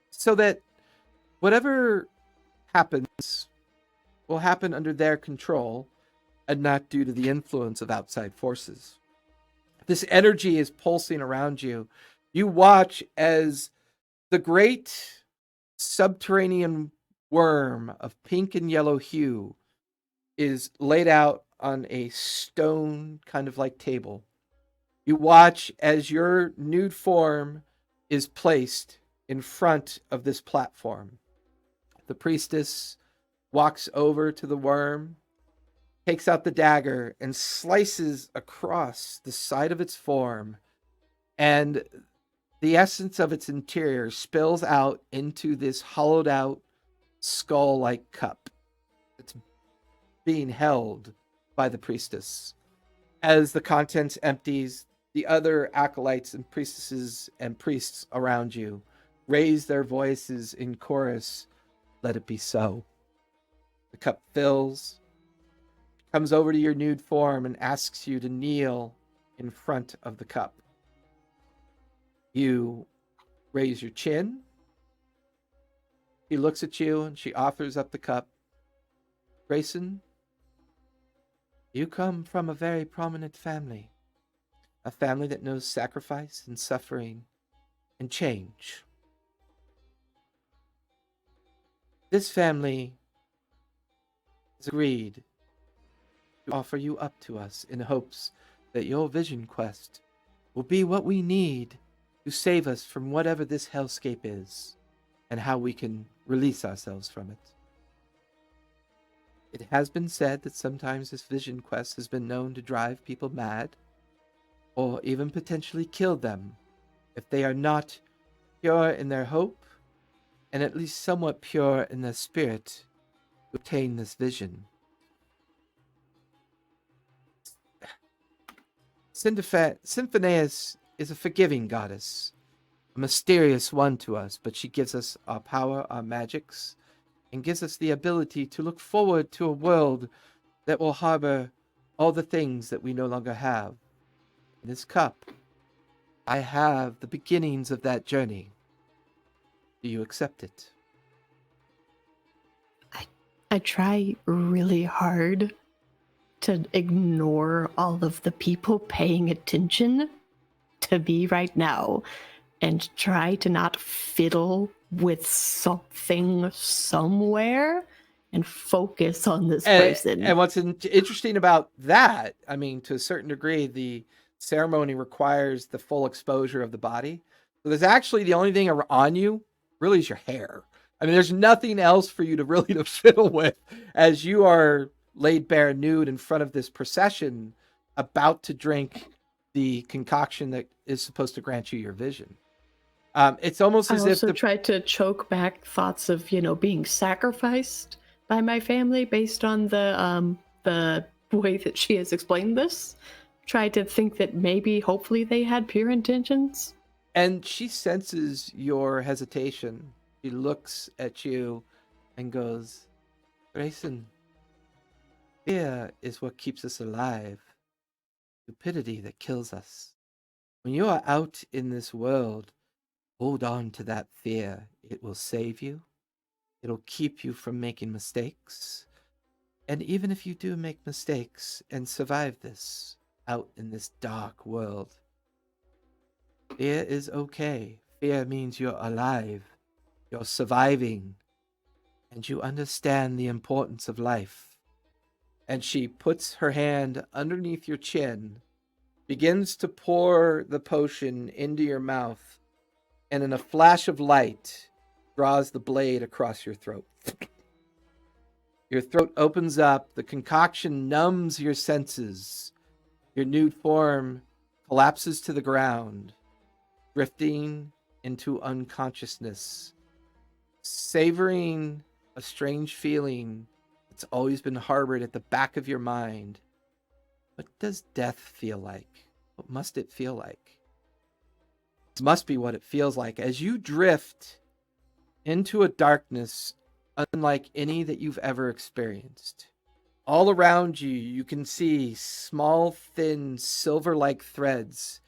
so that whatever happens will happen under their control and not due to the influence of outside forces. This energy is pulsing around you. You watch as the great subterranean worm of pink and yellow hue is laid out on a stone kind of like table. You watch as your nude form is placed in front of this platform. The priestess walks over to the worm, takes out the dagger, and slices across the side of its form, and the essence of its interior spills out into this hollowed out skull-like cup that's being held by the priestess. As the contents empties, the other acolytes and priestesses and priests around you raise their voices in chorus, "Let it be so." The cup fills, comes over to your nude form, and asks you to kneel in front of the cup. You raise your chin. He looks at you and she offers up the cup. "Grayson, you come from a very prominent family. A family that knows sacrifice and suffering and change. This family has agreed to offer you up to us in hopes that your vision quest will be what we need to save us from whatever this hellscape is and how we can release ourselves from it. It has been said that sometimes this vision quest has been known to drive people mad or even potentially kill them if they are not pure in their hope and at least somewhat pure in their spirit to obtain this vision. Symphoneus is a forgiving goddess, a mysterious one to us, but she gives us our power, our magics, and gives us the ability to look forward to a world that will harbor all the things that we no longer have. In this cup, I have the beginnings of that journey. Do you accept it? I try really hard to ignore all of the people paying attention to me right now and try to not fiddle with something somewhere and focus on this person. And what's interesting about that, I mean, to a certain degree, the ceremony requires the full exposure of the body. So there's actually the only thing on you really is your hair. I mean, there's nothing else for you to really to fiddle with as you are laid bare nude in front of this procession about to drink the concoction that is supposed to grant you your vision. It's almost as if I also tried to choke back thoughts of, being sacrificed by my family based on the way that she has explained this. Tried to think that maybe, hopefully, they had pure intentions. And she senses your hesitation. She looks at you and goes, "Grayson, fear is what keeps us alive. Stupidity that kills us. When you are out in this world, hold on to that fear. It will save you. It'll keep you from making mistakes. And even if you do make mistakes and survive this out in this dark world, fear is okay. Fear means you're alive. You're surviving. and you understand the importance of life. And she puts her hand underneath your chin, begins to pour the potion into your mouth, and in a flash of light, draws the blade across your throat. Your throat opens up, the concoction numbs your senses. Your nude form collapses to the ground, drifting into unconsciousness, savoring a strange feeling that's always been harbored at the back of your mind. What does death feel like? What must it feel like? This must be what it feels like as you drift into a darkness unlike any that you've ever experienced. All around you, you can see small, thin, silver-like threads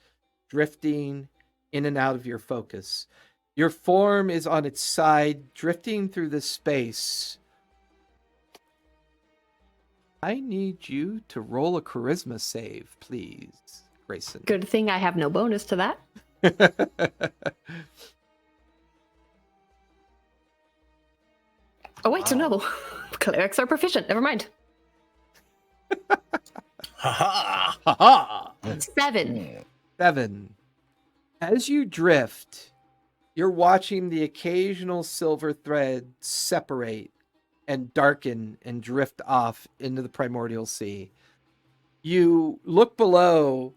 drifting in and out of your focus. Your form is on its side, drifting through this space. I need you to roll a charisma save, please, Grayson. Good thing I have no bonus to that. Oh, wait, no. Clerics are proficient. Never mind. Ha Ha 7. 7. As you drift, you're watching the occasional silver thread separate and darken and drift off into the primordial sea. You look below,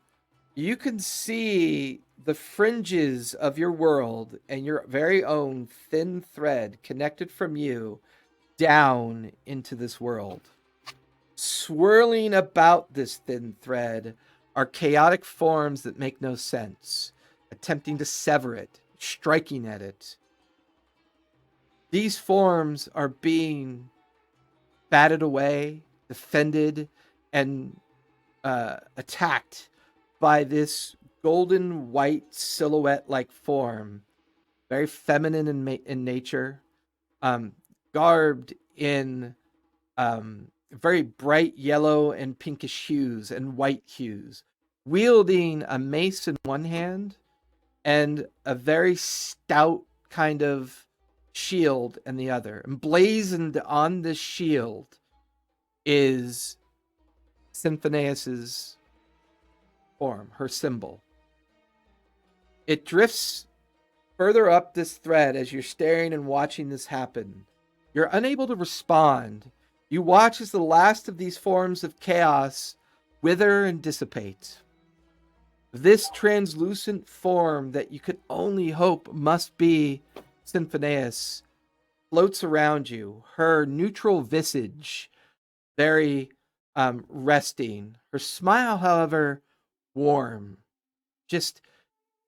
you can see the fringes of your world and your very own thin thread connected from you down into this world. Swirling about this thin thread are chaotic forms that make no sense, attempting to sever it, striking at it. These forms are being batted away, defended, and attacked by this golden white silhouette-like form, very feminine in nature, garbed in very bright yellow and pinkish hues and white hues, wielding a mace in one hand and a very stout kind of shield in the other. Emblazoned on this shield is Symphoneus's form, her symbol. It drifts further up this thread as you're staring and watching this happen. You're unable to respond. You watch as the last of these forms of chaos wither and dissipate. This translucent form that you could only hope must be Symphoneus floats around you, her neutral visage very resting. Her smile, however, warm, just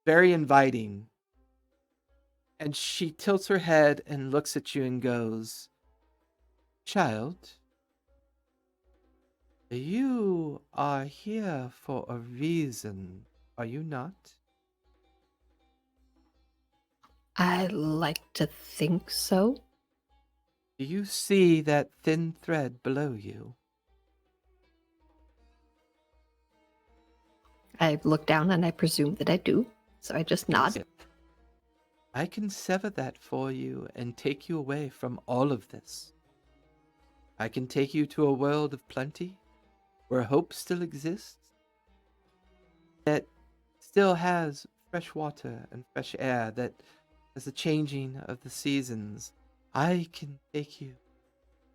very inviting. And she tilts her head and looks at you and goes, "Child, you are here for a reason, are you not?" I like to think so. Do you see that thin thread below you? I look down and I presume that I do, so I just nod. I can sever that for you and take you away from all of this. I can take you to a world of plenty, where hope still exists, that still has fresh water and fresh air, that has the changing of the seasons. I can take you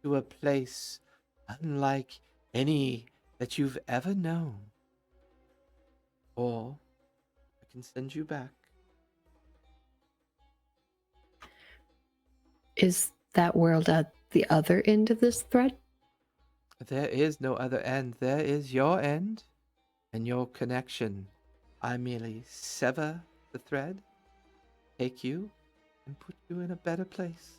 to a place unlike any that you've ever known. Or I can send you back. Is that world at the other end of this thread? There is no other end. There is your end and your connection. I merely sever the thread, take you, and put you in a better place.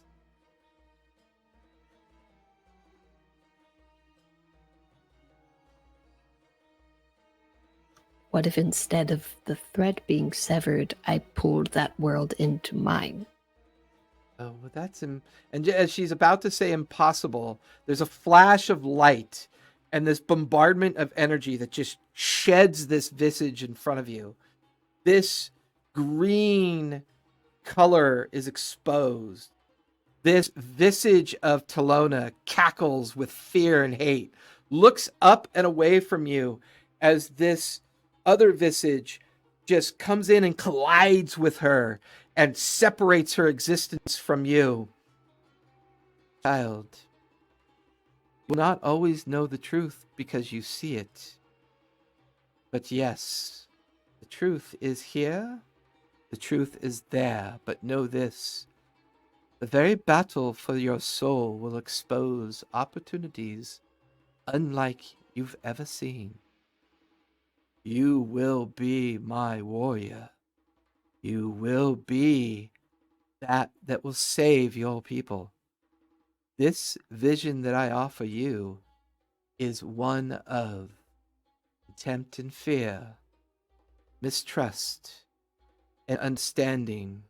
What if instead of the thread being severed, I pulled that world into mine? Oh, well, that's and as she's about to say impossible, there's a flash of light and this bombardment of energy that just sheds this visage in front of you. This green color is exposed. This visage of Talona cackles with fear and hate, looks up and away from you as this other visage just comes in and collides with her and separates her existence from you. Child, you will not always know the truth because you see it. But yes, the truth is here, the truth is there, but know this. The very battle for your soul will expose opportunities unlike you've ever seen. You will be my warrior. You will be that will save your people. This vision that I offer you is one of contempt and fear, mistrust, and understanding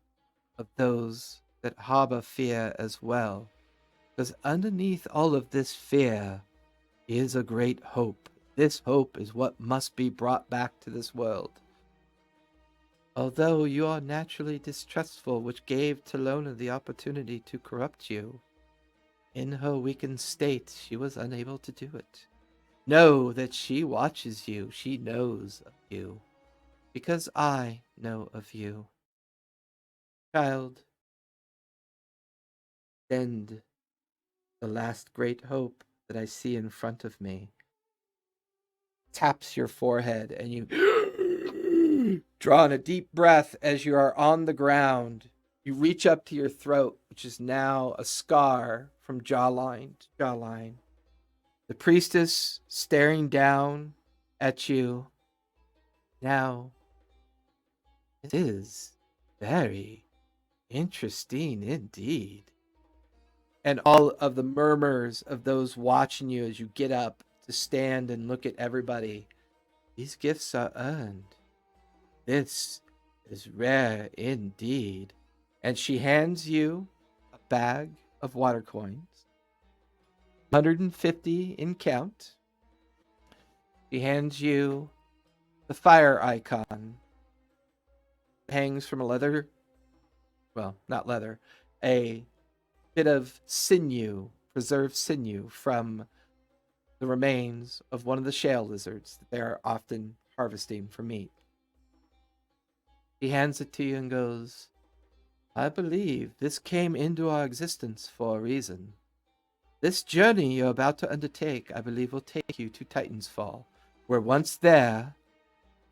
of those that harbor fear as well. Because underneath all of this fear is a great hope. This hope is what must be brought back to this world. Although you are naturally distrustful, which gave Talona the opportunity to corrupt you, in her weakened state, she was unable to do it. Know that she watches you. She knows of you. Because I know of you. Child, send the last great hope that I see in front of me. Taps your forehead and you draw in a deep breath as you are on the ground. You reach up to your throat, which is now a scar from jawline to jawline. The priestess staring down at you. Now, it is very interesting indeed. And all of the murmurs of those watching you as you get up to stand and look at everybody. These gifts are earned. This is rare indeed. And she hands you a bag of water coins, 150 in count. She hands you the fire icon. It hangs from a leather, well, not leather, a bit of sinew, preserved sinew from the remains of one of the shale lizards that they are often harvesting for meat. He hands it to you and goes, I believe this came into our existence for a reason. This journey you're about to undertake, I believe, will take you to Titan's Fall, where once there,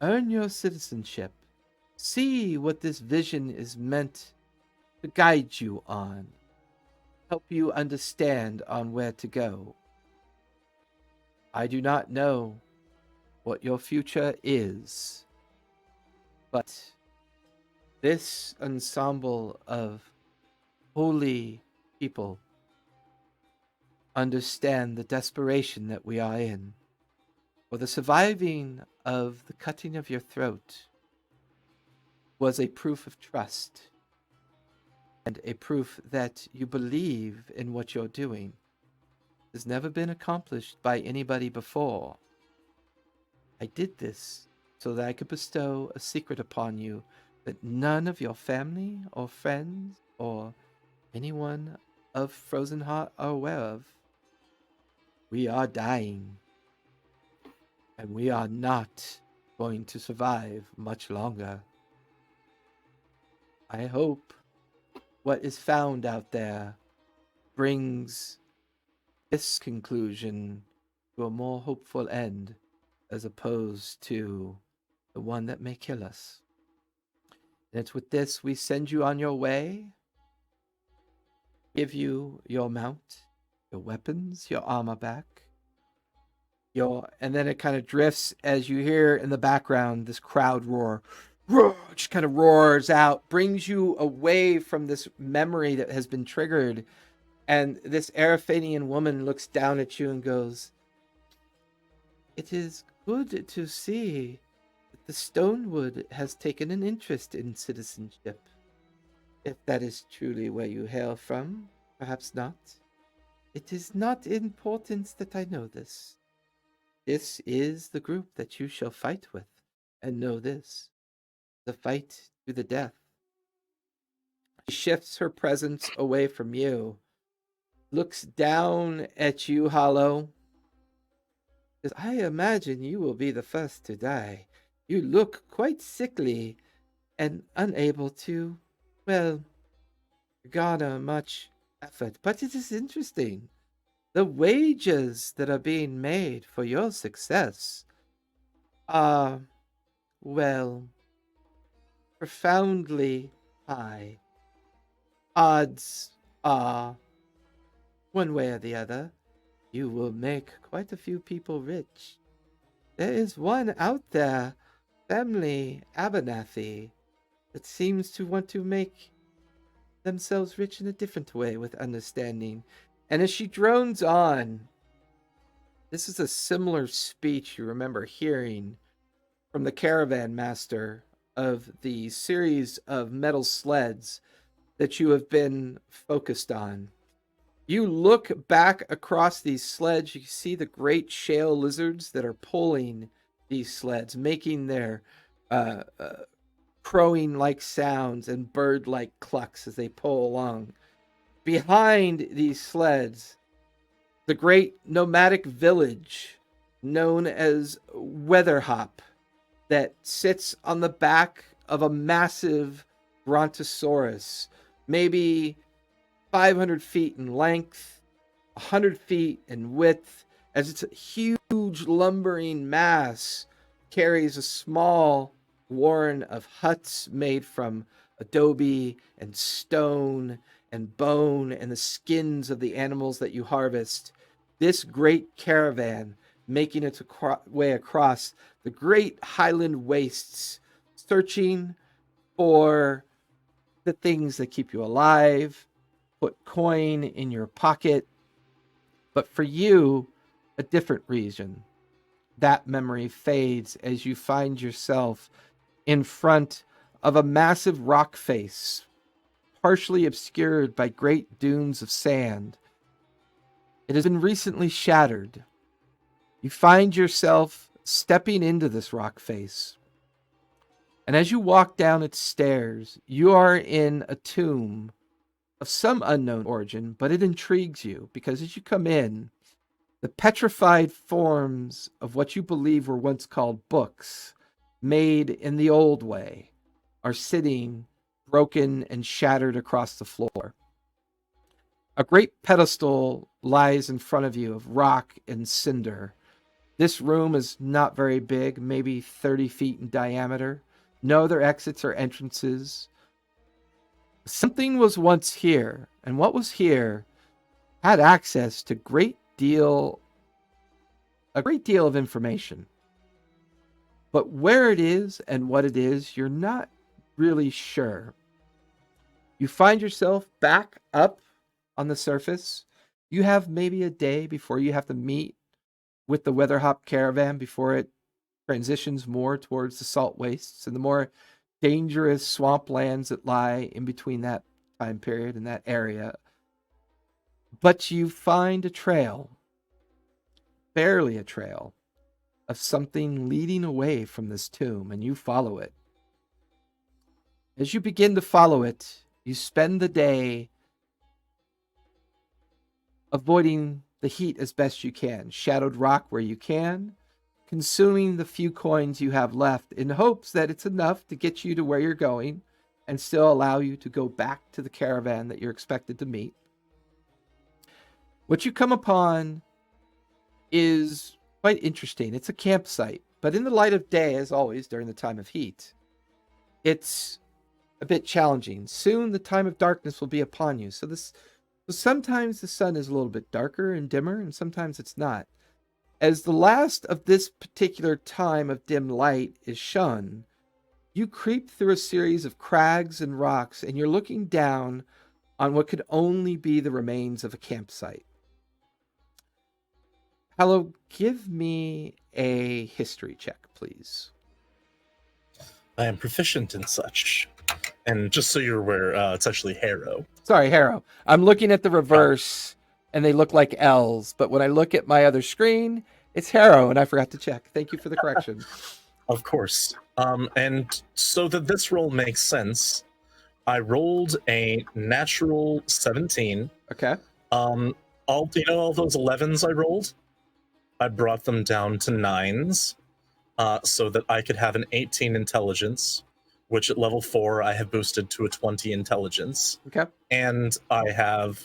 earn your citizenship. See what this vision is meant to guide you on. Help you understand on where to go. I do not know what your future is, but this ensemble of holy people understand the desperation that we are in. For the surviving of the cutting of your throat was a proof of trust and a proof that you believe in what you're doing. It has never been accomplished by anybody before. I did this so that I could bestow a secret upon you that none of your family or friends or anyone of Frozen Heart are aware of. We are dying, and we are not going to survive much longer. I hope what is found out there brings this conclusion to a more hopeful end as opposed to the one that may kill us. And it's with this we send you on your way, give you your mount, your weapons, your armor back, and then it kind of drifts as you hear in the background this crowd roar. Just kind of roars out, brings you away from this memory that has been triggered. And this Araphanian woman looks down at you and goes, it is good to see that the Stonewood has taken an interest in citizenship. If that is truly where you hail from, perhaps not. It is not important that I know this. This is the group that you shall fight with, and know this. The fight to the death. She shifts her presence away from you, looks down at you, Hollow. Says, I imagine you will be the first to die. You look quite sickly and unable to, well, garner much effort. But it is interesting. The wages that are being made for your success are, well, profoundly high. Odds are, one way or the other, you will make quite a few people rich. There is one out there, family Abernathy, that seems to want to make themselves rich in a different way with understanding. And as she drones on, this is a similar speech you remember hearing from the caravan master of the series of metal sleds that you have been focused on. You look back across these sleds, you see the great shale lizards that are pulling these sleds, making their crowing-like sounds and bird-like clucks as they pull along. Behind these sleds, the great nomadic village known as Weatherhop that sits on the back of a massive brontosaurus, maybe 500 feet in length, 100 feet in width, as its huge lumbering mass carries a small warren of huts made from adobe and stone and bone and the skins of the animals that you harvest. This great caravan making its way across the great highland wastes, searching for the things that keep you alive, put coin in your pocket. But for you, a different reason. That memory fades as you find yourself in front of a massive rock face, partially obscured by great dunes of sand. It has been recently shattered. You find yourself stepping into this rock face. And as you walk down its stairs, you are in a tomb of some unknown origin, but it intrigues you because as you come in, the petrified forms of what you believe were once called books, made in the old way, are sitting broken and shattered across the floor. A great pedestal lies in front of you of rock and cinder. This room is not very big, maybe 30 feet in diameter. No other exits or entrances. Something was once here, and what was here had access to a great deal of information. But where it is and what it is, you're not really sure. You find yourself back up on the surface. You have maybe a day before you have to meet with the Weatherhop caravan before it transitions more towards the salt wastes and the more dangerous swamplands that lie in between that time period and that area. But you find a trail, barely a trail, of something leading away from this tomb, and you follow it. As you begin to follow it, you spend the day avoiding the heat as best you can, shadowed rock where you can, consuming the few coins you have left in hopes that it's enough to get you to where you're going and still allow you to go back to the caravan that you're expected to meet. What you come upon is quite interesting. It's a campsite, but in the light of day, as always, during the time of heat, it's a bit challenging. Soon the time of darkness will be upon you. So sometimes the sun is a little bit darker and dimmer, and sometimes it's not. As the last of this particular time of dim light is shone, you creep through a series of crags and rocks, and you're looking down on what could only be the remains of a campsite. Hello, give me a history check, please. I am proficient in such. And just so you're aware, it's actually Harrow. Sorry, Harrow. I'm looking at the reverse, and they look like L's. But when I look at my other screen, it's Harrow, and I forgot to check. Thank you for the correction. Of course. And so that this roll makes sense, I rolled a natural 17. Okay. All those 11s I rolled, I brought them down to 9s, so that I could have an 18 intelligence, which at level 4 I have boosted to a 20 intelligence. Okay. And I have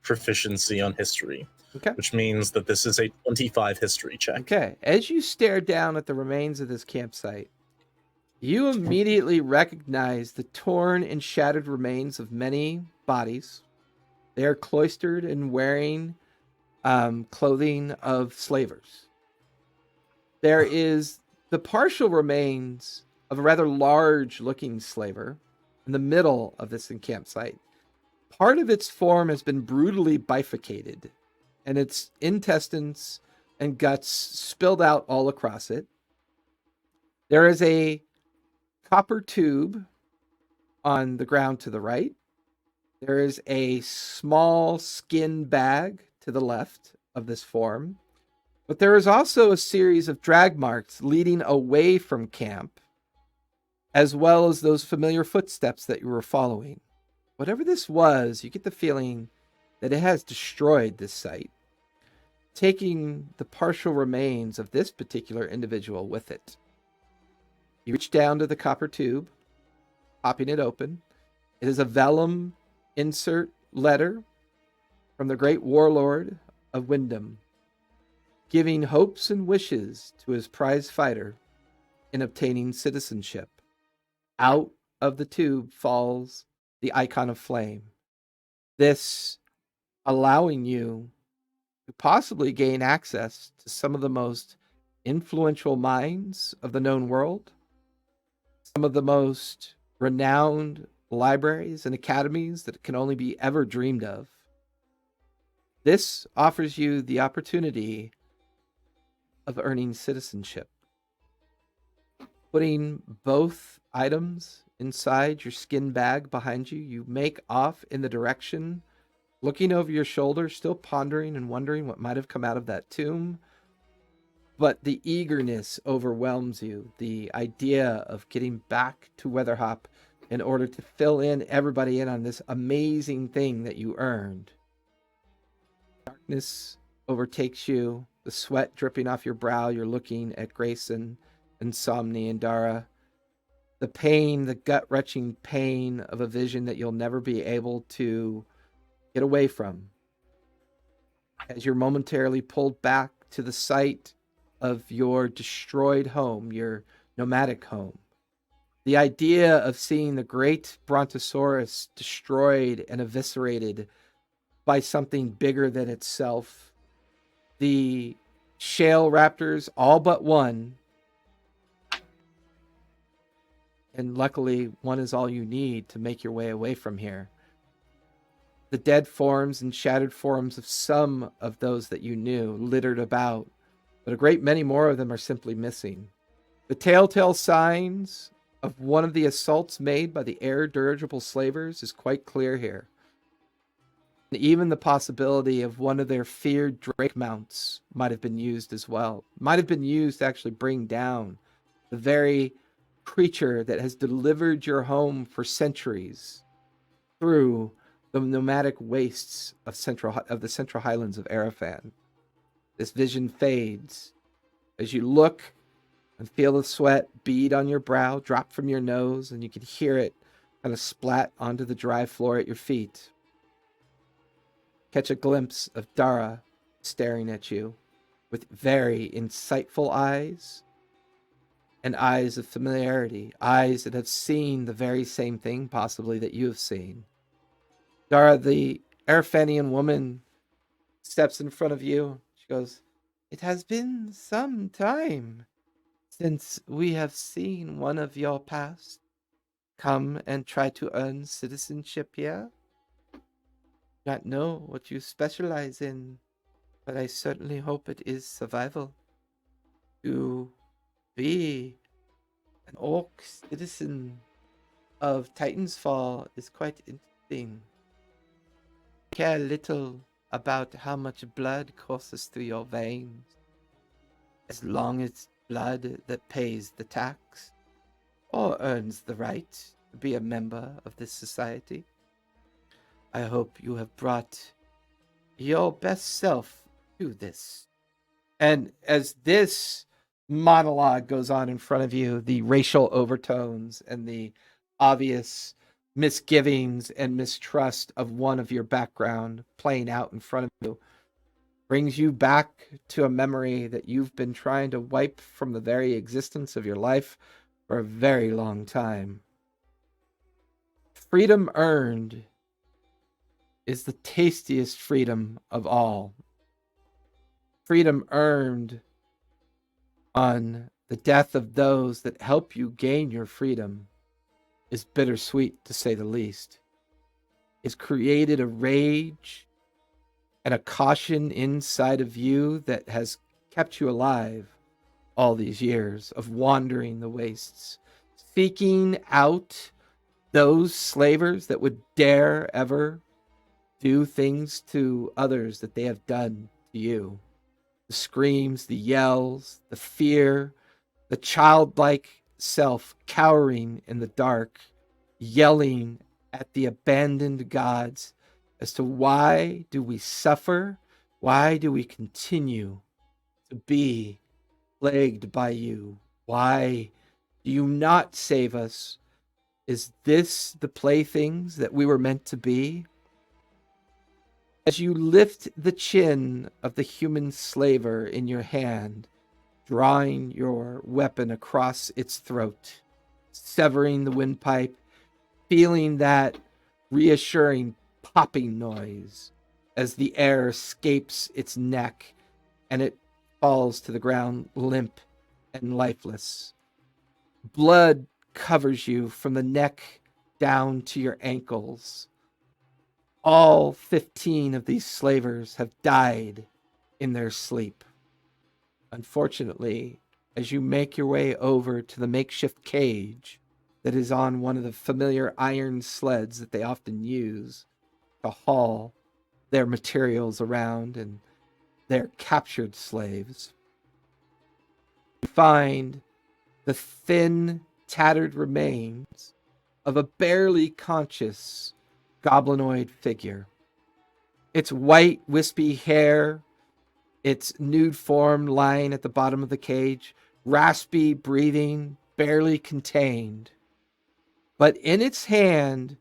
proficiency on history, Okay. which means that this is a 25 history check. Okay. As you stare down at the remains of this campsite, you immediately recognize the torn and shattered remains of many bodies. They are cloistered and wearing clothing of slavers. There is the partial remains of a rather large-looking slaver in the middle of this campsite. Part of its form has been brutally bifurcated, and its intestines and guts spilled out all across it. There is a copper tube on the ground to the right. There is a small skin bag to the left of this form. But there is also a series of drag marks leading away from camp, as well as those familiar footsteps that you were following. Whatever this was, you get the feeling that it has destroyed this site, taking the partial remains of this particular individual with it. You reach down to the copper tube, popping it open. It is a vellum insert letter from the great warlord of Wyndham, giving hopes and wishes to his prize fighter in obtaining citizenship. Out of the tube falls the icon of flame. This allowing you to possibly gain access to some of the most influential minds of the known world, some of the most renowned libraries and academies that can only be ever dreamed of. This offers you the opportunity of earning citizenship. Putting both items inside your skin bag behind you, you make off in the direction, looking over your shoulder, still pondering and wondering what might have come out of that tomb. But the eagerness overwhelms you. The idea of getting back to Weatherhop in order to fill everybody in on this amazing thing that you earned. Darkness overtakes you, the sweat dripping off your brow. You're looking at Grayson and Somni and Dara. The pain, the gut-wrenching pain of a vision that you'll never be able to get away from. As you're momentarily pulled back to the site of your destroyed home, your nomadic home. The idea of seeing the great Brontosaurus destroyed and eviscerated by something bigger than itself. The shale raptors, all but one. And luckily, one is all you need to make your way away from here. The dead forms and shattered forms of some of those that you knew littered about, but a great many more of them are simply missing. The telltale signs of one of the assaults made by the air dirigible slavers is quite clear here. And even the possibility of one of their feared drake mounts might have been used as well. Might have been used to actually bring down the very creature that has delivered your home for centuries through the nomadic wastes of the Central Highlands of Arafan. This vision fades as you look and feel the sweat bead on your brow, drop from your nose, and you can hear it kind of splat onto the dry floor at your feet. Catch a glimpse of Dara staring at you with very insightful eyes and eyes of familiarity, eyes that have seen the very same thing possibly that you have seen. Dara, the Arafanian woman, steps in front of you. She goes, "It has been some time since we have seen one of your past come and try to earn citizenship here. Not know what you specialize in, but I certainly hope it is survival. To be an orc citizen of Titan's Fall is quite interesting. Care little about how much blood courses through your veins, as long as blood that pays the tax or earns the right to be a member of this society. I hope you have brought your best self to this. And as this monologue goes on in front of you, the racial overtones and the obvious misgivings and mistrust of one of your background playing out in front of you brings you back to a memory that you've been trying to wipe from the very existence of your life for a very long time. Freedom earned is the tastiest freedom of all. Freedom earned on the death of those that help you gain your freedom is bittersweet, to say the least. It's created a rage and a caution inside of you that has kept you alive all these years of wandering the wastes, seeking out those slavers that would dare ever do things to others that they have done to you. The screams, the yells, the fear, the childlike self cowering in the dark, yelling at the abandoned gods as to why do we suffer? Why do we continue to be plagued by you? Why do you not save us? Is this the playthings that we were meant to be? As you lift the chin of the human slaver in your hand, drawing your weapon across its throat, severing the windpipe, feeling that reassuring popping noise as the air escapes its neck and it falls to the ground limp and lifeless. Blood covers you from the neck down to your ankles. All 15 of these slavers have died in their sleep. Unfortunately, as you make your way over to the makeshift cage that is on one of the familiar iron sleds that they often use to haul their materials around and their captured slaves, you find the thin, tattered remains of a barely conscious goblinoid figure. Its white, wispy hair, its nude form lying at the bottom of the cage, raspy breathing, barely contained. But in its hand,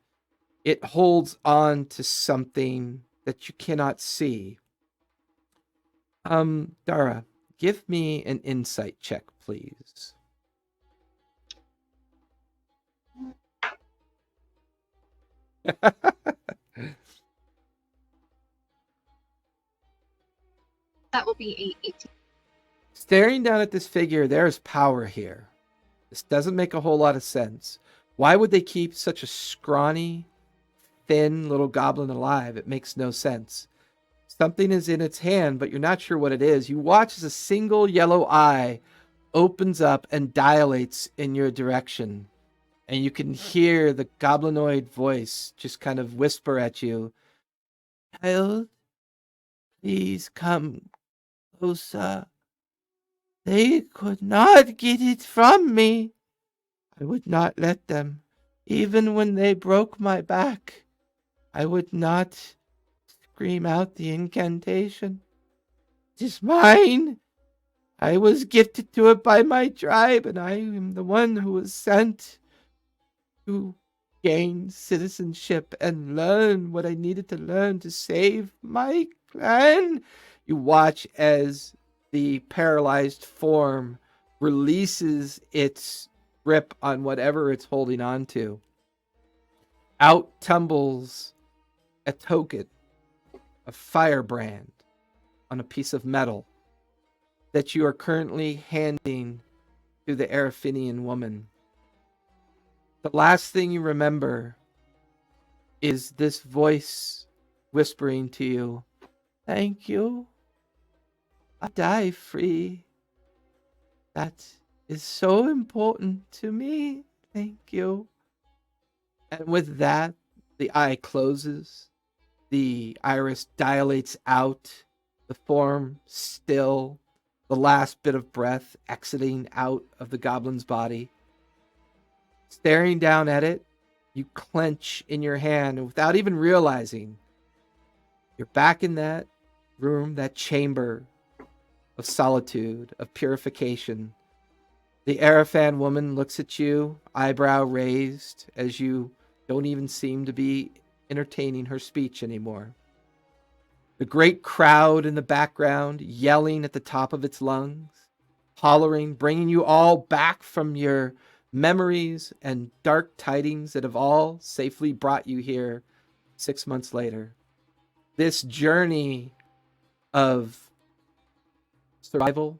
it holds on to something that you cannot see. Dara, give me an insight check, please. That will be a 18. Staring down at this figure, there is power here. This doesn't make a whole lot of sense. Why would they keep such a scrawny, thin little goblin alive? It makes no sense. Something is in its hand, but you're not sure what it is. You watch as a single yellow eye opens up and dilates in your direction. And you can hear the goblinoid voice just kind of whisper at you, "Child, please come closer. They could not get it from me. I would not let them. Even when they broke my back, I would not scream out the incantation. It is mine. I was gifted to it by my tribe, and I am the one who was sent to gain citizenship and learn what I needed to learn to save my clan." You watch as the paralyzed form releases its grip on whatever it's holding on to. Out tumbles a token, a firebrand on a piece of metal that you are currently handing to the Arafinian woman. The last thing you remember is this voice whispering to you, "Thank you. I die free. That is so important to me. Thank you." And with that, the eye closes. The iris dilates out. The form still. The last bit of breath exiting out of the goblin's body. Staring down at it, you clench in your hand, and without even realizing, you're back in that room, that chamber of solitude, of purification. The Arafan woman looks at you, eyebrow raised, as you don't even seem to be entertaining her speech anymore. The great crowd in the background, yelling at the top of its lungs, hollering, bringing you all back from your memories and dark tidings that have all safely brought you here 6 months later. This journey of survival,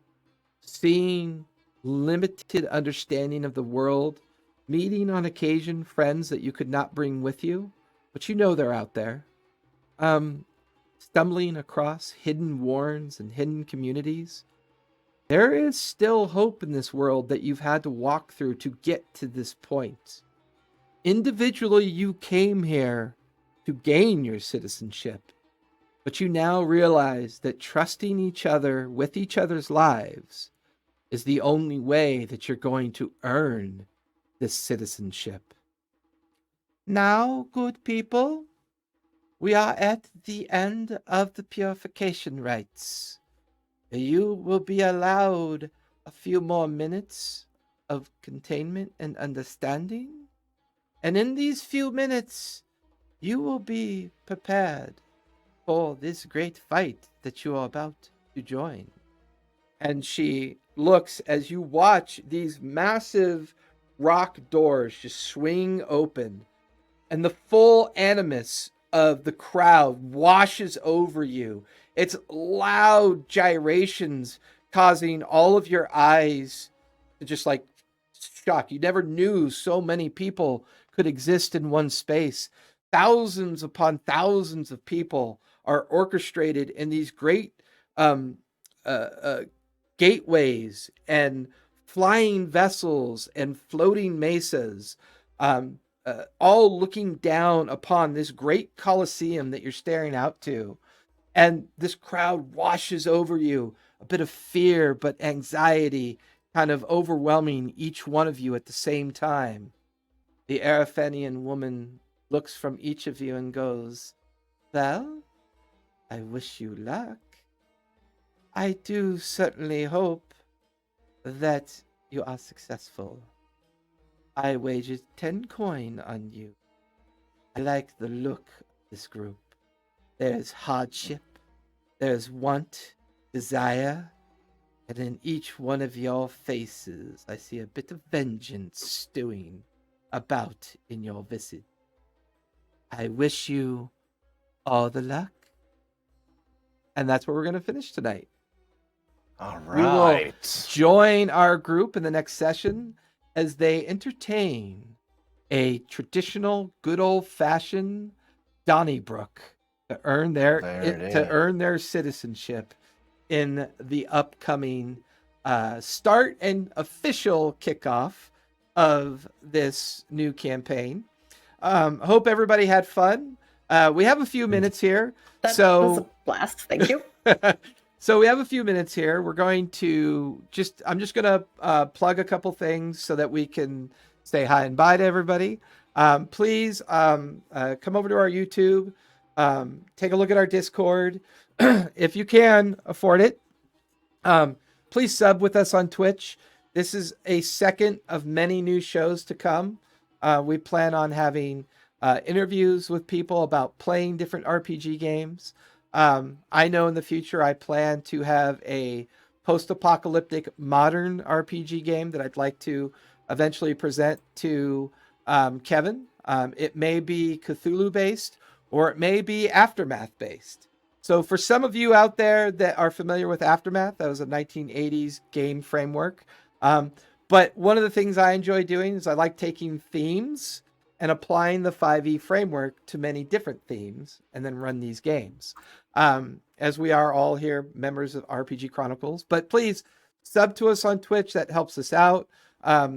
seeing limited understanding of the world, meeting on occasion friends that you could not bring with you, but you know they're out there. Stumbling across hidden warrens and hidden communities. There is still hope in this world that you've had to walk through to get to this point. Individually, you came here to gain your citizenship, but you now realize that trusting each other with each other's lives is the only way that you're going to earn this citizenship. Now, good people, we are at the end of the purification rites. You will be allowed a few more minutes of containment and understanding. And in these few minutes, you will be prepared for this great fight that you are about to join. And she looks as you watch these massive rock doors just swing open, and the full animus of the crowd washes over you. It's loud gyrations causing all of your eyes to just like shock. You never knew so many people could exist in one space. Thousands upon thousands of people are orchestrated in these great gateways and flying vessels and floating mesas, all looking down upon this great coliseum that you're staring out to. And this crowd washes over you, a bit of fear, but anxiety kind of overwhelming each one of you at the same time. The Arafanian woman looks from each of you and goes, "Well, I wish you luck. I do certainly hope that you are successful. I wagered 10 coin on you. I like the look of this group. There's hardship, there's want, desire, and in each one of your faces I see a bit of vengeance stewing about in your visage. I wish you all the luck." And that's where we're going to finish tonight. All We will right. join our group in the next session as they entertain a traditional, good old-fashioned Donnybrook to earn their citizenship in the upcoming start and official kickoff of this new campaign. Hope everybody had fun. We have a few minutes here. That was a blast. Thank you. So we have a few minutes here. We're going to I'm just going to plug a couple things so that we can say hi and bye to everybody. Please come over to our YouTube. Take a look at our Discord. If you can afford it, please sub with us on Twitch. This is a second of many new shows to come. We plan on having interviews with people about playing different RPG games. I know in the future I plan to have a post-apocalyptic modern RPG game that I'd like to eventually present to Kevin. It may be Cthulhu-based or it may be Aftermath-based. So for some of you out there that are familiar with Aftermath, that was a 1980s game framework. But one of the things I enjoy doing is I like taking themes and applying the 5e framework to many different themes and then run these games. As we are all here members of RPG Chronicles, but please sub to us on Twitch. That helps us out.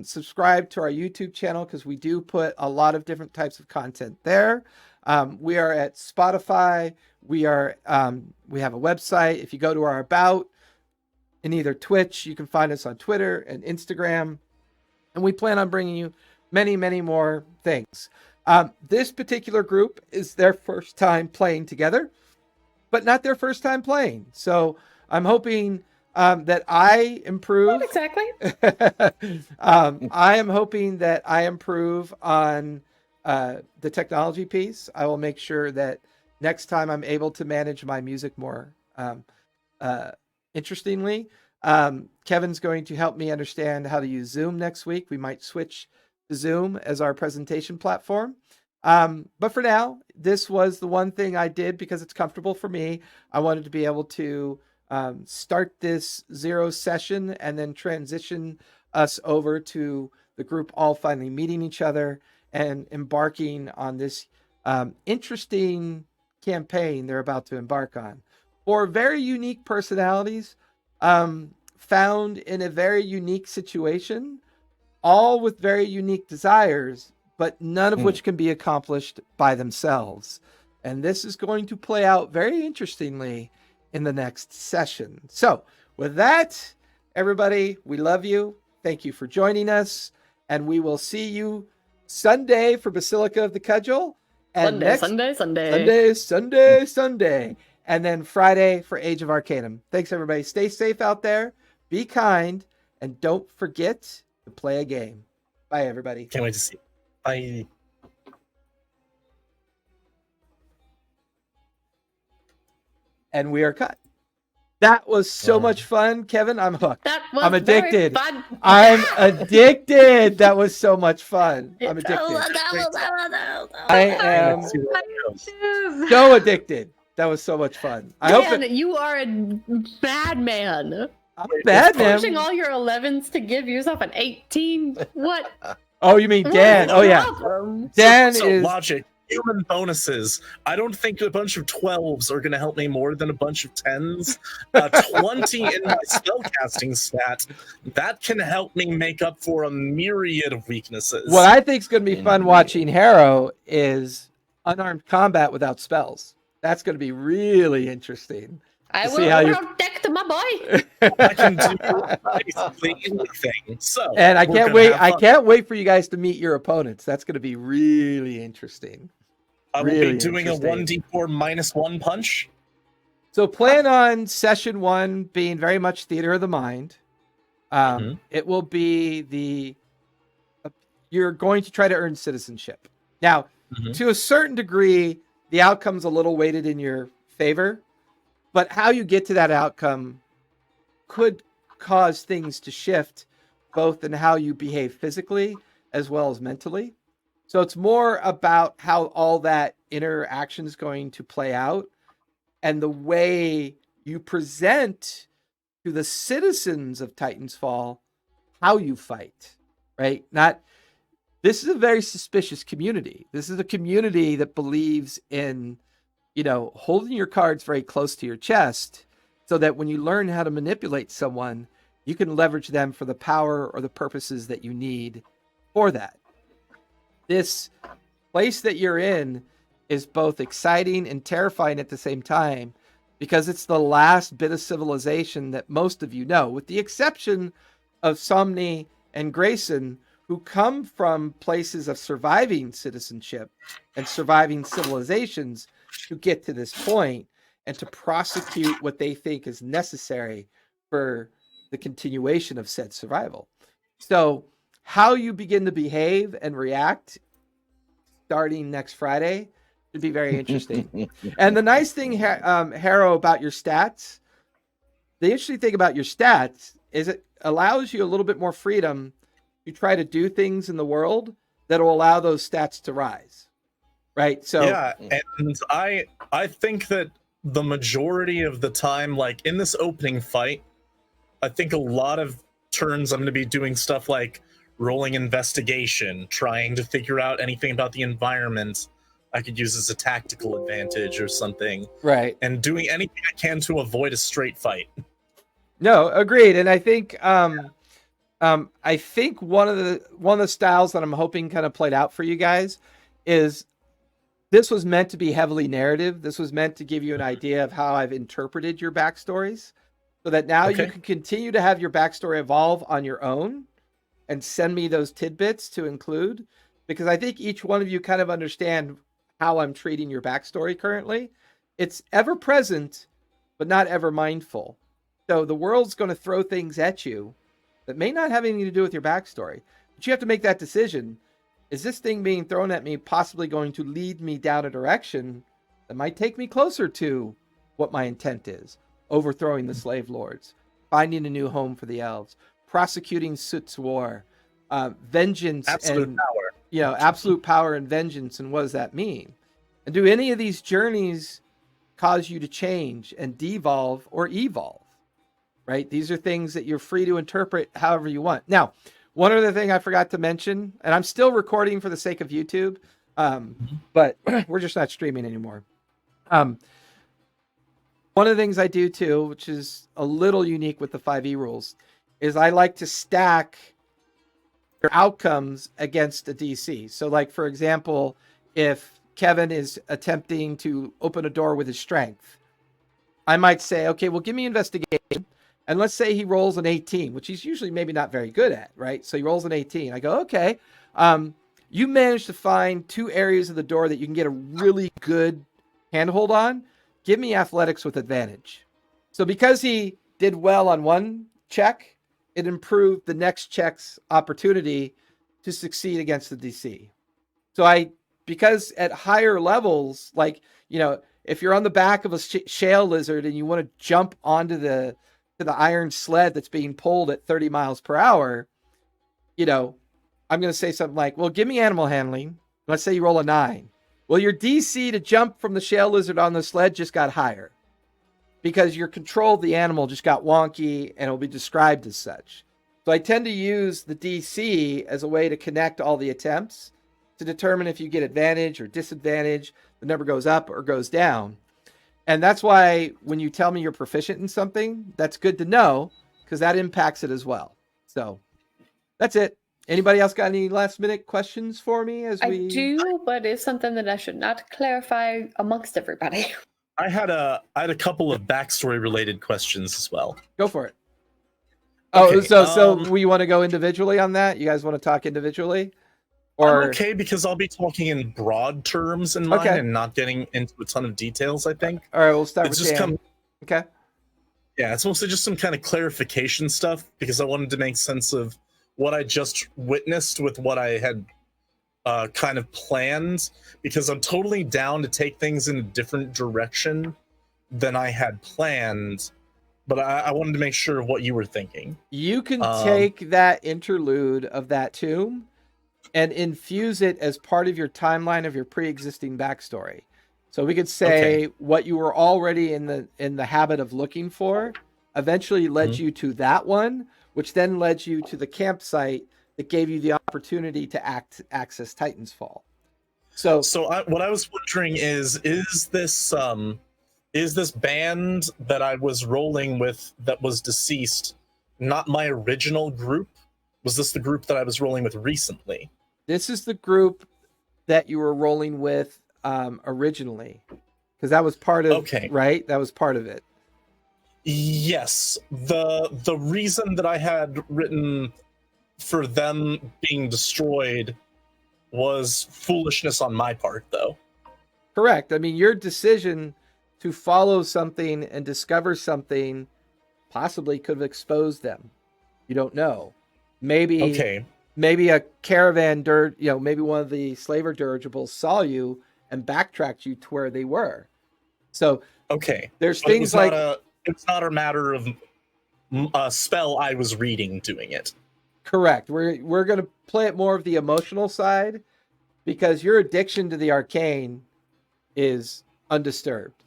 Subscribe to our YouTube channel because we do put a lot of different types of content there. We are at Spotify. We have a website. If you go to our About in either Twitch, you can find us on Twitter and Instagram. And we plan on bringing you many, many more things. This particular group is their first time playing together, but not their first time playing. So I'm hoping that I improve. Not exactly. I am hoping that I improve on the technology piece. I will make sure that next time I'm able to manage my music more interestingly. Kevin's going to help me understand how to use Zoom next week. We might switch to Zoom as our presentation platform. But for now, this was the one thing I did because it's comfortable for me. I wanted to be able to start this 0 session and then transition us over to the group all finally meeting each other and embarking on this interesting campaign they're about to embark on. For very unique personalities found in a very unique situation, all with very unique desires, but none of which can be accomplished by themselves. And this is going to play out very interestingly in the next session. So with that, everybody, we love you. Thank you for joining us. And we will see you Sunday for Basilica of the Cudgel. And Sunday. And then Friday for Age of Arcanum. Thanks, everybody. Stay safe out there. Be kind. And don't forget to play a game. Bye, everybody. Can't wait to see you. Bye. And we are cut. That was so much fun, Kevin. I'm hooked. I'm addicted. Very fun. I'm addicted. That was so much fun. I'm addicted. I am so addicted. That was so much fun. I hope you are a bad man. I'm a bad man. Pushing all your 11s to give yourself an 18. What? Oh, you mean Dan? Oh, yeah. Dan is logic. Human bonuses. I don't think a bunch of 12s are going to help me more than a bunch of 10s. 20 in my spellcasting stat. That can help me make up for a myriad of weaknesses. What I think is going to be fun watching Harrow is unarmed combat without spells. That's going to be really interesting. I will protect my boy. I can do basically anything. So, and I can't wait. I can't wait for you guys to meet your opponents. That's going to be really interesting. I will be doing a 1d4 -1 punch. So plan on session 1 being very much theater of the mind. It will be you're going to try to earn citizenship. Now, to a certain degree, the outcome's a little weighted in your favor, but how you get to that outcome could cause things to shift, both in how you behave physically as well as mentally. So it's more about how all that interaction is going to play out and the way you present to the citizens of Titan's Fall how you fight, right? This is a very suspicious community. This is a community that believes in, holding your cards very close to your chest so that when you learn how to manipulate someone, you can leverage them for the power or the purposes that you need for that. This place that you're in is both exciting and terrifying at the same time because it's the last bit of civilization that most of you know, with the exception of Somni and Grayson, who come from places of surviving citizenship and surviving civilizations to get to this point and to prosecute what they think is necessary for the continuation of said survival. So how you begin to behave and react starting next Friday should be very interesting. And the nice thing, Harrow, about your stats, the interesting thing about your stats is it allows you a little bit more freedom to try to do things in the world that will allow those stats to rise. Right? So yeah, and I think that the majority of the time, like in this opening fight, I think a lot of turns I'm going to be doing stuff like rolling investigation, trying to figure out anything about the environment I could use as a tactical advantage or something. Right. And doing anything I can to avoid a straight fight. No, agreed. And I think one of the styles that I'm hoping kind of played out for you guys is this was meant to be heavily narrative. This was meant to give you an idea of how I've interpreted your backstories so that now you can continue to have your backstory evolve on your own and send me those tidbits to include, because I think each one of you kind of understand how I'm treating your backstory currently. It's ever present, but not ever mindful. So the world's going to throw things at you that may not have anything to do with your backstory. But you have to make that decision. Is this thing being thrown at me possibly going to lead me down a direction that might take me closer to what my intent is? Overthrowing the slave lords, finding a new home for the elves, prosecuting Soot's war, vengeance, Absolute power. Absolute power and vengeance. And what does that mean? And do any of these journeys cause you to change and devolve or evolve? Right? These are things that you're free to interpret however you want. Now, one other thing I forgot to mention, and I'm still recording for the sake of YouTube, but we're just not streaming anymore. One of the things I do too, which is a little unique with the 5e rules, is I like to stack your outcomes against a DC. So like, for example, if Kevin is attempting to open a door with his strength, I might say, okay, well, give me investigation. And let's say he rolls an 18, which he's usually maybe not very good at, right? So he rolls an 18. I go, okay, you managed to find 2 areas of the door that you can get a really good handhold on. Give me athletics with advantage. So because he did well on one check, it improved the next check's opportunity to succeed against the DC. So because at higher levels, like, if you're on the back of a shale lizard and you want to jump onto the iron sled that's being pulled at 30 miles per hour, I'm going to say something like, well, give me animal handling. Let's say you roll a 9. Well, your DC to jump from the shale lizard on the sled just got higher because your control of the animal just got wonky and it'll be described as such. So I tend to use the DC as a way to connect all the attempts to determine if you get advantage or disadvantage, the number goes up or goes down. And that's why when you tell me you're proficient in something, that's good to know because that impacts it as well. So that's it. Anybody else got any last minute questions for me I do, but it's something that I should not clarify amongst everybody. I had a couple of backstory related questions as well. Go for it. Okay, So we want to go individually on that? You guys want to talk individually? Or... I'm okay because I'll be talking in broad terms in mine and not getting into a ton of details, I think. All right, we'll start with Dan. Okay. Yeah, it's mostly just some kind of clarification stuff because I wanted to make sense of what I just witnessed with what I had kind of planned, because I'm totally down to take things in a different direction than I had planned, but I wanted to make sure of what you were thinking. You can take that interlude of that tomb and infuse it as part of your timeline of your pre-existing backstory. So we could say what you were already in the habit of looking for eventually led you to that one, which then led you to the campsite that gave you the opportunity to access Titan's Fall. So what I was wondering is this band that I was rolling with that was deceased not my original group? Was this the group that I was rolling with recently? This is the group that you were rolling with originally, because that was part of right. That was part of it. Yes, the reason that I had written for them being destroyed was foolishness on my part, though. Correct. I mean, your decision to follow something and discover something possibly could have exposed them. You don't know. Maybe a caravan maybe one of the slaver dirigibles saw you and backtracked you to where they were. So there's things like it's not a matter of a spell I was reading doing it. Correct. We're going to play it more of the emotional side because your addiction to the arcane is undisturbed.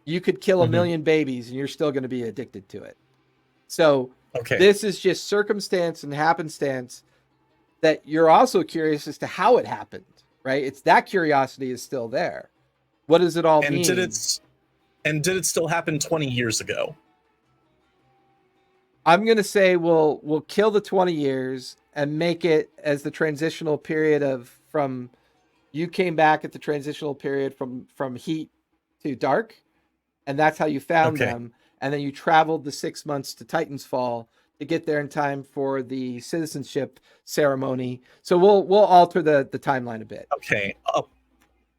You could kill a million babies and you're still going to be addicted to it. So this is just circumstance and happenstance that you're also curious as to how it happened, right? It's that curiosity is still there. What does it all mean? Did it still happen 20 years ago? I'm going to say we'll kill the 20 years and make it as the transitional period from you came back at the transitional period from heat to dark. And that's how you found them. And then you traveled the 6 months to Titan's Fall to get there in time for the citizenship ceremony. So we'll alter the timeline a bit. Okay,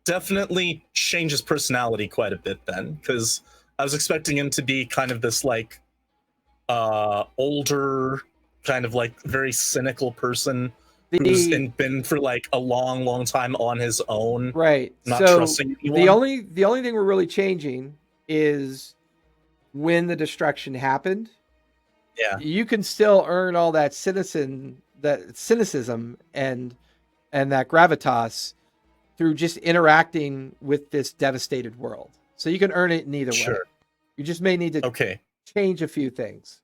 definitely change his personality quite a bit then, because I was expecting him to be kind of this like older, kind of like very cynical person who's been for like a long time on his own, right? Not so trusting anyone. the only thing we're really changing is when the destruction happened. Yeah, you can still earn all that cynicism and that gravitas through just interacting with this devastated world. So you can earn it in either way. You just may need to change a few things.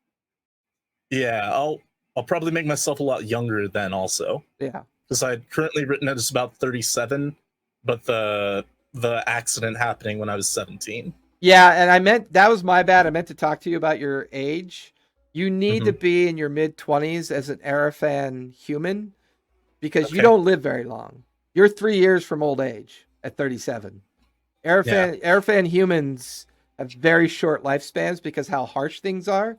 Yeah, I'll probably make myself a lot younger then also. Yeah. Because I'd currently written it as about 37, but the accident happening when I was 17. Yeah, and that was my bad. I meant to talk to you about your age. You need to be in your mid-20s as an Arafan human because you don't live very long. You're 3 years from old age at 37. Arafan humans have very short lifespans because how harsh things are.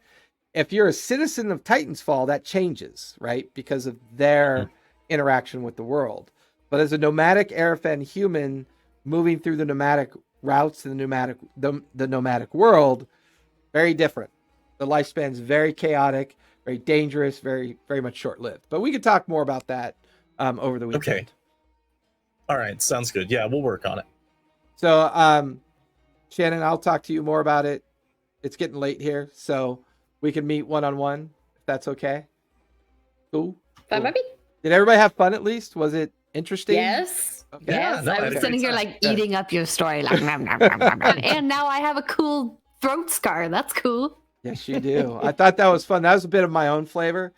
If you're a citizen of Titan's Fall, that changes, right? Because of their interaction with the world. But as a nomadic Arafan human moving through the nomadic routes in the nomadic world, very different. The lifespan's very chaotic, very dangerous, very much short-lived. But we could talk more about that over the weekend. Okay. All right, sounds good. Yeah, we'll work on it. So, Shannon, I'll talk to you more about it. It's getting late here, so we can meet one-on-one, if that's okay. Cool. Fine, baby. Did everybody have fun at least? Was it interesting? Yes. Okay. Yes. No, I was sitting here like eating up your story. Like, and now I have a cool throat scar. That's cool. Yes, you do. I thought that was fun. That was a bit of my own flavor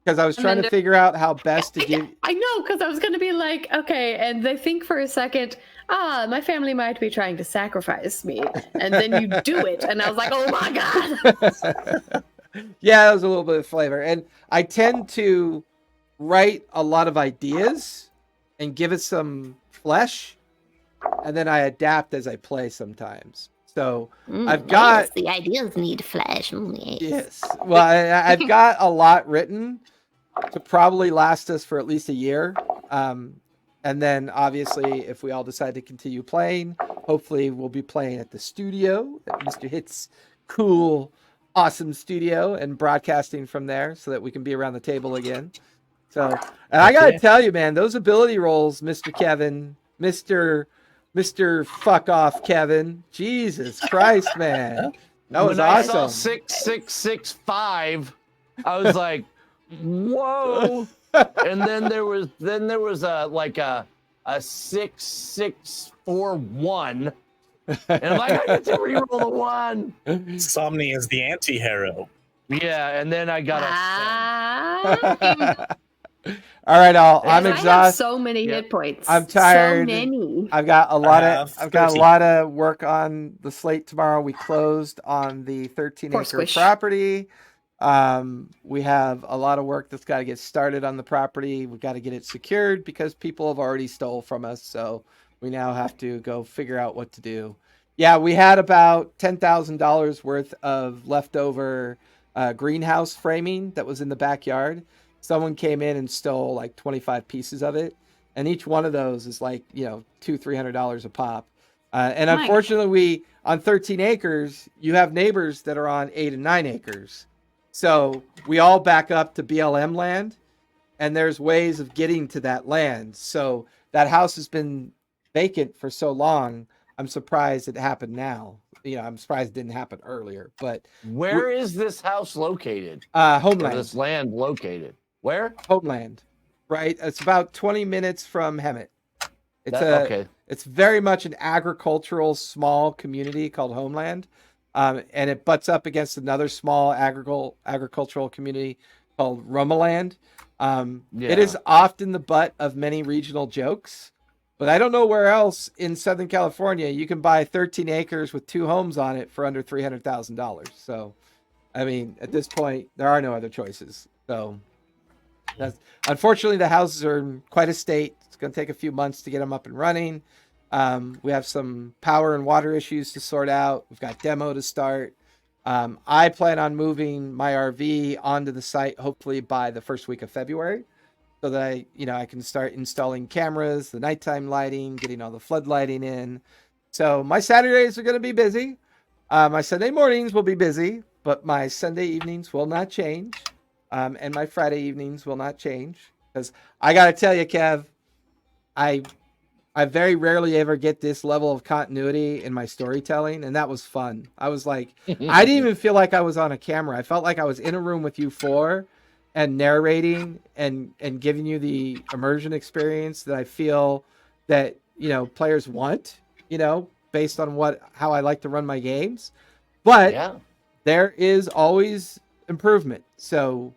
because I was trying to figure out how best to give. I know, because I was going to be like, okay, and they think for a second, my family might be trying to sacrifice me. And then you do it. And I was like, oh my God. Yeah, that was a little bit of flavor. And I tend to write a lot of ideas and give it some flesh. And then I adapt as I play sometimes. So I've got... Yes, the ideas need flesh. Yes. Well, I've got a lot written to probably last us for at least a year. And then obviously, if we all decide to continue playing, hopefully we'll be playing at the studio, at Mr. Hit's cool, awesome studio, and broadcasting from there so that we can be around the table again. So, and I got to tell you, man, those ability rolls, Mr. Kevin, Mr. Fuck Off Kevin. Jesus Christ, man. That was awesome. When I saw 6665, I was like, whoa. And then there was a 6641. And I'm like, I get to reroll the 1. Somni is the anti-hero. Yeah, and then I got a All right, I'm exhausted. I have so many hit points. I'm tired. So many. I've got a lot of work on the slate tomorrow. We closed on the 13-acre property. We have a lot of work that's got to get started on the property. We've got to get it secured because people have already stole from us. So we now have to go figure out what to do. Yeah, we had about $10,000 worth of leftover greenhouse framing that was in the backyard. Someone came in and stole like 25 pieces of it. And each one of those is like, $200-$300 a pop. And unfortunately, on 13 acres, you have neighbors that are on 8 and 9 acres. So we all back up to BLM land, and there's ways of getting to that land. So that house has been vacant for so long. I'm surprised it happened now. I'm surprised it didn't happen earlier. But where is this house located? Homeland. Or this land located? Where? Homeland. Right. It's about 20 minutes from Hemet. It's very much an agricultural small community called Homeland. And it butts up against another small agricultural community called Romaland. It is often the butt of many regional jokes, but I don't know where else in Southern California you can buy 13 acres with 2 homes on it for under $300,000. So, I mean, at this point, there are no other choices. So, unfortunately, the houses are in quite a state. It's going to take a few months to get them up and running. We have some power and water issues to sort out. We've got demo to start. I plan on moving my RV onto the site hopefully by the first week of February, so that I can start installing cameras, the nighttime lighting, getting all the flood lighting in. So my Saturdays are going to be busy. My Sunday mornings will be busy, but my Sunday evenings will not change, and my Friday evenings will not change, because I got to tell you, Kev, I very rarely ever get this level of continuity in my storytelling, and that was fun. I was like, I didn't even feel like I was on a camera. I felt like I was in a room with you four and narrating and giving you the immersion experience that I feel that, players want, based on how I like to run my games. But Yeah. there is always improvement. So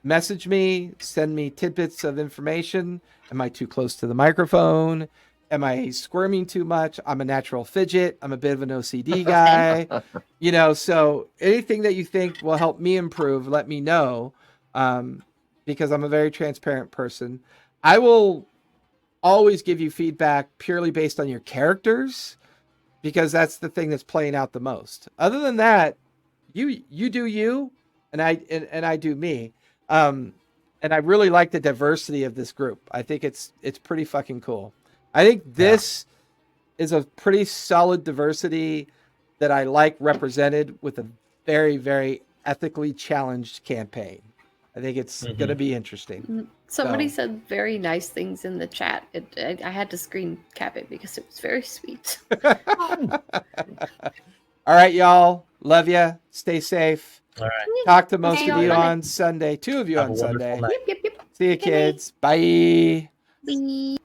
message me, send me tidbits of information. Am I too close to the microphone? Am I squirming too much? I'm a natural fidget. I'm a bit of an OCD guy. So anything that you think will help me improve, let me know, because I'm a very transparent person. I will always give you feedback purely based on your characters, because that's the thing that's playing out the most. Other than that, you do you, and I do me. And I really like the diversity of this group. I think it's pretty fucking cool. I think this is a pretty solid diversity that I like represented with a very, very ethically challenged campaign. I think it's going to be interesting. Somebody So- said very nice things in the chat. I had to screen cap it because it was very sweet. All right, y'all. Love ya. Stay safe. All right. Talk to most See of you you on on Sunday. 2 of you Have on a wonderful Sunday. night. Yep. See you, kids. Bye. Bye.